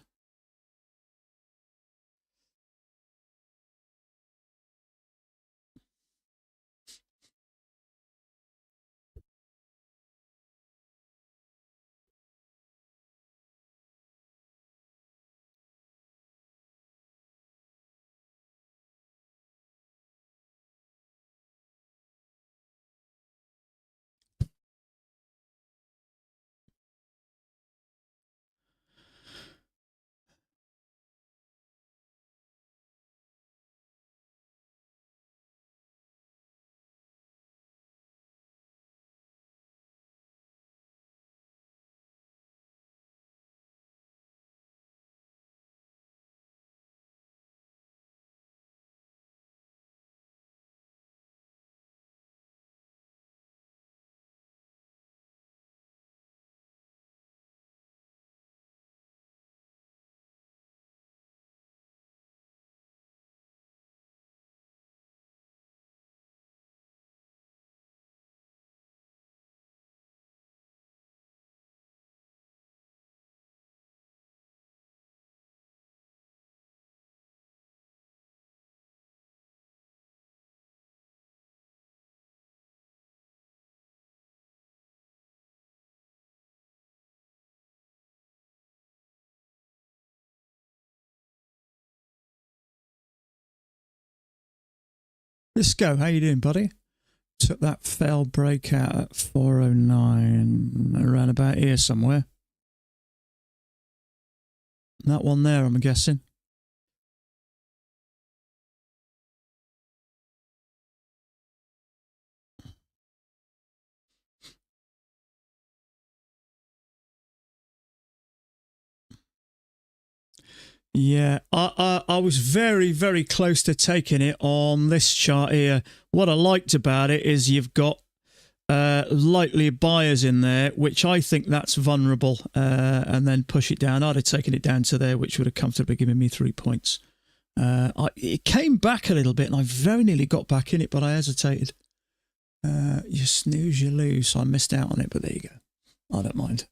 Risco, how you doing, buddy? Took that failed breakout at 409, around about here somewhere. That one there, I'm guessing. Yeah, I was very, very close to taking it on this chart here. What I liked about it is you've got likely buyers in there, which I think that's vulnerable, and then push it down. I'd have taken it down to there, which would have comfortably given me 3 points. It came back a little bit, and I very nearly got back in it, but I hesitated. You snooze, you lose, so I missed out on it, but there you go. I don't mind.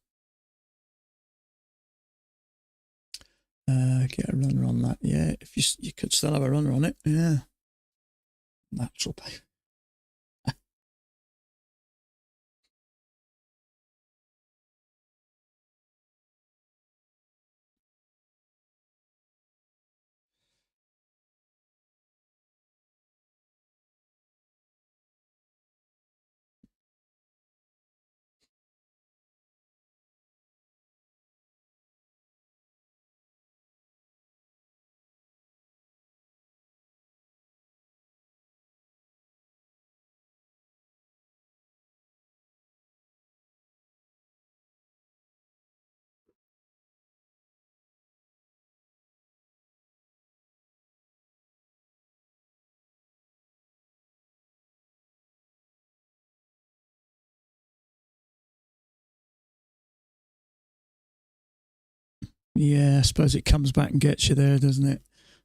Get a runner on that. Yeah, if you could still have a runner on it. Yeah. Natural pay. Yeah, I suppose it comes back and gets you there, doesn't it?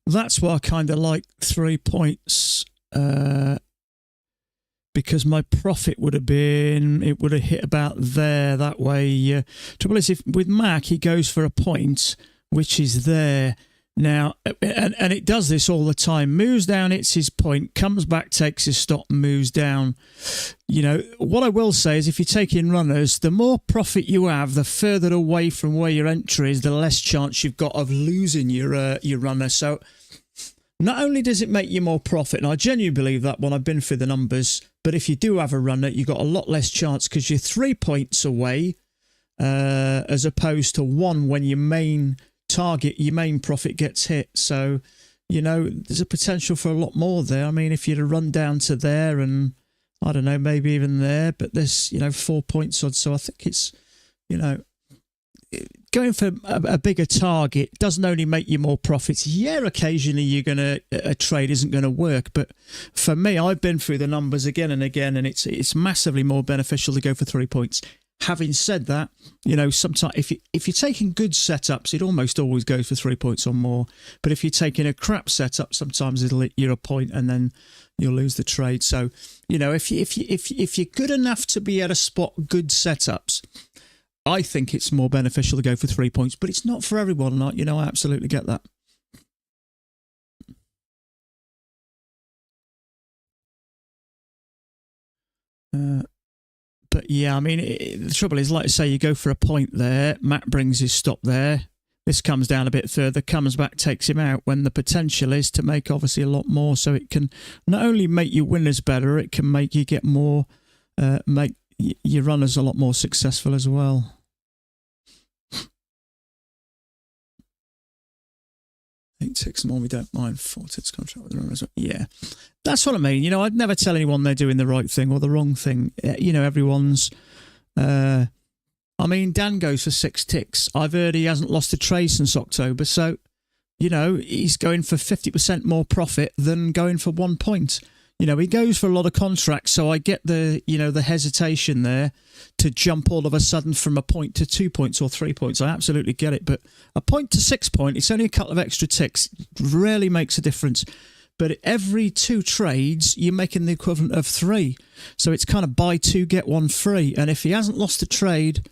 That's why I kind of like 3 points, because my profit would have been, it would have hit about there that way. Trouble is, if with Mac, he goes for a point, which is there. Now, and it does this all the time. Moves down, hits his point, comes back, takes his stop, moves down. You know, what I will say is if you take in runners, the more profit you have, the further away from where your entry is, the less chance you've got of losing your runner. So not only does it make you more profit, and I genuinely believe that when I've been through the numbers, but if you do have a runner, you've got a lot less chance because you're 3 points away as opposed to 1 when your main target, your main profit gets hit. So, you know, there's a potential for a lot more there. I mean, if you'd have run down to there and I don't know, maybe even there, but there's, you know, 4 points odd. So I think it's, you know, going for a bigger target doesn't only make you more profits. Yeah, occasionally you're going to, a trade isn't going to work. But for me, I've been through the numbers again and again, and it's massively more beneficial to go for 3 points. Having said that, sometimes if you're taking good setups, it almost always goes for 3 points or more. But if you're taking a crap setup, sometimes it'll hit you a point and then you'll lose the trade. So, if you're good enough to be able to spot good setups, I think it's more beneficial to go for 3 points. But it's not for everyone. I absolutely get that. But yeah, I mean, the trouble is, like I say, you go for a point there. Matt brings his stop there. This comes down a bit further, comes back, takes him out, when the potential is to make obviously a lot more. So it can not only make your winners better, it can make you get more, make your runners a lot more successful as well. Eight ticks more, we don't mind. 4 ticks contract with the runners. Yeah, that's what I mean. I'd never tell anyone they're doing the right thing or the wrong thing. Everyone's. I mean, Dan goes for 6 ticks. I've heard he hasn't lost a trade since October, so he's going for 50% more profit than going for 1 point. He goes for a lot of contracts, so I get the the hesitation there to jump all of a sudden from a point to 2 points or 3 points. I absolutely get it, but a point to 6 point, it's only a couple of extra ticks, rarely makes a difference. But every 2 trades, you're making the equivalent of 3. So it's kind of buy 2, get 1 free. And if he hasn't lost a trade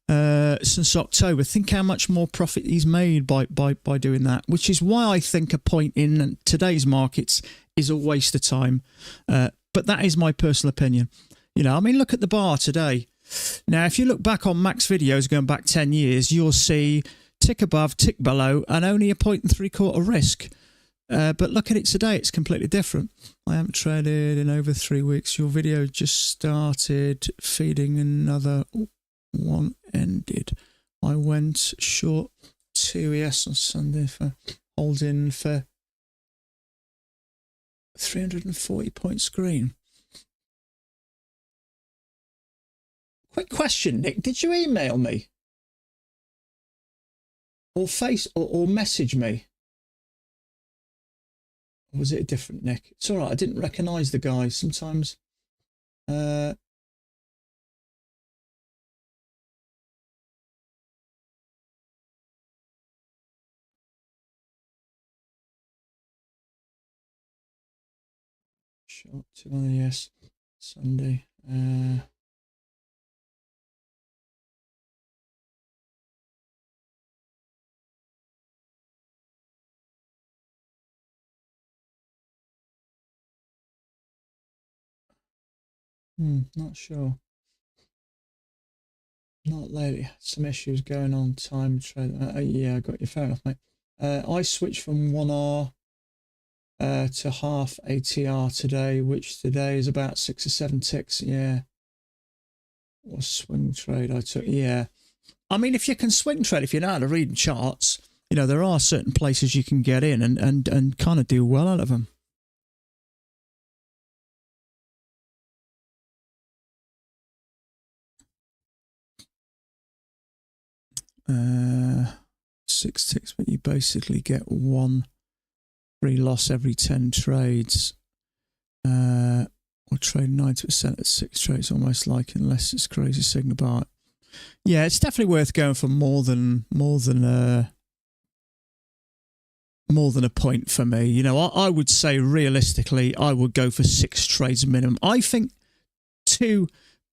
since October, think how much more profit he's made by doing that, which is why I think a point in today's markets is a waste of time. But that is my personal opinion. I mean, look at the bar today. Now, if you look back on Mac's videos going back 10 years, you'll see tick above, tick below, and only a 1.75 risk. But look at it today, it's completely different. I haven't traded in over 3 weeks. Your video just started feeding, another one ended. I went short 2 ES on Sunday for holding for 340 point screen. Quick question, Nick. Did you email me? Or or message me? Or was it a different Nick? It's all right. I didn't recognise the guy. Sometimes. Short 2 on the yes. Sunday. Not sure. Not lately. Some issues going on. Time trade. Yeah, I got you. Fair enough, mate. I switched from 1R to half ATR today, which today is about 6 or 7 ticks. Yeah. Or swing trade I took. Yeah. I mean, if you can swing trade, if you know how to read charts, there are certain places you can get in and kind of do well out of them. 6 ticks, but you basically get 1 free loss every 10 trades. Or trade 90% at 6 trades, almost like, unless it's crazy signal bar. Yeah, it's definitely worth going for more than a point for me. I would say realistically, I would go for 6 trades minimum. I think 2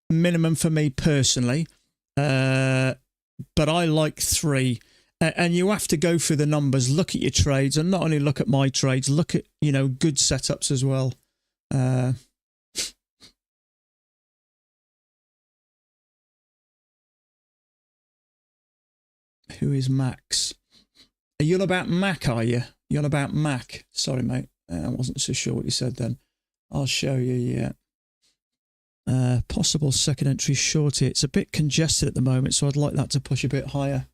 minimum for me personally. But I like 3, and you have to go through the numbers, look at your trades, and not only look at my trades, look at good setups as well. Who is Max? Are you on about Mac? Are you? You're on about Mac? Sorry, mate. I wasn't so sure what you said then. I'll show you. Yeah. Possible second entry shorty. It's a bit congested at the moment, so I'd like that to push a bit higher.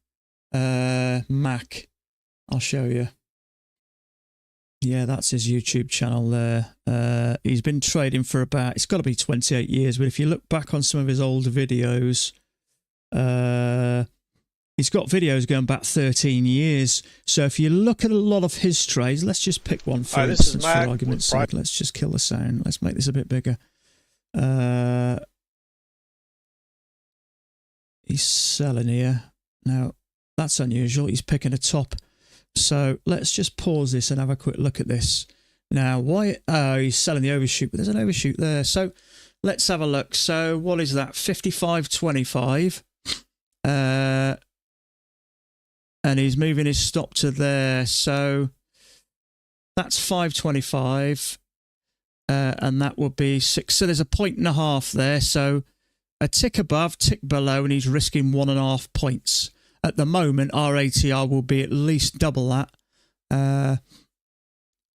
Mac, I'll show you. Yeah, that's his YouTube channel there. He's been trading for about, it's got to be 28 years, but if you look back on some of his older videos, he's got videos going back 13 years. So if you look at a lot of his trades, let's just pick one for instance, for argument's sake. Let's just kill the sound. Let's make this a bit bigger. He's selling here. Now, that's unusual. He's picking a top. So let's just pause this and have a quick look at this. Now, why? Oh, he's selling the overshoot, but there's an overshoot there. So let's have a look. So what is that? 55.25. And he's moving his stop to there. So that's 5.25. And that would be 6. So there's a 1.5 there. So a tick above, tick below, and he's risking 1.5 points. At the moment, our ATR will be at least double that.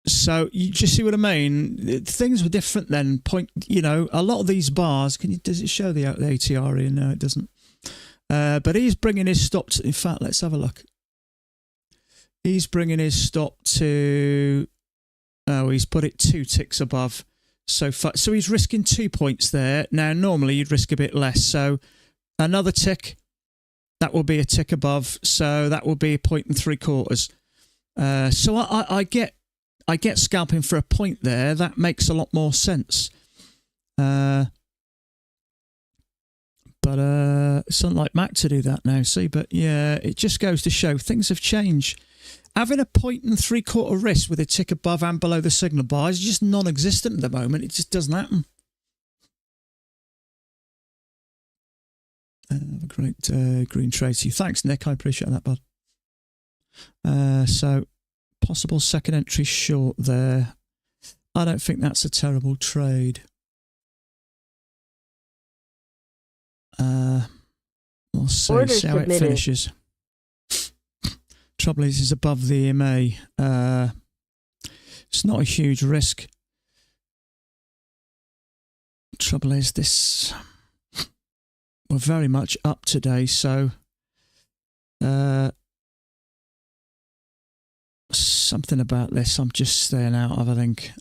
So you just see what I mean? Things were different then. A lot of these bars, does it show the ATR here? No, it doesn't. But he's bringing his stop to, in fact, let's have a look. He's bringing his stop to, he's put it 2 ticks above. So he's risking 2 points there. Now, normally you'd risk a bit less. So another tick, that will be a tick above. So that will be a 1.75. So I get scalping for a point there. That makes a lot more sense. But it's unlike Mac to do that now, see? But yeah, it just goes to show things have changed. Having a 1.75 risk with a tick above and below the signal bar is just non-existent at the moment. It just doesn't happen. Have a great green trade to you. Thanks, Nick. I appreciate that, bud. So, possible second entry short there. I don't think that's a terrible trade. We'll see how it finishes. Trouble is above the EMA. It's not a huge risk. Trouble is this, we're very much up today, so something about this I'm just staying out of, I think.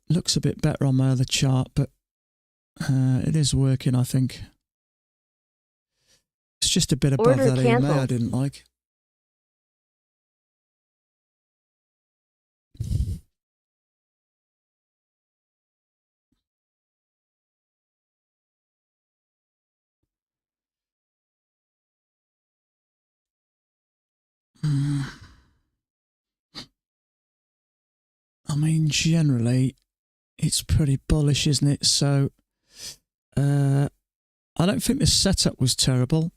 Looks a bit better on my other chart, but it is working, I think. It's just a bit above that EMA I didn't like. I mean, generally, it's pretty bullish, isn't it? So, I don't think the setup was terrible.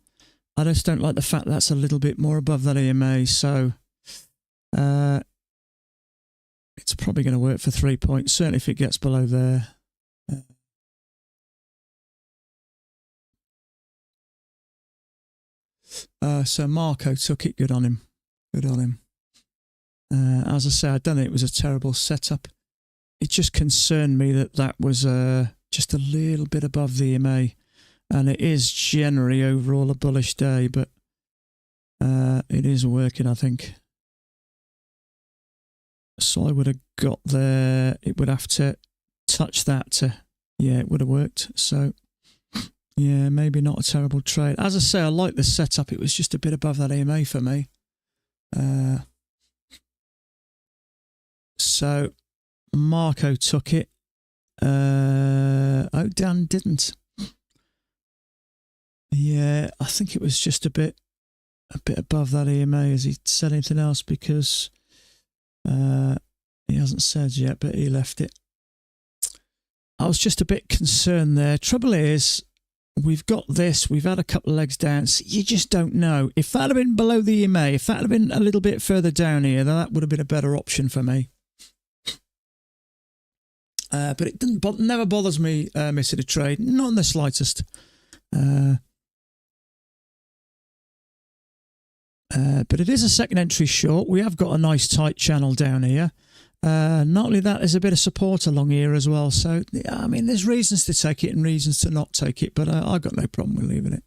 I just don't like the fact that's a little bit more above that EMA. So, it's probably going to work for 3 points, certainly if it gets below there. So Marco took it. Good on him. Good on him. As I say, I don't think it was a terrible setup. It just concerned me that was just a little bit above the EMA. And it is generally overall a bullish day, but it is working, I think. So I would have got there. It would have to touch that to, yeah, it would have worked. So, yeah, maybe not a terrible trade. As I say, I like the setup. It was just a bit above that EMA for me. So Marco took it. Oh, Dan didn't. Yeah, I think it was just a bit above that EMA. Has he said anything else? Because he hasn't said yet, but he left it. I was just a bit concerned there. Trouble is, we've got this. We've had a couple of legs down. So you just don't know. If that had been below the EMA, if that had been a little bit further down here, then that would have been a better option for me. But it never bothers me missing a trade. Not in the slightest. But it is a second entry short. We have got a nice tight channel down here. Not only that, there's a bit of support along here as well. So, yeah, I mean, there's reasons to take it and reasons to not take it, but I've got no problem with leaving it.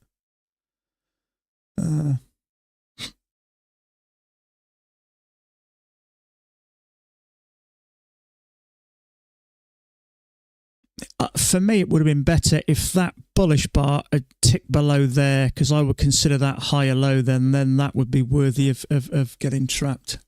For me, it would have been better if that bullish bar had ticked below there, because I would consider that higher low, then that would be worthy of getting trapped.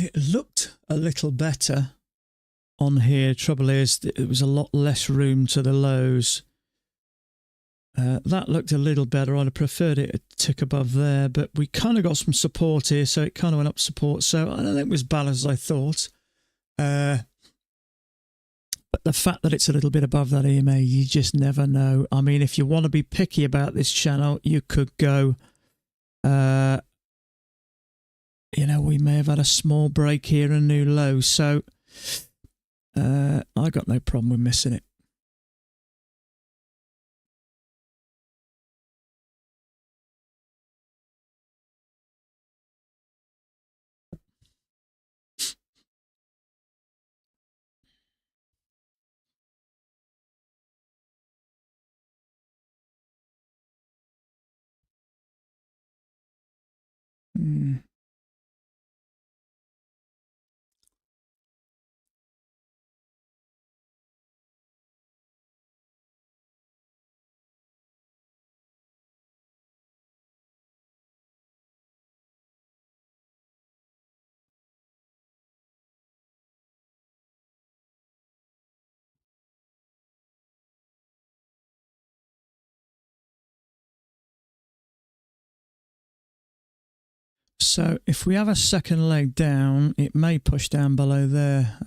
It looked a little better on here. Trouble is, it was a lot less room to the lows. That looked a little better. I'd have preferred it a tick above there, but we kind of got some support here, so it kind of went up support. So I don't think it was balanced as I thought. But the fact that it's a little bit above that EMA, you just never know. I mean, if you want to be picky about this channel, you could go, you know, we may have had a small break here and a new low. So I got no problem with missing it. So if we have a second leg down, it may push down below there.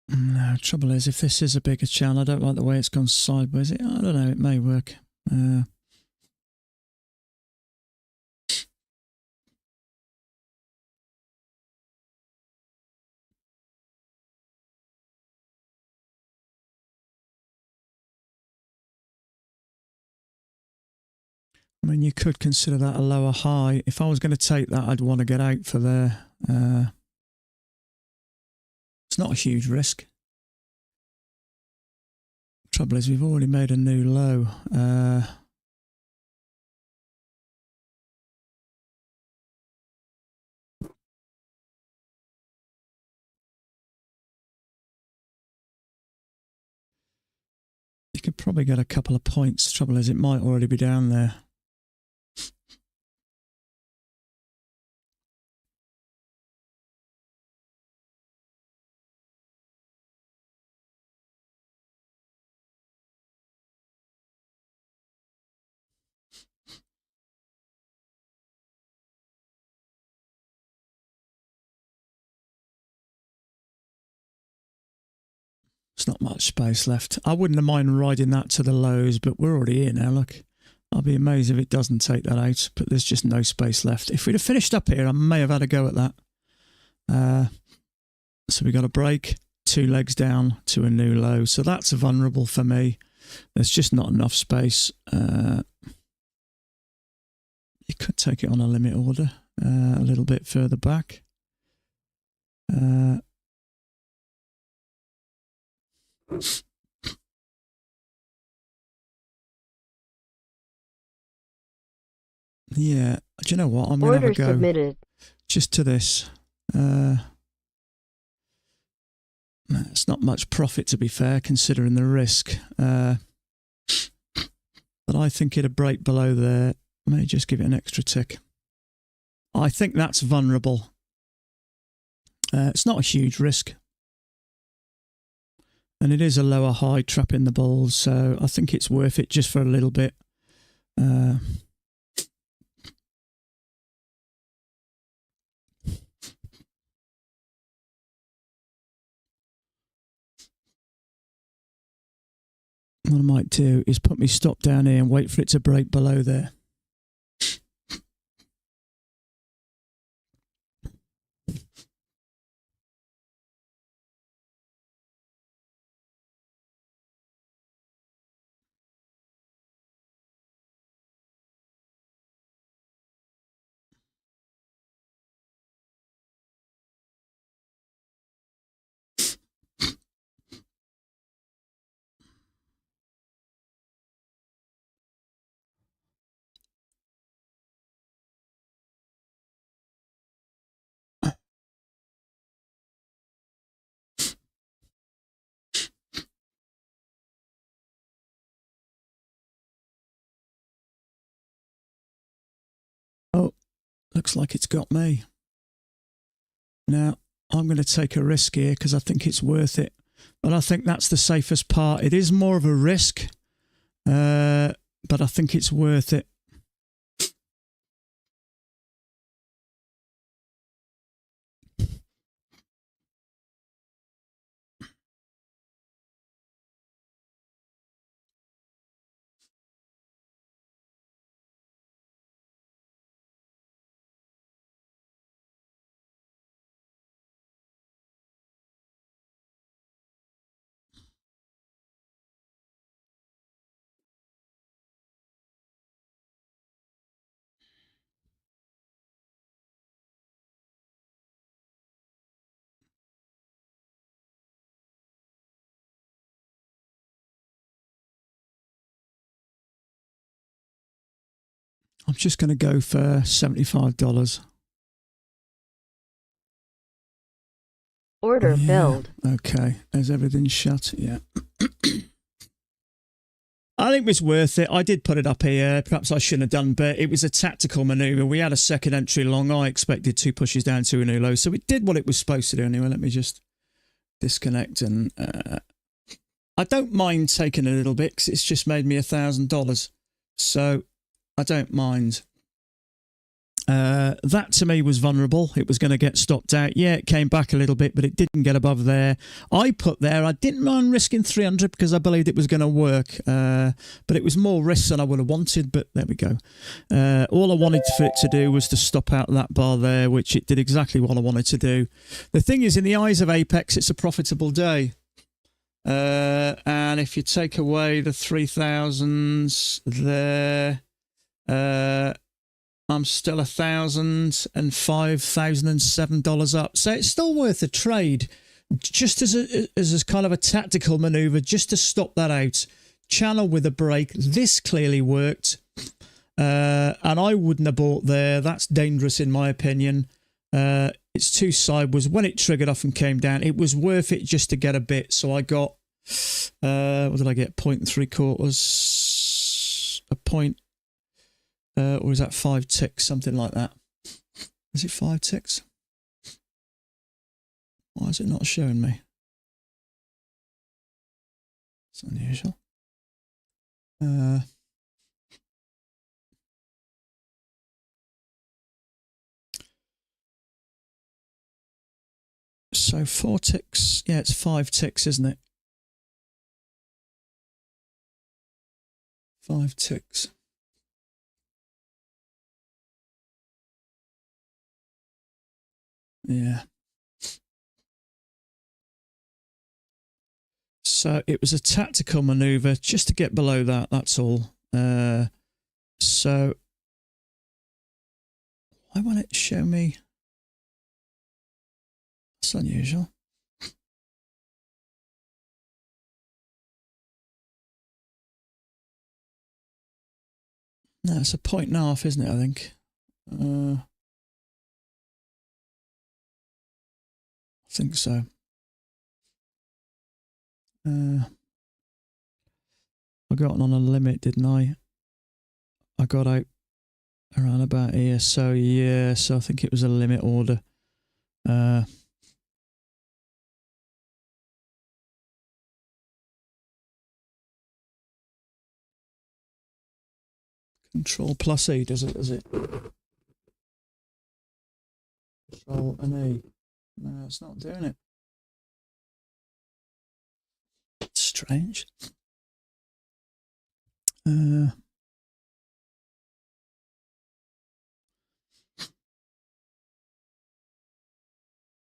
No, trouble is, if this is a bigger channel, I don't like the way it's gone sideways. I don't know, it may work. I mean, you could consider that a lower high. If I was going to take that, I'd want to get out for there. It's not a huge risk. Trouble is, we've already made a new low. You could probably get a couple of points. The trouble is, it might already be down there. There's not much space left. I wouldn't have mind riding that to the lows, but we're already here now, look. I'll be amazed if it doesn't take that out, but there's just no space left. If we'd have finished up here, I may have had a go at that. So we got a break, 2 legs down to a new low. So that's vulnerable for me. There's just not enough space. You could take it on a limit order a little bit further back. Yeah, do you know what? I'm going to have a go submitted. just to this. It's not much profit, to be fair, considering the risk. But I think it'd break below there. May just give it an extra tick. I think that's vulnerable. It's not a huge risk. And it is a lower high trapping the balls, so I think it's worth it just for a little bit. What I might do is put my stop down here and wait for it to break below there. Looks like it's got me. Now, I'm going to take a risk here because I think it's worth it. But I think that's the safest part. It is more of a risk, but I think it's worth it. I'm just going to go for $75. Order filled. Okay, is everything shut? Yeah. I think it was worth it. I did put it up here. Perhaps I shouldn't have done, but it was a tactical manoeuvre. We had a second entry long. I expected 2 pushes down, 2 a new low. So it did what it was supposed to do anyway. Let me just disconnect. And I don't mind taking a little bit because it's just made me $1,000. So I don't mind. That to me was vulnerable. It was going to get stopped out. Yeah, it came back a little bit, but it didn't get above there. I put there, I didn't mind risking 300 because I believed it was going to work. But it was more risk than I would have wanted, but there we go. All I wanted for it to do was to stop out that bar there, which it did exactly what I wanted to do. The thing is, in the eyes of Apex, it's a profitable day. And if you take away the 3,000s there, I'm still $1,000 and $5,007 up. So it's still worth a trade, just as a kind of a tactical maneuver, just to stop that out. Channel with a break. This clearly worked. And I wouldn't have bought there. That's dangerous in my opinion. It's too sideways. When it triggered off and came down, it was worth it just to get a bit. So I got, what did I get? 0.75. A point. Or is that 5 ticks? Something like that. Is it 5 ticks? Why is it not showing me? It's unusual. So 4 ticks. Yeah, it's 5 ticks, isn't it? 5 ticks. Yeah. So it was a tactical maneuver just to get below that. That's all. So why won't it show me? That's unusual. No, it's a 1.5, isn't it? I think. I think so. I got on a limit, didn't I? I got out around about here. So yeah, so I think it was a limit order. Control plus E, does it? Control and E. No, it's not doing it. Strange.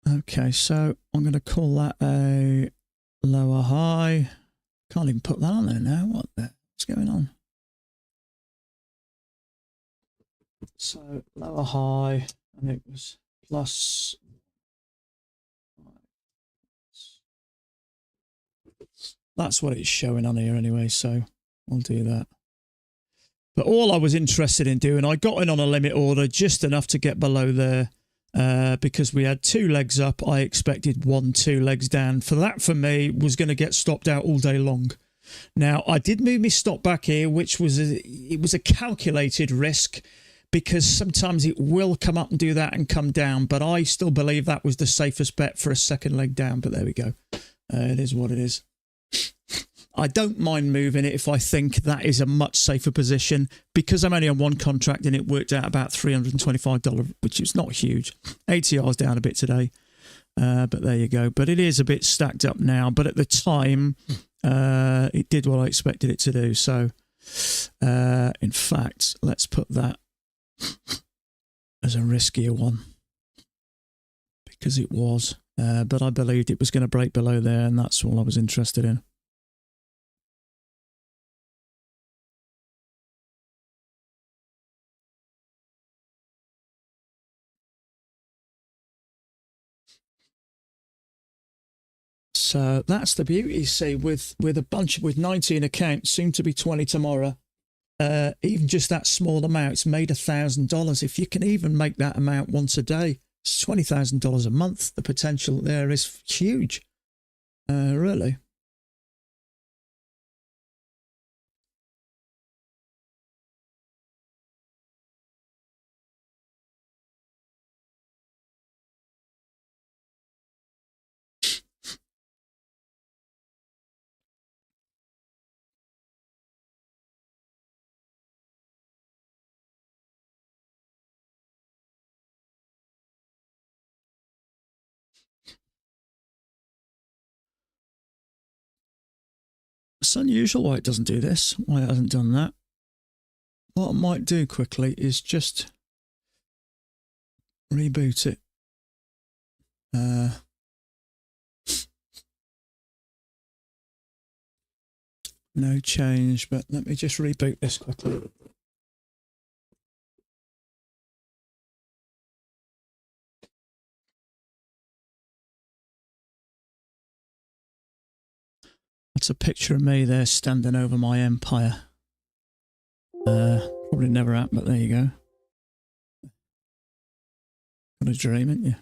Okay, so I'm going to call that a lower high. Can't even put that on there now. What's going on? So lower high, and it was plus. That's what it's showing on here anyway, so I'll do that. But all I was interested in doing, I got in on a limit order just enough to get below there because we had 2 legs up. I expected 2 legs down. For that, for me, was going to get stopped out all day long. Now, I did move my stop back here, which was it was a calculated risk, because sometimes it will come up and do that and come down. But I still believe that was the safest bet for a second leg down. But there we go. It is what it is. I don't mind moving it if I think that is a much safer position, because I'm only on one contract and it worked out about $325, which is not huge. ATR's down a bit today, but there you go. But it is a bit stacked up now. But at the time, it did what I expected it to do. So, in fact, let's put that as a riskier one, because it was. But I believed it was going to break below there, and that's all I was interested in. So that's the beauty, see, with a bunch with 19 accounts, soon to be 20 tomorrow. Even just that small amount, it's made $1,000. If you can even make that amount once a day, it's $20,000 a month. The potential there is huge, really. It's unusual why it doesn't do this, why it hasn't done that. What I might do quickly is just reboot it. No change, but let me just reboot this quickly. That's a picture of me there standing over my empire. Probably never happened, but there you go. Got a dream, ain't you?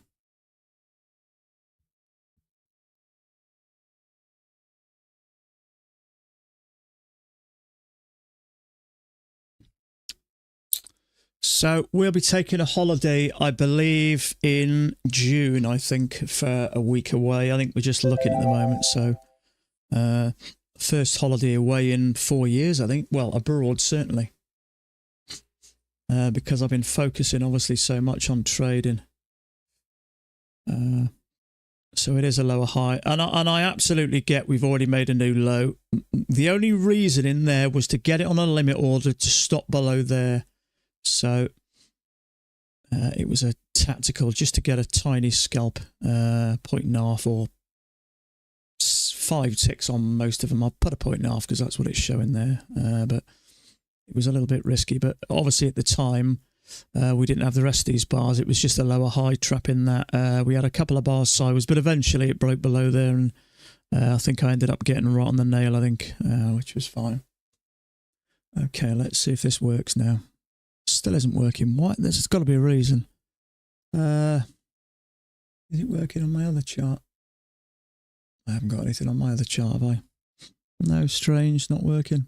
So we'll be taking a holiday, I believe, in June, I think, for a week away. I think we're just looking at the moment. So first holiday away in 4 years, I think. Well, abroad, certainly. Because I've been focusing, obviously, so much on trading. So it is a lower high. And I absolutely get we've already made a new low. The only reason in there was to get it on a limit order to stop below there. So it was a tactical just to get a tiny scalp, 0.5 or 5 ticks on most of them. I'll put a 0.5 because that's what it's showing there. But it was a little bit risky. But obviously at the time, we didn't have the rest of these bars. It was just a lower high trap in that. We had a couple of bars sideways, but eventually it broke below there. And I think I ended up getting right on the nail, I think, which was fine. Okay, let's see if this works now. Still isn't working. Why? There's got to be a reason. Is it working on my other chart? I haven't got anything on my other chart, have I? No, strange, not working.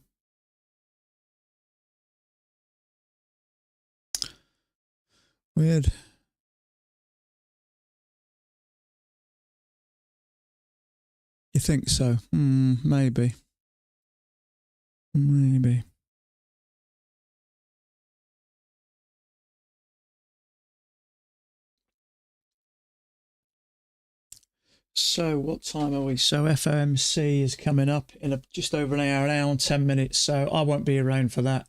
Weird. You think so? Maybe. Maybe. So what time are we? So FOMC is coming up in just over an hour and 10 minutes. So I won't be around for that.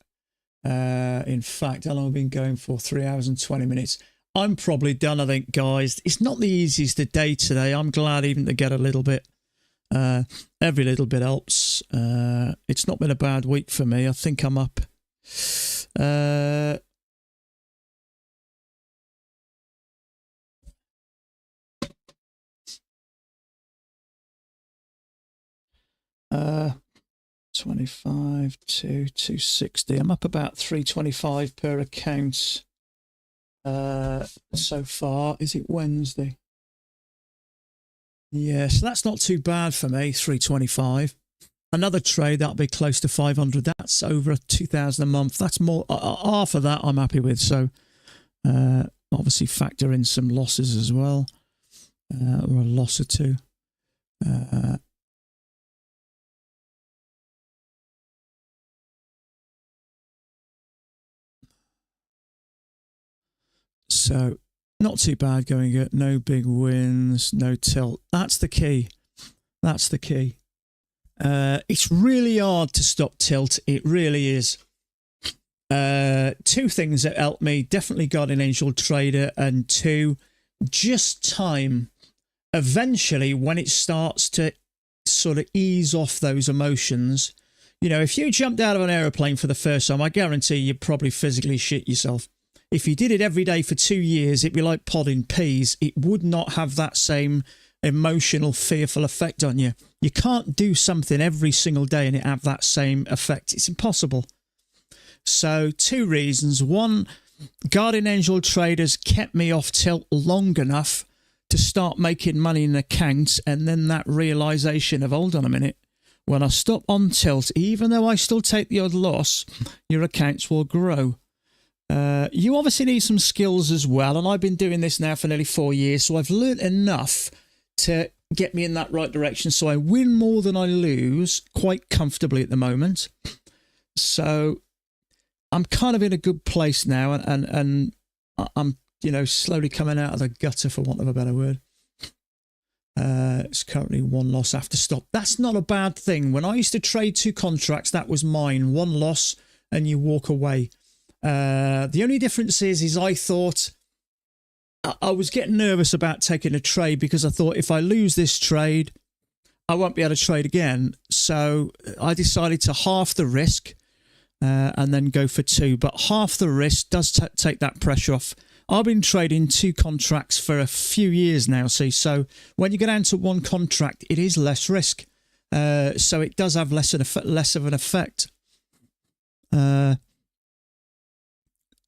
In fact, how long have I been going for? 3 hours and 20 minutes. I'm probably done, I think, guys. It's not the easiest day today. I'm glad even to get a little bit. Every little bit helps. It's not been a bad week for me. I think I'm up. 25 to 260. I'm up about 325 per account so far. Is it Wednesday? Yeah, so that's not too bad for me, 325. Another trade that'll be close to 500. That's over 2,000 a month. That's more. Half of that I'm happy with. So obviously factor in some losses as well, or a loss or two. So not too bad going at no big wins, no tilt. That's the key. That's the key. It's really hard to stop tilt. It really is. Two things that helped me, definitely Guardian Angel Trader, and two, just time. Eventually, when it starts to sort of ease off those emotions, you know, if you jumped out of an aeroplane for the first time, I guarantee you'd probably physically shit yourself. If you did it every day for 2 years, it'd be like podding peas. It would not have that same emotional, fearful effect on you. You can't do something every single day and it have that same effect. It's impossible. So, two reasons. One, Guardian Angel Traders kept me off tilt long enough to start making money in accounts, and then that realization of, hold on a minute, when I stop on tilt, even though I still take the odd loss, your accounts will grow. You obviously need some skills as well, and I've been doing this now for nearly 4 years, so I've learnt enough to get me in that right direction. So I win more than I lose quite comfortably at the moment. So I'm kind of in a good place now, and I'm, you know, slowly coming out of the gutter, for want of a better word. It's currently one loss after stop. That's not a bad thing. When I used to trade 2 contracts, that was mine. One loss and you walk away. The only difference is I thought I was getting nervous about taking a trade because I thought if I lose this trade, I won't be able to trade again. So I decided to half the risk and then go for 2. But half the risk does take that pressure off. I've been trading 2 contracts for a few years now, see. So when you go down to 1 contract, it is less risk. So it does have less of an effect.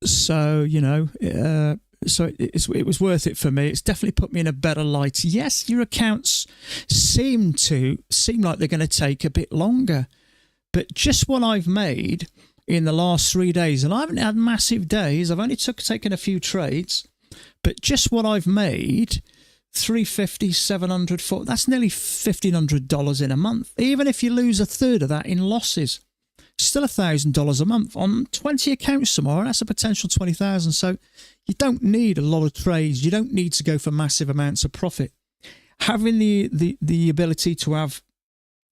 So, you know, it was worth it for me. It's definitely put me in a better light. Yes, your accounts seem like they're going to take a bit longer. But just what I've made in the last 3 days, and I haven't had massive days, I've only taken a few trades, but just what I've made, $350, $700, that's nearly $1,500 in a month. Even if you lose a third of that in losses, still $1,000 a month on 20 accounts tomorrow. That's a potential 20,000. So you don't need a lot of trades. You don't need to go for massive amounts of profit. Having the ability to have,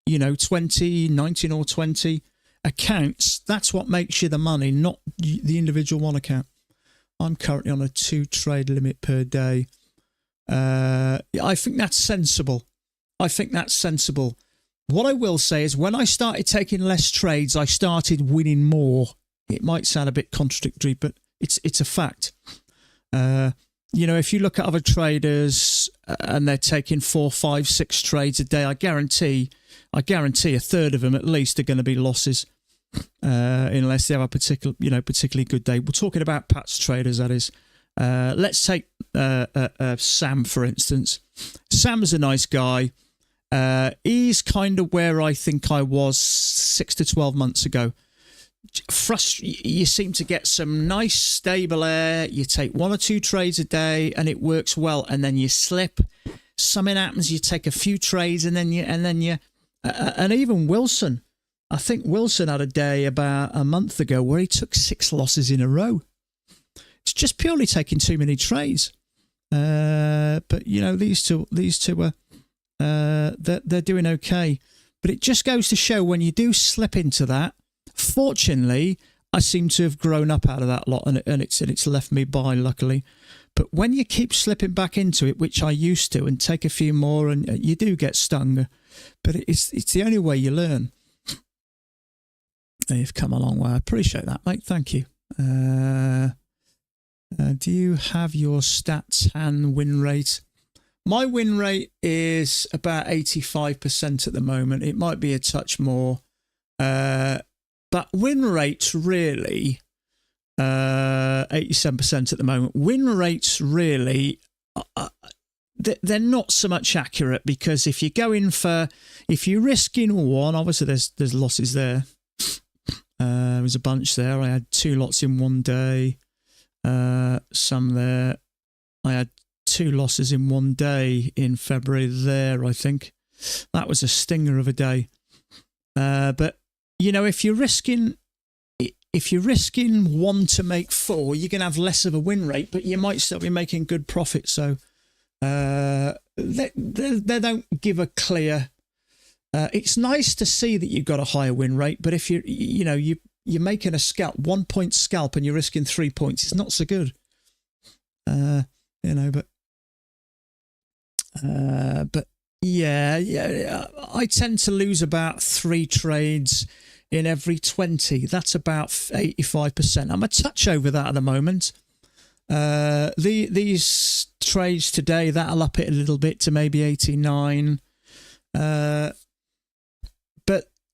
you know, 20, 19 or 20 accounts, that's what makes you the money, not the individual one account. I'm currently on a 2 trade limit per day. I think that's sensible. What I will say is when I started taking less trades, I started winning more. It might sound a bit contradictory, but it's a fact. You know, if you look at other traders and they're taking 4, 5, 6 trades a day, I guarantee a third of them at least are going to be losses, unless they have a particularly good day. We're talking about Pat's traders, that is. Let's take Sam, for instance. Sam's a nice guy. He's kind of where I think I was 6 to 12 months ago. You seem to get some nice stable air. You take 1 or 2 trades a day and it works well, and then you slip. Something happens. You take a few trades and then and even Wilson. I think Wilson had a day about a month ago where he took 6 losses in a row. It's just purely taking too many trades. But you know, these two are. They're doing okay, but it just goes to show when you do slip into that. Fortunately, I seem to have grown up out of that lot, and it's left me by, luckily. But when you keep slipping back into it, which I used to, and take a few more, and you do get stung. But it's the only way you learn. You've come a long way. I appreciate that, mate. Thank you. Do you have your stats and win rate? My win rate is about 85% at the moment. It might be a touch more. But win rates really, 87% at the moment. Win rates really, they're not so much accurate, because if you're risking one, obviously there's losses there. There was a bunch there. I had 2 lots in one day. Some there. I had 2 losses in one day in February there, I think. That was a stinger of a day. But, if you're risking 1 to make 4, you're going to have less of a win rate, but you might still be making good profit. So they don't give a clear... it's nice to see that you've got a higher win rate, but if you're making a scalp, 1 point scalp, and you're risking 3 points, it's not so good. But yeah, I tend to lose about 3 trades in every 20. That's about 85%. I'm a touch over that at the moment. These trades today, that'll up it a little bit to maybe 89. But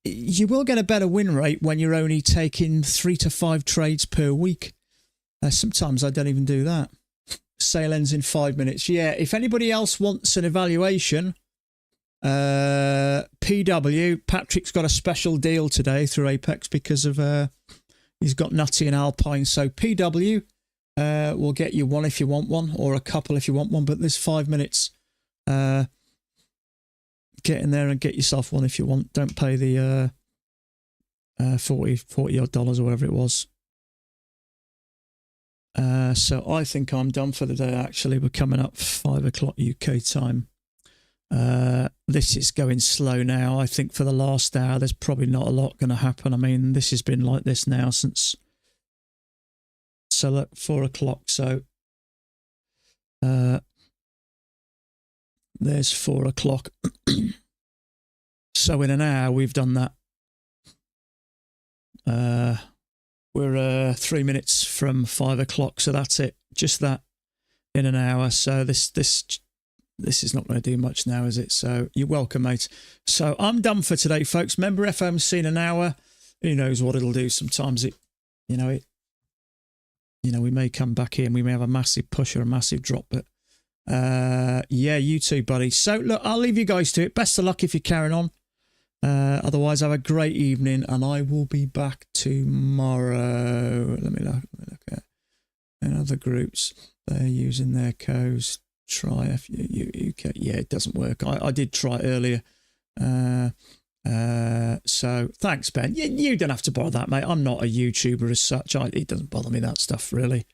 you will get a better win rate when you're only taking 3 to 5 trades per week. Sometimes I don't even do that. Sale ends in 5 minutes. Yeah, if anybody else wants an evaluation, PW, Patrick's got a special deal today through Apex because of he's got Nutty and Alpine. So PW will get you one if you want one, or a couple if you want one. But there's 5 minutes. Get in there and get yourself one if you want. Don't pay the $40 odd or whatever it was. So I think I'm done for the day, actually. We're coming up 5 o'clock UK time. This is going slow now. I think for the last hour, there's probably not a lot going to happen. I mean, this has been like this now since 4 o'clock. So there's 4 o'clock. So in an hour, we've done that. We're 3 minutes from 5 o'clock, so that's it. Just that in an hour. So this is not going to do much now, is it? So you're welcome, mate. So I'm done for today, folks. Remember, FOMC in an hour. Who knows what it'll do? Sometimes we may come back in. We may have a massive push or a massive drop, but yeah, you too, buddy. So look, I'll leave you guys to it. Best of luck if you're carrying on. Otherwise, have a great evening, and I will be back tomorrow. Let me look at other groups. They're using their codes. Try UK. Yeah, it doesn't work. I did try earlier. So thanks, Ben. You don't have to bother that, mate. I'm not a YouTuber as such. It doesn't bother me, that stuff, really.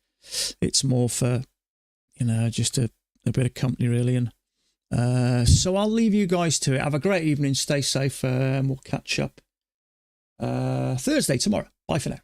It's more for, just a bit of company, really. And so I'll leave you guys to it. Have a great evening. Stay safe, and we'll catch up Thursday tomorrow. Bye for now.